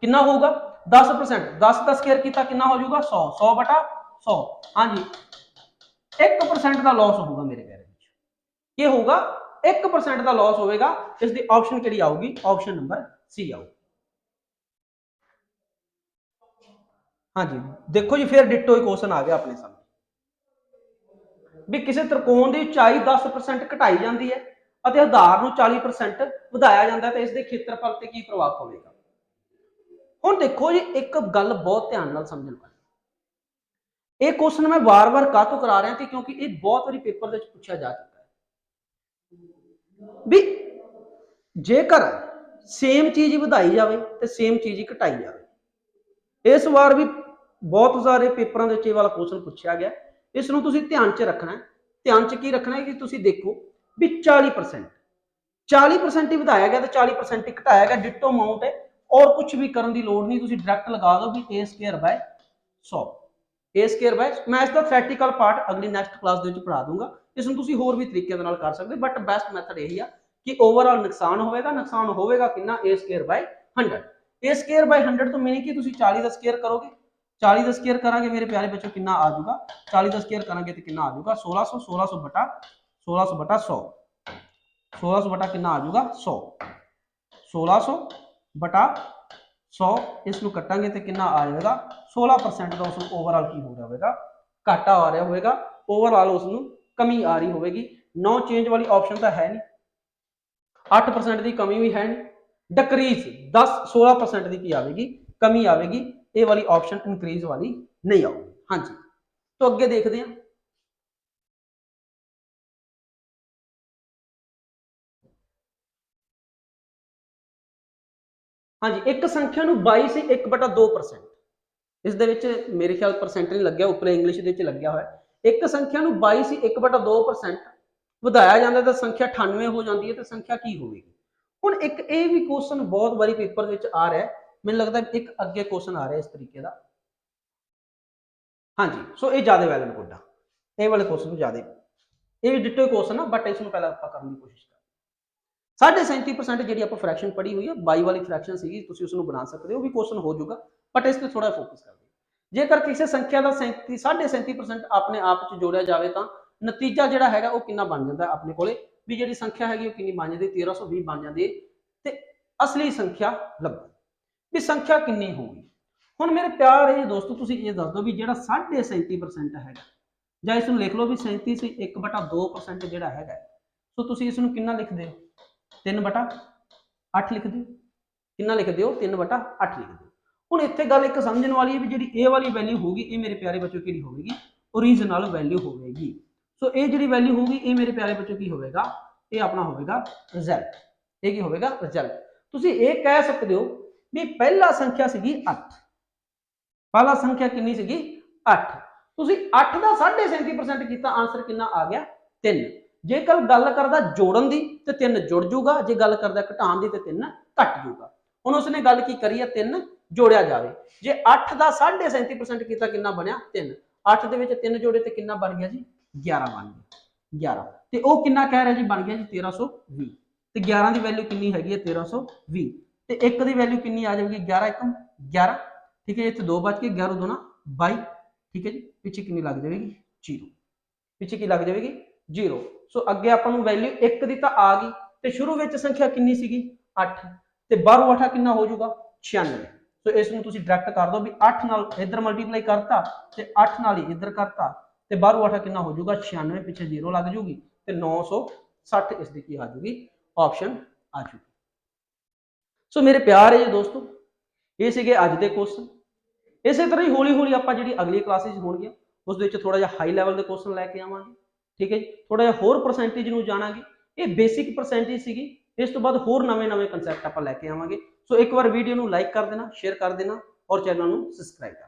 कितना होगा 10% 10 का स्केयर किया कितना हो जाएगा 100 100 बटा 100 हाँ जी 1% का लॉस होगा मेरे प्यारे ये होगा 1% का लॉस होगा इसकी ऑप्शन केड़ी आऊगी ऑप्शन नंबर सी आऊगी हाँ जी देखो जी फिर डिटो क्वेश्चन आ गया अपने सामने भी किसी त्रिकोण की उचाई 10% घटाई जाती है और आधार नूं 40% ਵਧਾਇਆ ਜਾਂਦਾ ਤੇ ਇਸ ਦੇ ਖੇਤਰਫਲ ਤੇ ਕੀ ਪ੍ਰਭਾਵ ਪਵੇਗਾ ਹੁਣ ਦੇਖੋ ਜੀ ਇੱਕ ਗੱਲ ਬਹੁਤ ਧਿਆਨ ਨਾਲ ਸਮਝਣ ਵਾਲੀ ਇਹ ਕੁਐਸਚਨ ਮੈਂ ਵਾਰ-ਵਾਰ ਕਾਹਤੋਂ ਕਰਾ ਰਿਹਾ ਕਿਉਂਕਿ ਇਹ ਬਹੁਤ ਵਾਰੀ ਪੇਪਰ ਦੇ ਵਿੱਚ ਪੁੱਛਿਆ ਜਾ ਚੁੱਕਾ ਹੈ ਵੀ ਜੇਕਰ ਸੇਮ ਚੀਜ਼ ਵਧਾਈ ਜਾਵੇ ਤੇ ਸੇਮ ਚੀਜ਼ ਹੀ ਘਟਾਈ ਜਾਵੇ ਇਸ ਵਾਰ ਵੀ ਬਹੁਤ ਸਾਰੇ ਪੇਪਰਾਂ ਦੇ ਵਿੱਚ ਇਹ ਵਾਲਾ ਕੁਐਸਚਨ ਪੁੱਛਿਆ ਗਿਆ ਇਸ ਨੂੰ ਤੁਸੀਂ ਧਿਆਨ 'ਚ ਰੱਖਣਾ ਹੈ ਧਿਆਨ 'ਚ ਕੀ ਰੱਖਣਾ ਹੈ ਕਿ ਤੁਸੀਂ ਦੇਖੋ ਵੀ 40% ही ਵਧਾਇਆ ਗਿਆ ਤੇ 40% ਹੀ ਘਟਾਇਆ ਗਿਆ ਡਿਟੋ ਅਮਾਉਂਟ ਹੈ और कुछ भी करने की लोड़ नहीं डायरैक्ट लगा दो भी a² बाय 100 a² बाय मैं इसका थ्योरेटिकल पार्ट अगली नैक्सट क्लास ਦੇ ਵਿੱਚ पढ़ा दूंगा इसनूं तुसीं होर भी तरीके ਦੇ ਨਾਲ कर सकते बट बेस्ट मैथड यही है कि ओवरऑल नुकसान होगा कितना a² बाय 100 a² बाय 100 तो मीनिंग कि तुसीं 40 ਦਾ ਸਕੁਅਰ करोगे 40 ਦਾ ਸਕੁਅਰ करांगे मेरे प्यारे बच्चों कितना आ जाऊगा 40 ਦਾ ਸਕੁਅਰ करांगे तो कितना आ जाऊगा 1600 बटा 100 1600 बटा कितना आ जाऊगा 100 1600 बटा 100 इसनूं कटांगे तो कितना आ जाएगा 16% का उसनूं ओवरऑल की हो रहा होगा घाटा आ रहा होगा ओवरऑल उसनूं कमी आ रही होगी नो चेंज वाली ऑप्शन तो है नहीं 8% की कमी भी है नहीं डिक्रीज 16% की आएगी कमी आएगी ये वाली ऑप्शन इंक्रीज वाली नहीं आएगी हाँ जी तो अगे देखते हैं हाँ जी एक संख्या 22 से 1/2% इस मेरे ख्याल परसेंट नहीं लग्या उपर इंग्लिश लग्या हुआ एक संख्या 22 से 1/2% ਵਧਾਇਆ ਜਾਂਦਾ ਤਾਂ संख्या 98 हो जाती है तो संख्या की होगी ਹੁਣ एक ये भी क्वेश्चन बहुत बारी पेपर ਦੇ ਵਿੱਚ आ रहा है ਮੈਨੂੰ लगता है एक ਅੱਗੇ क्वेश्चन आ रहा है इस तरीके का हाँ जी सो ये ज़्यादा वैलिड कोडा ये वाले क्वेश्चन ज़्यादा ये भी डिटो क्वेश्चन है बट इसमें पहले आप करने की कोशिश कर 37% जी आप फ्रैक्शन पढ़ी हुई है 22 वाली फ्रैक्शन सी उसको बना सकते हो भी क्वेश्चन हो जाऊगा बट इस पर थोड़ा फोकस कर दे जेकर किसी संख्या का 37.5% अपने आप च जोड़िया जाए तो नतीजा जोड़ा है वो कितना बन जाता है अपने को भी जी संख्या हैगी वो कितनी बन जाती 1320 बन जाती है असली संख्या लभो भी संख्या कितनी होगी हुण मेरे प्यारे दोस्तों तुसीं ये दस दो भी जो 37.5% है जां इसनूं लिख लो भी 37 से 1/2% जिहड़ा है सो तुसीं इसनूं कितना लिख दे 3/8 लिख दो कितना लिख दो 3/8 लिख दो हुण इत्थे गल एक समझण वाली है भी जिहड़ी ए वाली वैल्यू होगी ये मेरे प्यारे बच्चों की होगी ओरिजिनल वैल्यू होगी सो ये जिहड़ी वैल्यू होगी ये मेरे प्यारे बच्चों की होगा ये अपना होगा रिजल्ट ये की होगा रिजल्ट तुसीं ये कह सकते हो ਵੀ ਪਹਿਲਾ ਸੰਖਿਆ ਸੀਗੀ 8, ਪਹਿਲਾ ਸੰਖਿਆ ਕਿੰਨੀ ਸੀਗੀ 8, ਤੁਸੀਂ 8 ਦਾ 37% ਕੀਤਾ, ਆਨਸਰ ਕਿੰਨਾ ਆ ਗਿਆ 3। ਜੇਕਰ ਗੱਲ ਕਰਦਾ ਜੋੜਨ ਦੀ ਤੇ 3 ਜੁੜ ਜੂਗਾ, ਜੇ ਗੱਲ ਕਰਦਾ ਘਟਾਉਣ ਦੀ ਤੇ 3 ਘਟ ਜੂਗਾ। ਹੁਣ ਉਸਨੇ ਗੱਲ ਕੀ ਕਰੀ ਹੈ 3 ਜੋੜਿਆ ਜਾਵੇ, ਜੇ 8 ਦਾ 37% ਕੀਤਾ ਕਿੰਨਾ ਬਣਿਆ 3, 8 ਦੇ ਵਿੱਚ 3 ਜੋੜੇ ਤੇ ਕਿੰਨਾ ਬਣ ਗਿਆ ਜੀ 11 ਬਣ ਗਿਆ 11, ਤੇ ਉਹ ਕਿੰਨਾ ਕਹਿ ਰਿਹਾ ਜੀ ਬਣ ਗਿਆ ਜੀ 1320, ਤੇ 11 ਦੀ ਵੈਲਿਊ ਕਿੰਨੀ ਹੈਗੀ ਹੈ 1320, ਤੇ 1 ਦੀ ਵੈਲਿਊ ਕਿੰਨੀ ਆ ਜਾਵੇਗੀ 11 1 11, ਠੀਕ ਹੈ, ਇੱਥੇ 2 ਬਚ ਕੇ 11 2 22, ਠੀਕ ਹੈ ਜੀ, ਪਿੱਛੇ ਕਿੰਨੀ ਲੱਗ ਜਾਵੇਗੀ 0, ਪਿੱਛੇ ਕੀ ਲੱਗ ਜਾਵੇਗੀ 0। ਸੋ ਅੱਗੇ ਆਪਾਂ ਨੂੰ ਵੈਲਿਊ 1 ਦੀ ਤਾਂ ਆ ਗਈ, ਤੇ ਸ਼ੁਰੂ ਵਿੱਚ ਸੰਖਿਆ ਕਿੰਨੀ ਸੀਗੀ 8, ਤੇ ਬਾਹਰੋਂ 8 ਕਿੰਨਾ ਹੋ ਜਾਊਗਾ 96। ਸੋ ਇਸ ਨੂੰ ਤੁਸੀਂ ਡਾਇਰੈਕਟ ਕਰ ਦਿਓ ਵੀ 8 ਨਾਲ ਇੱਧਰ ਮਲਟੀਪਲਾਈ ਕਰਤਾ ਤੇ 8 ਨਾਲ ਹੀ ਇੱਧਰ ਕਰਤਾ, ਤੇ ਬਾਹਰੋਂ 8 ਕਿੰਨਾ ਹੋ ਜਾਊਗਾ 96, ਪਿੱਛੇ 0 ਲੱਗ ਜੂਗੀ ਤੇ 960 ਇਸ ਦੀ ਕੀ ਆ ਜੂਗੀ ਆਪਸ਼ਨ ਆ ਜੂਗੀ। ਸੋ ਮੇਰੇ ਪਿਆਰੇ ਦੋਸਤੋ, ਇਹ ਸੀਗੇ ਅੱਜ ਦੇ ਕੁਐਸਚਨ। ਇਸੇ ਤਰ੍ਹਾਂ ਹੀ ਹੌਲੀ ਹੌਲੀ ਆਪਾਂ ਜਿਹੜੀ ਅਗਲੀ ਕਲਾਸਿਸ ਹੋਣਗੀਆਂ ਉਸ ਦੇ ਵਿੱਚ ਥੋੜਾ ਜਿਹਾ ਹਾਈ ਲੈਵਲ ਦੇ ਕੁਐਸਚਨ ਲੈ ਕੇ ਆਵਾਂਗੇ, ਠੀਕ ਹੈ ਜੀ, ਥੋੜਾ ਜਿਹਾ ਹੋਰ ਪਰਸੈਂਟੇਜ ਨੂੰ ਜਾਣਾਂਗੇ। ਇਹ ਬੇਸਿਕ ਪਰਸੈਂਟੇਜ ਸੀਗੀ, ਇਸ ਤੋਂ ਬਾਅਦ ਹੋਰ ਨਵੇਂ-ਨਵੇਂ ਕਨਸੈਪਟ ਆਪਾਂ ਲੈ ਕੇ ਆਵਾਂਗੇ। ਸੋ ਇੱਕ ਵਾਰ ਵੀਡੀਓ ਨੂੰ ਲਾਈਕ ਕਰ ਦੇਣਾ, ਸ਼ੇਅਰ ਕਰ ਦੇਣਾ ਔਰ ਚੈਨਲ ਨੂੰ ਸਬਸਕ੍ਰਾਈਬ ਕਰ